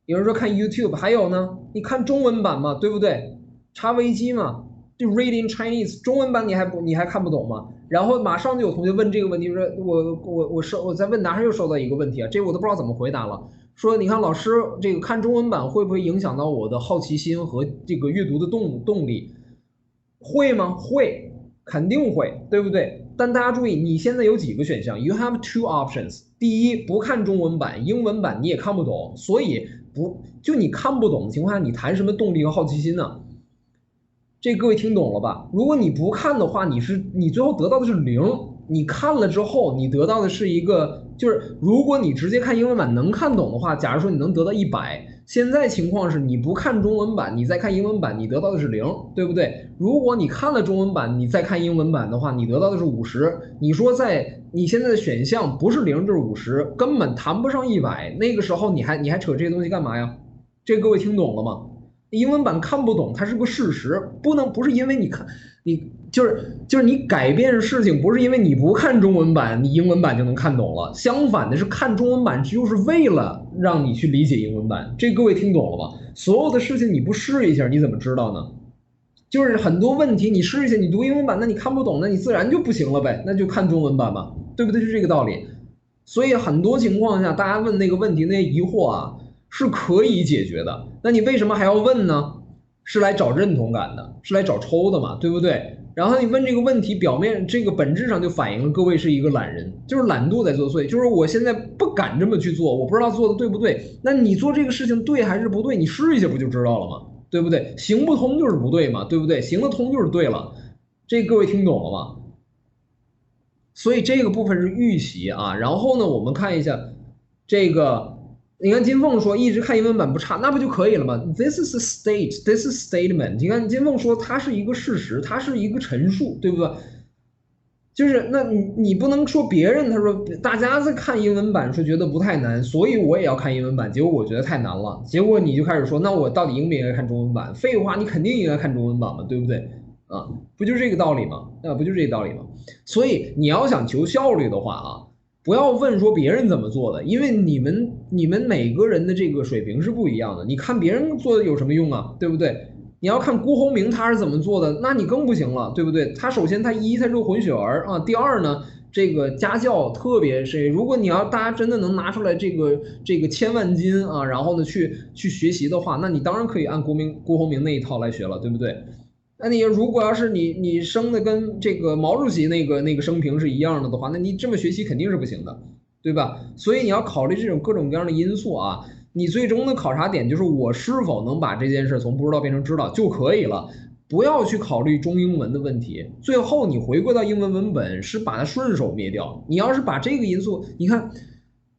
Speaker 4: 有人说看 YouTube， 还有呢，你看中文版嘛，对不对？查维基嘛。就 read in Chinese 中文版你还看不懂吗？然后马上就有同学问这个问题，说我在问答上又收到一个问题啊，这我都不知道怎么回答了。说你看老师这个看中文版会不会影响到我的好奇心和这个阅读的动力？会吗？会，肯定会，对不对？但大家注意，你现在有几个选项 ？You have 2 options。第一，不看中文版，英文版你也看不懂，所以就你看不懂的情况下，你谈什么动力和好奇心呢？这各位听懂了吧？如果你不看的话，你最后得到的是0。你看了之后，你得到的是一个，就是如果你直接看英文版能看懂的话，假如说你能得到100。现在情况是你不看中文版，你再看英文版，你得到的是0，对不对？如果你看了中文版，你再看英文版的话，你得到的是50。你说你现在的选项不是0就是50，根本谈不上100。那个时候你还扯这些东西干嘛呀？这各位听懂了吗？英文版看不懂，它是个事实，不是因为你就是你改变事情，不是因为你不看中文版，你英文版就能看懂了。相反的是，看中文版就是为了让你去理解英文版。这各位听懂了吗？所有的事情你不试一下，你怎么知道呢？就是很多问题你试一下，你读英文版，那你看不懂，那你自然就不行了呗，那就看中文版吧，对不对？是这个道理。所以很多情况下，大家问那个问题那疑惑啊，是可以解决的。那你为什么还要问呢？是来找认同感的，是来找抽的嘛，对不对？然后你问这个问题，表面这个本质上就反映了各位是一个懒人，就是懒惰在作祟，就是我现在不敢这么去做，我不知道做的对不对。那你做这个事情对还是不对？你试一下不就知道了吗？对不对？行不通就是不对嘛，对不对？行得通就是对了。这各位听懂了吗？所以这个部分是预习啊。然后呢，我们看一下这个。你看金凤说一直看英文版不差，那不就可以了吗 ？This is a state, this is statement。你看金凤说它是一个事实，它是一个陈述，对不对？就是那你不能说别人，他说大家在看英文版说觉得不太难，所以我也要看英文版，结果我觉得太难了，结果你就开始说那我到底应不应该看中文版？废话，你肯定应该看中文版嘛，对不对？啊，不就是这个道理吗？不就这个道理吗？所以你要想求效率的话啊。不要问说别人怎么做的，因为你们每个人的这个水平是不一样的。你看别人做的有什么用啊？对不对？你要看辜鸿铭他是怎么做的，那你更不行了，对不对？他首先他是个混血儿啊，第二呢，这个家教特别是，如果你要大家真的能拿出来这个千万金啊，然后呢去学习的话，那你当然可以按辜鸿铭那一套来学了，对不对？那你如果要是你生的跟这个毛主席那个生平是一样的话，那你这么学习肯定是不行的，对吧？所以你要考虑这种各种各样的因素啊。你最终的考察点就是我是否能把这件事从不知道变成知道就可以了，不要去考虑中英文的问题。最后你回归到英文文本，是把它顺手灭掉。你要是把这个因素，你看，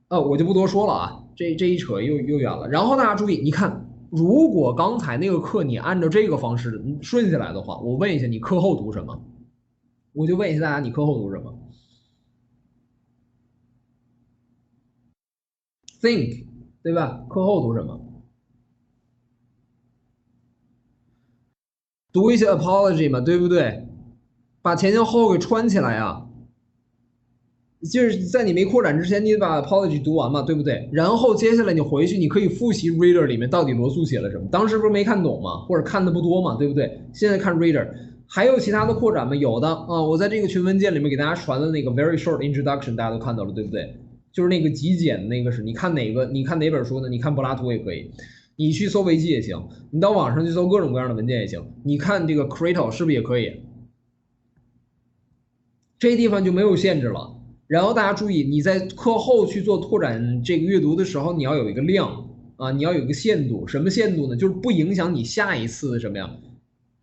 Speaker 4: 我就不多说了啊，这一扯又远了。然后大家注意，你看。如果刚才那个课你按照这个方式顺下来的话，我问一下你课后读什么？我就问一下大家，你课后读什么 ？Think， 对吧？课后读什么？读一些 apology 嘛，对不对？把前前后后给串起来啊。就是在你没扩展之前，你得把 apology 读完嘛，对不对？然后接下来你回去，你可以复习 reader 里面到底罗素写了什么。当时不是没看懂吗？或者看的不多嘛，对不对？现在看 reader， 还有其他的扩展吗？有的啊，我在这个群文件里面给大家传的那个 very short introduction， 大家都看到了，对不对？就是那个极简那个是，你看哪本书呢？你看柏拉图也可以，你去搜维基也行，你到网上去搜各种各样的文件也行。你看这个 Creto 是不是也可以？这地方就没有限制了。然后大家注意，你在课后去做拓展这个阅读的时候，你要有一个量啊，你要有一个限度。什么限度呢？就是不影响你下一次的什么呀？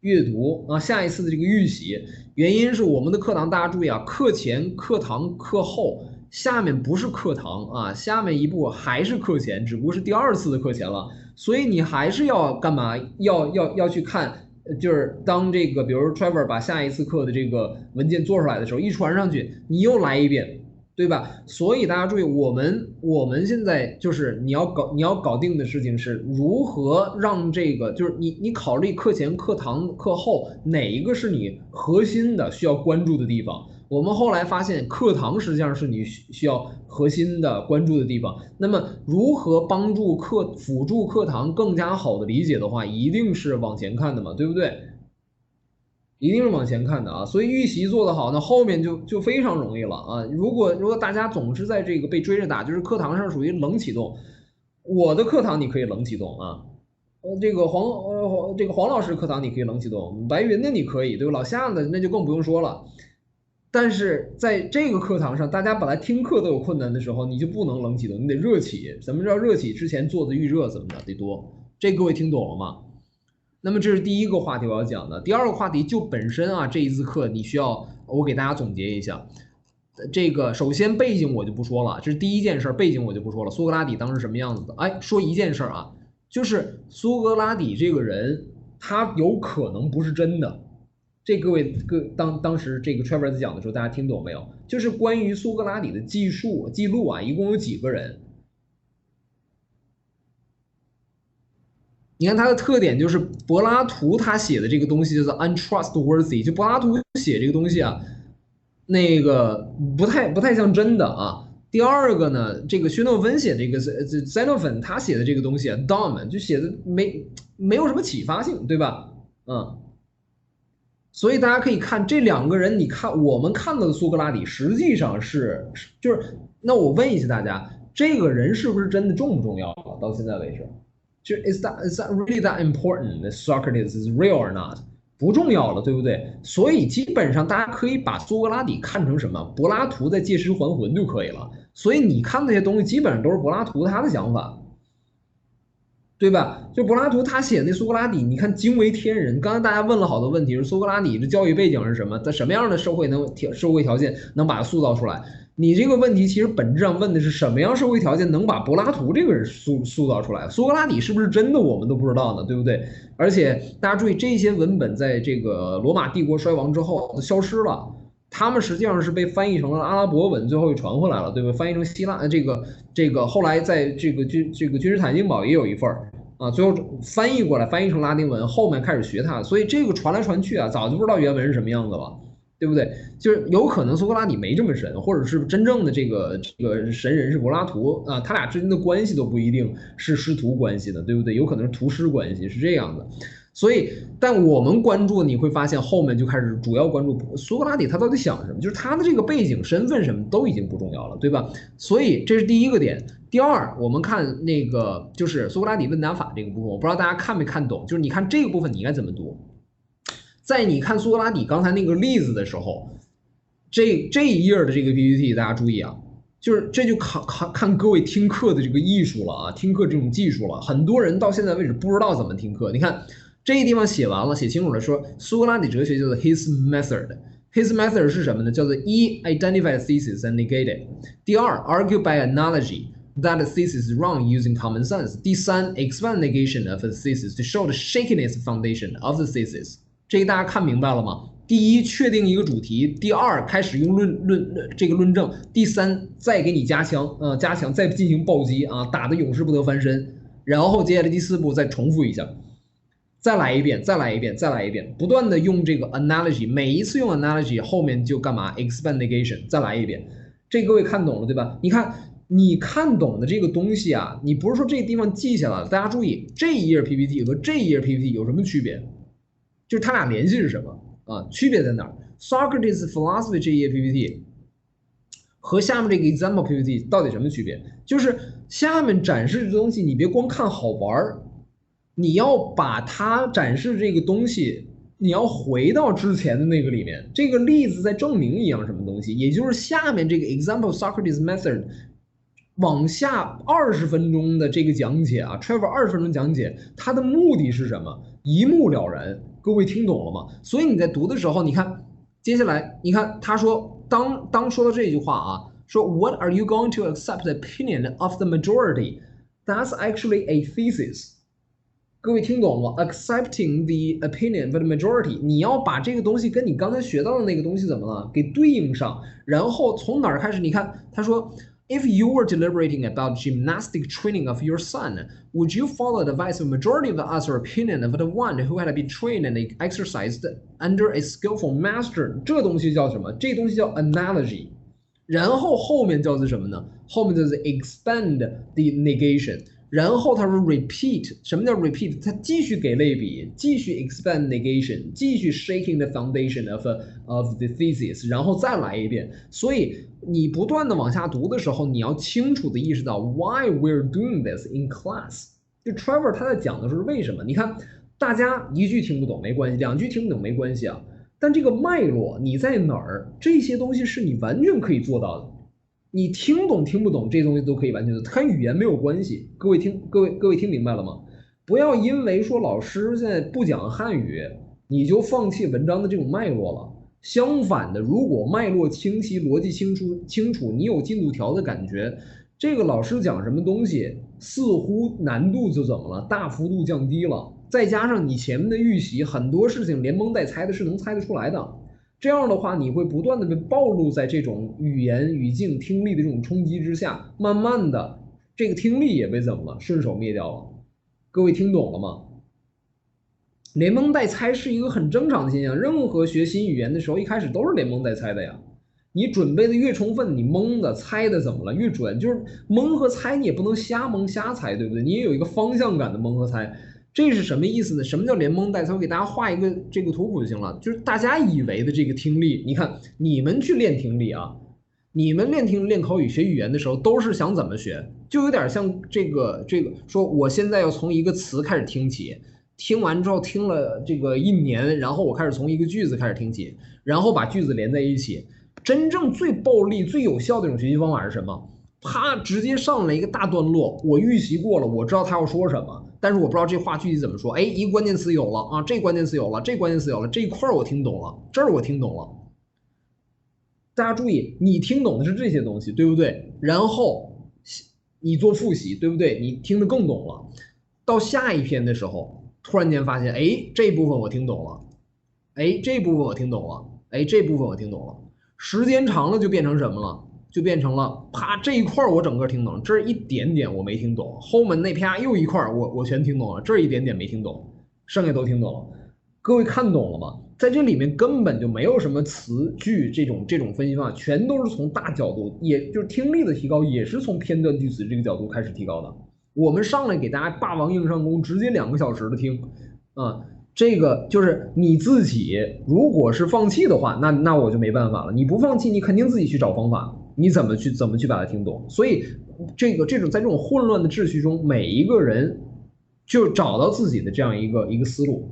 Speaker 4: 阅读啊，下一次的这个预习。原因是我们的课堂，大家注意啊，课前、课堂、课后，下面不是课堂啊，下面一步还是课前，只不过是第2次的课前了。所以你还是要干嘛？要去看，就是当这个，比如说 Trevor 把下一次课的这个文件做出来的时候，一传上去，你又来一遍。对吧？所以大家注意，我们现在就是你要搞定的事情是如何让这个，就是你考虑课前、课堂、课后哪一个是你核心的需要关注的地方。我们后来发现，课堂实际上是你需要核心的关注的地方。那么，如何帮助辅助课堂更加好的理解的话，一定是往前看的嘛，对不对？一定是往前看的啊，所以预习做得好，那后面就非常容易了啊。如果大家总是在这个被追着打，就是课堂上属于冷启动，我的课堂你可以冷启动啊，这个黄老师课堂你可以冷启动，白云的你可以，对吧？老夏的那就更不用说了。但是在这个课堂上，大家本来听课都有困难的时候，你就不能冷启动，你得热起。什么叫热起？之前做的预热怎么的得多，这各位听懂了吗？那么这是第一个话题我要讲的。第2个话题就本身啊，这一次课你需要我给大家总结一下。这个首先背景我就不说了，这是第一件事，背景我就不说了。苏格拉底当时什么样子的？哎，说一件事啊，就是苏格拉底这个人，他有可能不是真的。这各位当时这个 Trevor 在讲的时候，大家听懂没有？就是关于苏格拉底的记录啊，一共有几个人？你看他的特点就是柏拉图他写的这个东西叫做 untrustworthy， 就柏拉图写这个东西啊，那个不太像真的啊。第2个呢，这个薛诺芬写这个Xenophon 他写的这个东西啊 dumb， 就写的没有什么启发性，对吧？所以大家可以看这2个人，你看我们看到的苏格拉底实际上就是那我问一下大家，这个人是不是真的重不重要了？到现在为止？就 is that really that important that Socrates is real or not？ 不重要了，对不对？所以基本上大家可以把苏格拉底看成什么？柏拉图在借尸还魂就可以了。所以你看那些东西基本上都是柏拉图他的想法，对吧？就柏拉图他写那苏格拉底，你看惊为天人。刚才大家问了好多问题，说苏格拉底的教育背景是什么？在什么样的社会条件能把他塑造出来？你这个问题其实本质上问的是什么样社会条件能把柏拉图这个人塑造出来？苏格拉底是不是真的我们都不知道呢，对不对？而且大家注意，这些文本在这个罗马帝国衰亡之后都消失了，他们实际上是被翻译成了阿拉伯文，最后又传回来了，对吧？翻译成希腊这个后来在这个君士坦丁堡也有一份啊，最后翻译过来，翻译成拉丁文，后面开始学它，所以这个传来传去啊，早就不知道原文是什么样子了。对不对？就是有可能苏格拉底没这么神，或者是真正的这个神人是柏拉图啊，他俩之间的关系都不一定是师徒关系的，对不对？有可能是徒师关系，是这样的。所以，但我们关注，你会发现后面就开始主要关注苏格拉底他到底想什么，就是他的这个背景、身份什么都已经不重要了，对吧？所以这是第一个点。第2，我们看那个就是苏格拉底问答法这个部分，我不知道大家看没看懂，就是你看这个部分你应该怎么读？在你看苏格拉底刚才那个例子的时候，这一页的这个 PPT 大家注意啊，就是这就看各位听课的这个艺术了啊，听课这种技术了。很多人到现在为止不知道怎么听课。你看这个地方写完了，写清楚了，说苏格拉底哲学叫做 his method。his method 是什么呢？叫做1 identify a thesis and negate it。第2 argue by analogy that the thesis is wrong using common sense。第3 expand negation of the thesis to show the shakiness foundation of the thesis。这个大家看明白了吗？第1确定一个主题，第2开始用论证，第3再给你加强再进行暴击啊，打得永世不得翻身，然后接下来第4步再重复一下，再来一遍，不断的用这个 analogy， 每一次用 analogy 后面就干嘛 expand negation， 再来一遍。这各位看懂了对吧？你看你看懂的这个东西啊，你不是说这个地方记下来了，大家注意这一页 PPT 和这一页 PPT 有什么区别？就是它俩联系是什么啊？区别在哪儿 ？Socrates philosophy 这一页 PPT 和下面这个 example PPT 到底什么区别？就是下面展示的东西，你别光看好玩，你要把它展示这个东西你要回到之前的那个里面，这个例子在证明一样什么东西，也就是下面这个 example Socrates method 往下20分钟的这个讲解啊 ，Trevor 20分钟讲解，它的目的是什么？一目了然，各位听懂了吗？所以你在读的时候，你看接下来，你看他说，当说到这句话啊，说 What are you going to accept the opinion of the majority? That's actually a thesis. 各位听懂了吗 ？Accepting the opinion of the majority， 你要把这个东西跟你刚才学到的那个东西怎么了？给对应上，然后从哪儿开始？你看，他说 ，If you were deliberating about gymnastic training of your son, would you follow the advice of majority of the other opinion of the one who had been trained and exercised under a skillful master？ 这东西叫什么？这东西叫 analogy。然后后面叫做什么呢？后面就是 expand the negation。然后他说 repeat， 什么叫 repeat？ 他继续给类比，继续 expand negation， 继续 shaking the foundation of the thesis， 然后再来一遍。所以你不断的往下读的时候，你要清楚的意识到 why we're doing this in class。就 Trevor 他在讲的是为什么？你看大家一句听不懂没关系，两句听不懂没关系啊，但这个脉络你在哪儿，这些东西是你完全可以做到的。你听懂听不懂这些东西都可以完全的，它跟语言没有关系。各位听明白了吗？不要因为说老师现在不讲汉语，你就放弃文章的这种脉络了。相反的，如果脉络清晰、逻辑清楚，你有进度条的感觉，这个老师讲什么东西似乎难度就怎么了，大幅度降低了。再加上你前面的预习，很多事情连蒙带猜的是能猜得出来的。这样的话，你会不断的被暴露在这种语言、语境、听力的这种冲击之下，慢慢的，这个听力也被怎么了？顺手灭掉了。各位听懂了吗？连蒙带猜是一个很正常的现象，任何学新语言的时候，一开始都是连蒙带猜的呀。你准备的越充分，你蒙的猜的怎么了？越准。就是蒙和猜，你也不能瞎蒙瞎猜，对不对？你也有一个方向感的蒙和猜。这是什么意思呢？什么叫连蒙带猜？我给大家画一个这个图谱就行了。就是大家以为的这个听力，你看你们去练听力啊，你们练听力、练口语、学语言的时候，都是想怎么学？就有点像这个说，我现在要从一个词开始听起，听完之后听了这个1年，然后我开始从一个句子开始听起，然后把句子连在一起。真正最暴力、最有效的一种学习方法是什么？他直接上来一个大段落，我预习过了，我知道他要说什么，但是我不知道这话具体怎么说。哎，一个关键词有了啊，这关键词有了，这关键词有了，这一块我听懂了，这儿我听懂了。大家注意，你听懂的是这些东西，对不对？然后你做复习，对不对？你听得更懂了。到下一篇的时候，突然间发现，哎，这部分我听懂了，哎，这部分我听懂了，哎，这部分我听懂了。时间长了就变成什么了？就变成了啪，这一块我整个听懂，这一点点我没听懂，后面那啪又一块我全听懂了，这一点点没听懂，剩下都听懂了。各位看懂了吗？在这里面根本就没有什么词句这种分析方法，全都是从大角度，也就是听力的提高也是从片段句子这个角度开始提高的。我们上来给大家霸王硬上弓，直接2个小时的听啊。这个就是你自己，如果是放弃的话，那我就没办法了。你不放弃，你肯定自己去找方法，你怎么去把它听懂？所以这种在这种混乱的秩序中，每一个人就找到自己的这样一个思路。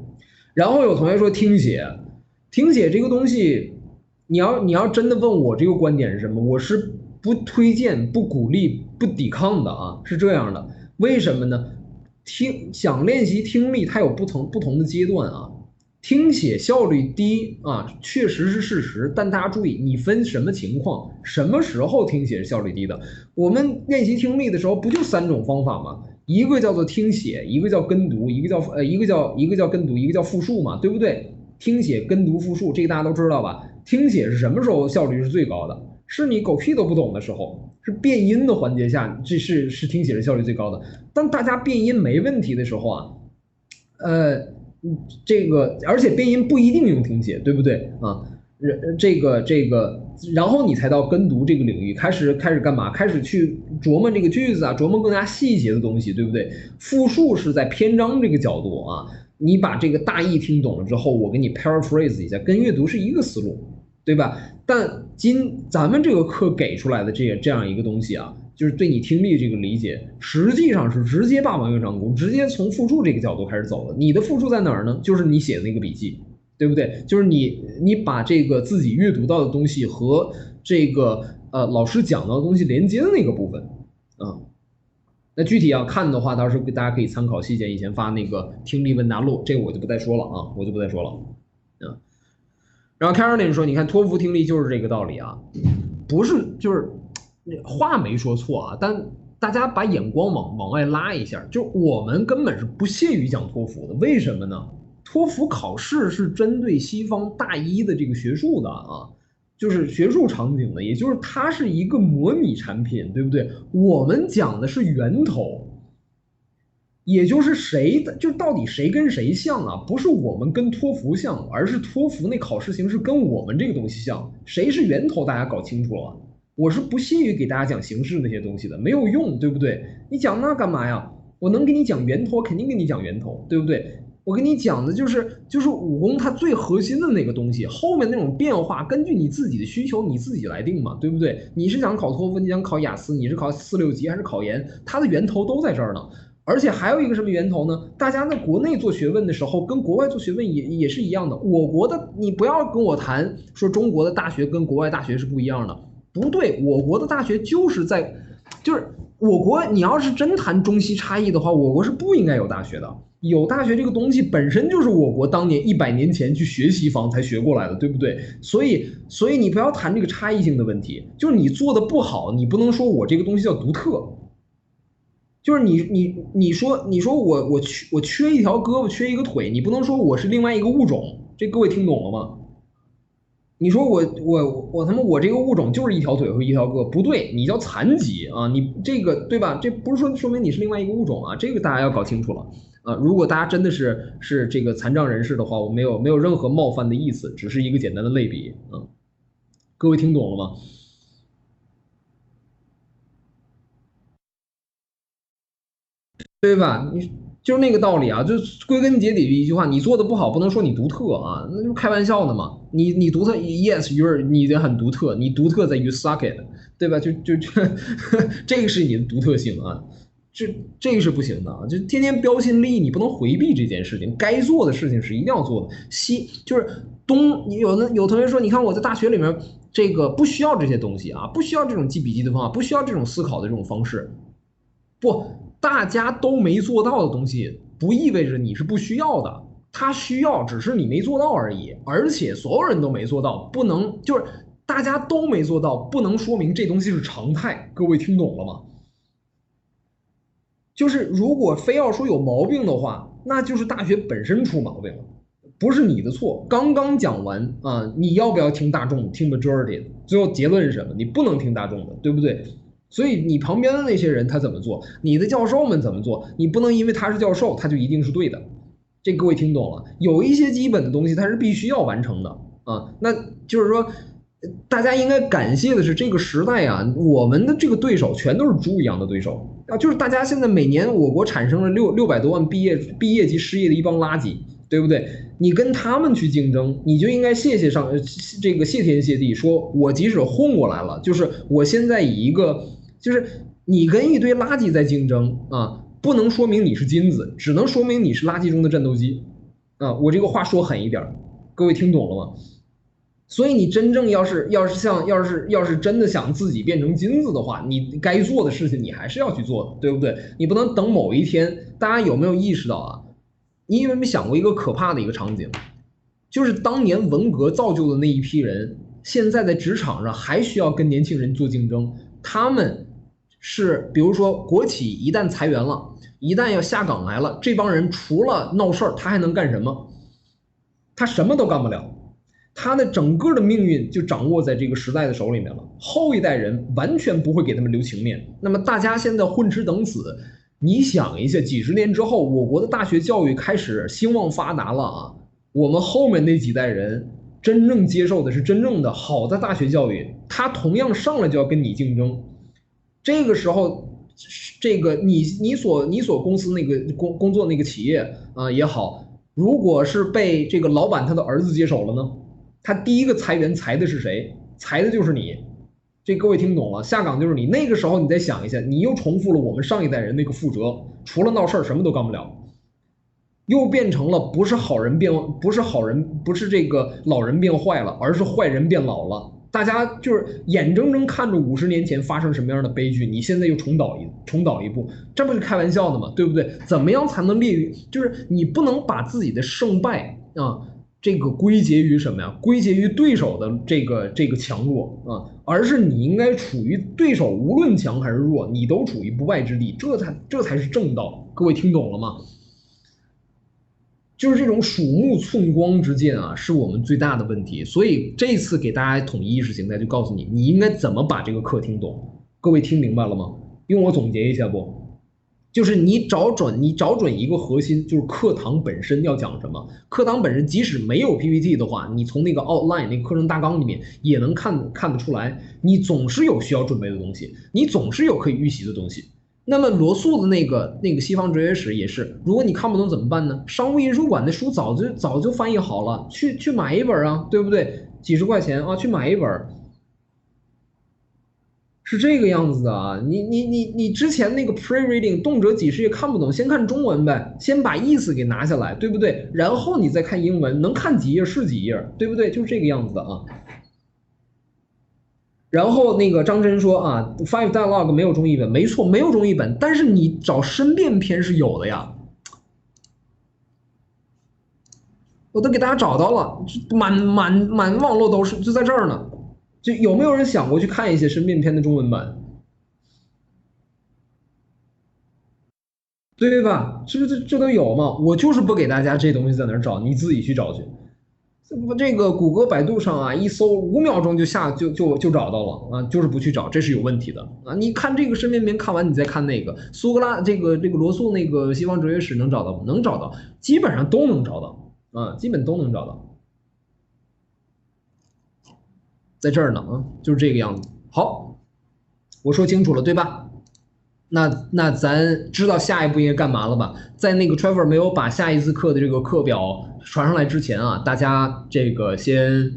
Speaker 4: 然后有同学说听写这个东西，你要真的问我这个观点是什么，我是不推荐、不鼓励、不抵抗的啊，是这样的。为什么呢？想练习听力，它有不同的阶段啊。听写效率低啊，确实是事实。但大家注意，你分什么情况，什么时候听写是效率低的？我们练习听力的时候，不就3种方法吗？一个叫做听写，一个叫跟读，一个叫跟读，一个叫复述嘛，对不对？听写、跟读、复述，这个大家都知道吧？听写是什么时候效率是最高的？是你狗屁都不懂的时候，是变音的环节下，这是听写的效率最高的。当大家变音没问题的时候啊，而且变音不一定用听写，对不对啊？然后你才到跟读这个领域，开始干嘛？开始去琢磨这个句子啊，琢磨更加细节的东西，对不对？复述是在篇章这个角度啊，你把这个大意听懂了之后，我给你 paraphrase 一下，跟阅读是一个思路，对吧？但咱们这个课给出来的这样一个东西啊，就是对你听力这个理解，实际上是直接霸王硬上弓，直接从复述这个角度开始走的。你的复述在哪儿呢？就是你写的那个笔记。对不对？就是你把这个自己阅读到的东西和这个老师讲到的东西连接的那个部分啊。那具体要看的话，到时候大家可以参考细节以前发那个听力问答录，这个我就不再说了啊，我就不再说了啊。然后 Caroline 说，你看托福听力就是这个道理啊，不是就是话没说错啊，但大家把眼光往外拉一下，就我们根本是不屑于讲托福的，为什么呢？托福考试是针对西方大一的这个学术的啊，就是学术场景的，也就是它是一个模拟产品，对不对？我们讲的是源头，也就是谁的，就到底谁跟谁像啊？不是我们跟托福像，而是托福那考试形式跟我们这个东西像，谁是源头，大家搞清楚了。我是不屑于给大家讲形式那些东西的，没有用，对不对？你讲那干嘛呀？我能给你讲源头，肯定给你讲源头，对不对？我跟你讲的就是武功它最核心的那个东西，后面那种变化根据你自己的需求你自己来定嘛，对不对？你是想考托福，你想考雅思，你是考4、6级还是考研，它的源头都在这儿呢。而且还有一个什么源头呢？大家在国内做学问的时候，跟国外做学问也是一样的。我国的你不要跟我谈说中国的大学跟国外大学是不一样的，不对，我国的大学就是我国，你要是真谈中西差异的话，我国是不应该有大学的。有大学这个东西本身就是我国当年100年前去学西方才学过来的，对不对？所以你不要谈这个差异性的问题，就是你做的不好，你不能说我这个东西叫独特。就是你说我缺一条胳膊缺一个腿，你不能说我是另外一个物种，这各位听懂了吗？你说我这个物种就是一条腿和一条胳膊，不对，你叫残疾啊，你这个对吧？这不是说明你是另外一个物种啊，这个大家要搞清楚了啊。如果大家真的是这个残障人士的话，我没有任何冒犯的意思，只是一个简单的类比啊。各位听懂了吗？对吧？你就是那个道理啊，就归根结底的一句话，你做的不好不能说你独特啊，那就开玩笑的嘛。你独特 ，yes， 你的很独特，你独特在 you suck it， 对吧？这个是你的独特性啊，这个是不行的啊，就天天标新立异，你不能回避这件事情，该做的事情是一定要做的。就是有同学说，你看我在大学里面这个不需要这些东西啊，不需要这种记笔记的方法，不需要这种思考的这种方式，不。大家都没做到的东西，不意味着你是不需要的，他需要，只是你没做到而已。而且所有人都没做到，不能就是大家都没做到，不能说明这东西是常态。各位听懂了吗？就是如果非要说有毛病的话，那就是大学本身出毛病了，不是你的错。刚刚讲完啊，你要不要听大众，听 majority？ 最后结论是什么？你不能听大众的，对不对？所以你旁边的那些人他怎么做，你的教授们怎么做，你不能因为他是教授他就一定是对的。这各位听懂了？有一些基本的东西它是必须要完成的啊。那就是说，大家应该感谢的是这个时代啊，我们的这个对手全都是猪一样的对手啊。就是大家现在每年我国产生了600多万毕业及失业的一帮垃圾，对不对？你跟他们去竞争，你就应该谢天谢地，说我即使混过来了，就是我现在以一个。就是你跟一堆垃圾在竞争啊，不能说明你是金子，只能说明你是垃圾中的战斗机啊。我这个话说狠一点，各位听懂了吗？所以你真正要是真的想自己变成金子的话，你该做的事情你还是要去做的，对不对？你不能等某一天。大家有没有意识到啊？你有没有想过一个可怕的一个场景，就是当年文革造就的那一批人，现在在职场上还需要跟年轻人做竞争，他们。是，比如说国企一旦裁员了，一旦要下岗来了，这帮人除了闹事儿，他还能干什么？他什么都干不了，他的整个的命运就掌握在这个时代的手里面了。后一代人完全不会给他们留情面。那么大家现在混吃等死，你想一下，几十年之后，我国的大学教育开始兴旺发达了啊，我们后面那几代人真正接受的是真正的好的大学教育，他同样上来就要跟你竞争。这个时候，这个你所公司那个工作那个企业啊也好，如果是被这个老板他的儿子接手了呢，他第一个裁员裁的是谁？裁的就是你。这各位听懂了，下岗就是你。那个时候你再想一下，你又重复了我们上一代人那个覆辙，除了闹事儿什么都干不了。又变成了不是这个老人变坏了，而是坏人变老了。大家就是眼睁睁看着50年前发生什么样的悲剧，你现在又重蹈一步，这不是开玩笑的吗？对不对？怎么样才能列于？就是你不能把自己的胜败啊，这个归结于什么呀？归结于对手的这个强弱啊，而是你应该处于对手无论强还是弱，你都处于不败之地，这才是正道。各位听懂了吗？就是这种鼠目寸光之见啊，是我们最大的问题。所以这次给大家统一意识形态，就告诉你，你应该怎么把这个课听懂。各位听明白了吗？用我总结一下不？就是你找准一个核心，就是课堂本身要讲什么。课堂本身即使没有 PPT 的话，你从那个 outline 那个课程大纲里面也能看得出来，你总是有需要准备的东西，你总是有可以预习的东西。那么罗素的那个西方哲学史也是，如果你看不懂怎么办呢？商务印书馆的书早就翻译好了，去买一本啊，对不对？几十块钱啊，去买一本，是这个样子的啊。你之前那个 pre-reading 动辄几十页看不懂，先看中文呗，先把意思给拿下来，对不对？然后你再看英文，能看几页是几页，对不对？就是这个样子的啊。然后那个张真说啊 ，Five Dialogue 没有中译本，没错，没有中译本，但是你找申辩篇是有的呀，我都给大家找到了，满网络都是，就在这儿呢。就有没有人想过去看一些申辩篇的中文版？对吧？是不是这都有嘛？我就是不给大家这东西在哪儿找，你自己去找去。这个谷歌、百度上啊，一搜5秒钟就找到了啊，就是不去找，这是有问题的啊。你看这个申辩篇看完，你再看那个苏格拉这个罗素那个西方哲学史能找到吗？能找到，基本上都能找到啊，基本都能找到，在这儿呢啊，就是这个样子。好，我说清楚了，对吧？那咱知道下一步应该干嘛了吧？在那个 Trevor 没有把下一次课的这个课表传上来之前啊，大家这个先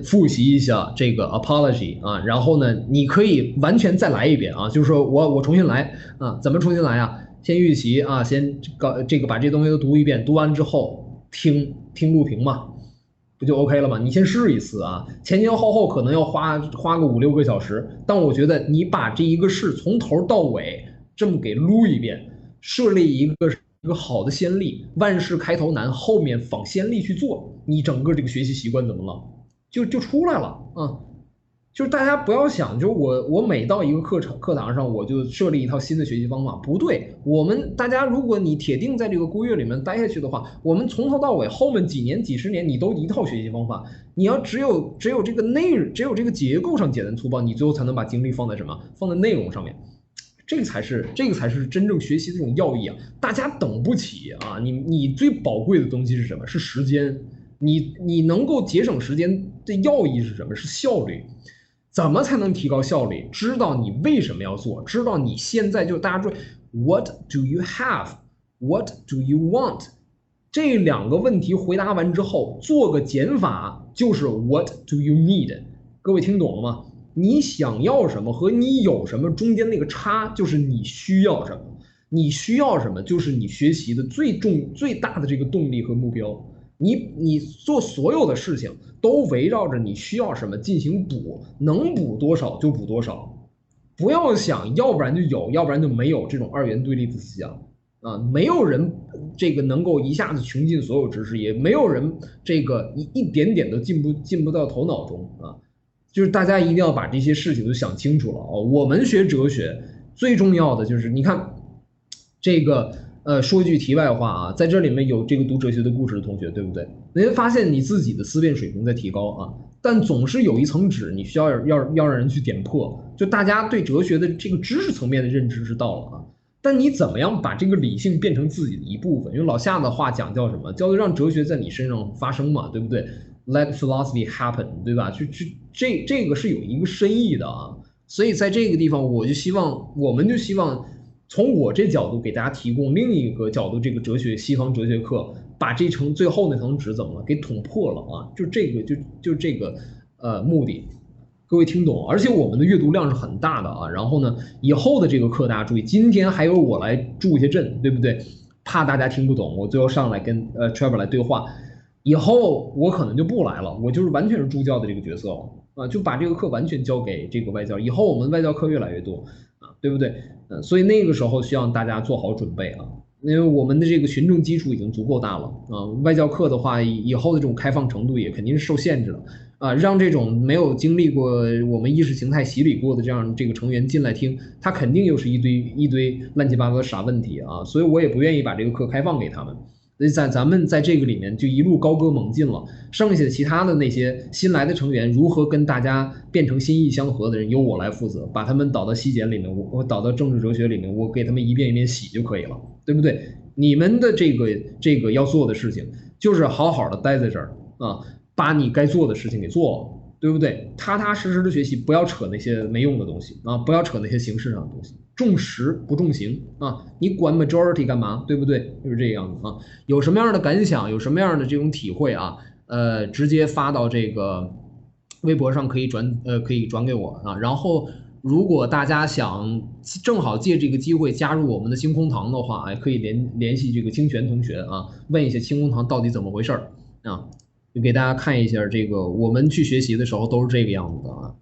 Speaker 4: 复习一下这个 apology 啊，然后呢，你可以完全再来一遍啊，就是说我重新来啊，怎么重新来啊？先预习啊，先把这东西都读一遍，读完之后听录屏嘛。不就 OK 了吗？你先试一次啊，前后后可能要花个5、6个小时，但我觉得你把这一个事从头到尾这么给撸一遍，设立一个好的先例，万事开头难，后面仿先例去做，你整个这个学习习惯怎么了？就出来了啊！就是大家不要想，就是我每到一个课堂上，我就设立一套新的学习方法，不对。我们大家，如果你铁定在这个孤月里面待下去的话，我们从头到尾，后面几年、几十年，你都一套学习方法。你要只有这个只有这个结构上简单粗暴，你最后才能把精力放在什么？放在内容上面。这个才是真正学习的这种要义啊！大家等不起啊！你最宝贵的东西是什么？是时间。你能够节省时间的要义是什么？是效率。怎么才能提高效率？知道你为什么要做，知道你现在就大家说 What do you have? What do you want? 这2个问题回答完之后，做个减法，就是 What do you need? 各位听懂了吗？你想要什么和你有什么中间那个差，就是你需要什么。你需要什么，就是你学习的最大的这个动力和目标。你做所有的事情都围绕着你需要什么进行补，能补多少就补多少，不要想要不然就有，要不然就没有这种2元对立的思想啊！没有人这个能够一下子穷尽所有知识，也没有人这个一点点都进不到头脑中啊！就是大家一定要把这些事情都想清楚了哦。我们学哲学最重要的就是你看这个。说句题外话啊，在这里面有这个读哲学的故事的同学，对不对？你会发现你自己的思辨水平在提高啊，但总是有一层纸，你需要让人去点破。就大家对哲学的这个知识层面的认知是到了啊，但你怎么样把这个理性变成自己的一部分？因为老夏的话讲叫什么？叫做让哲学在你身上发生嘛，对不对 ？Let philosophy happen， 对吧？这个是有一个深意的啊，所以在这个地方，我们就希望。从我这角度给大家提供另一个角度，这个西方哲学课把这层最后那层纸怎么了给捅破了啊？就这个目的，各位听懂？而且我们的阅读量是很大的啊。然后呢，以后的这个课大家注意，今天还有我来助一些阵，对不对？怕大家听不懂，我最后上来跟Trevor 来对话。以后我可能就不来了，我就是完全是助教的这个角色了啊，就把这个课完全交给这个外教。以后我们外教课越来越多啊，对不对？所以那个时候需要大家做好准备啊，因为我们的这个群众基础已经足够大了啊。外教课的话，以后的这种开放程度也肯定是受限制的啊，让这种没有经历过我们意识形态洗礼过的这个成员进来听，他肯定又是一堆乱七八糟的傻问题啊，所以我也不愿意把这个课开放给他们。所以咱们在这个里面就一路高歌猛进了，剩下的其他的那些新来的成员如何跟大家变成心意相合的人，由我来负责，把他们导到西简里面，我导到政治哲学里面，我给他们一遍一遍洗就可以了，对不对？你们的这个要做的事情，就是好好的待在这儿啊，把你该做的事情给做了。对不对？踏踏实实的学习，不要扯那些没用的东西啊，不要扯那些形式上的东西，重实不重形啊！你管 majority 干嘛？对不对？就是这样子啊。有什么样的感想，有什么样的这种体会啊？直接发到这个微博上可以转给我啊。然后，如果大家想正好借这个机会加入我们的星空堂的话，可以联系这个清泉同学啊，问一下星空堂到底怎么回事啊。就给大家看一下这个，我们去学习的时候都是这个样子的啊，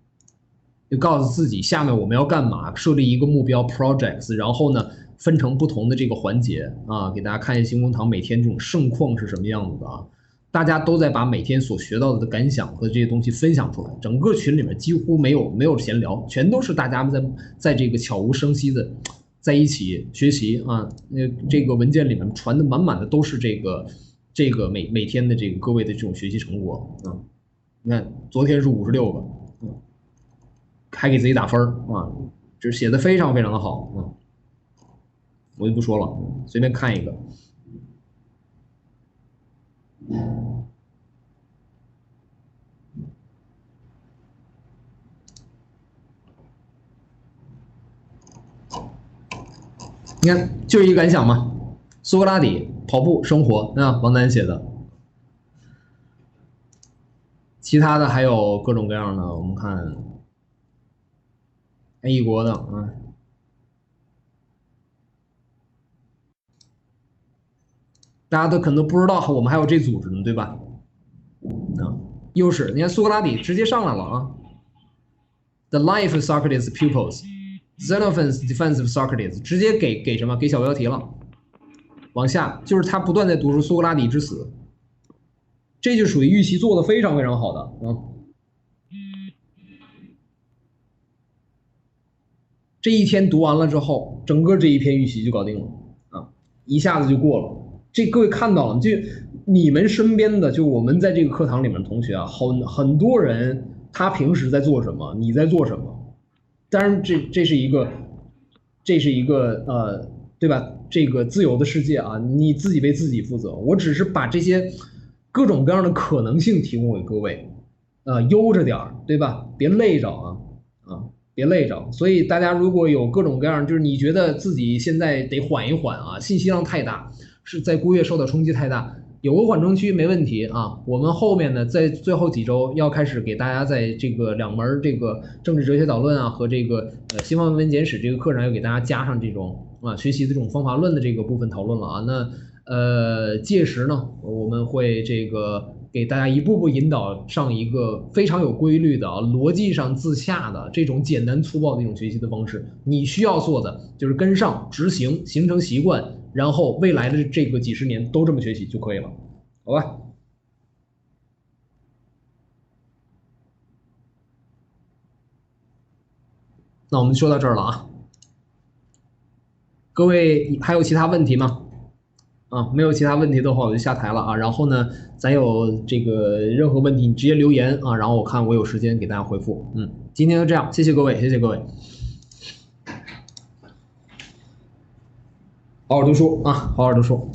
Speaker 4: 就告诉自己下面我们要干嘛，设立一个目标 projects， 然后呢分成不同的这个环节啊，给大家看一下星空堂每天这种盛况是什么样子的啊，大家都在把每天所学到的感想和这些东西分享出来，整个群里面几乎没有闲聊，全都是大家们在这个悄无声息的在一起学习啊，这个文件里面传的满满的都是这个每天的这个各位的这种学习成果啊，你看昨天是56个，还给自己打分啊，这写的非常非常的好啊，我就不说了，随便看一个。你看，就是一个感想嘛。苏格拉底跑步生活啊，王楠写的。其他的还有各种各样的，我们看异国的啊，大家都可能都不知道我们还有这组织呢，对吧？啊，又是你看苏格拉底直接上来了啊。The life of Socrates' pupils, Xenophon's defense of Socrates， 直接给什么？给小标题了。往下就是他不断在读出苏格拉底之死，这就属于预习做的非常非常好的啊。这一天读完了之后，整个这一篇预习就搞定了啊，一下子就过了。这各位看到了，就你们身边的，就我们在这个课堂里面的同学啊，很多人他平时在做什么，你在做什么？当然这是一个对吧？这个自由的世界啊，你自己为自己负责。我只是把这些各种各样的可能性提供给各位，悠着点儿，对吧？别累着啊，别累着。所以大家如果有各种各样，就是你觉得自己现在得缓一缓啊，信息量太大，是在孤月受到冲击太大，有个缓冲区没问题啊。我们后面呢，在最后几周要开始给大家在这个2门这个政治哲学导论啊和这个西方文本简史这个课上，要给大家加上这种学习的这种方法论的这个部分讨论了啊。那届时呢，我们会这个给大家一步步引导上一个非常有规律的逻辑上自洽的这种简单粗暴的一种学习的方式。你需要做的就是跟上执行，形成习惯，然后未来的这个几十年都这么学习就可以了，好吧？那我们说到这儿了啊，各位还有其他问题吗？没有其他问题的话，我就下台了啊。然后呢，咱有这个任何问题，你直接留言啊，然后我看我有时间给大家回复。今天就这样，谢谢各位，谢谢各位，好好读书啊，好好读书。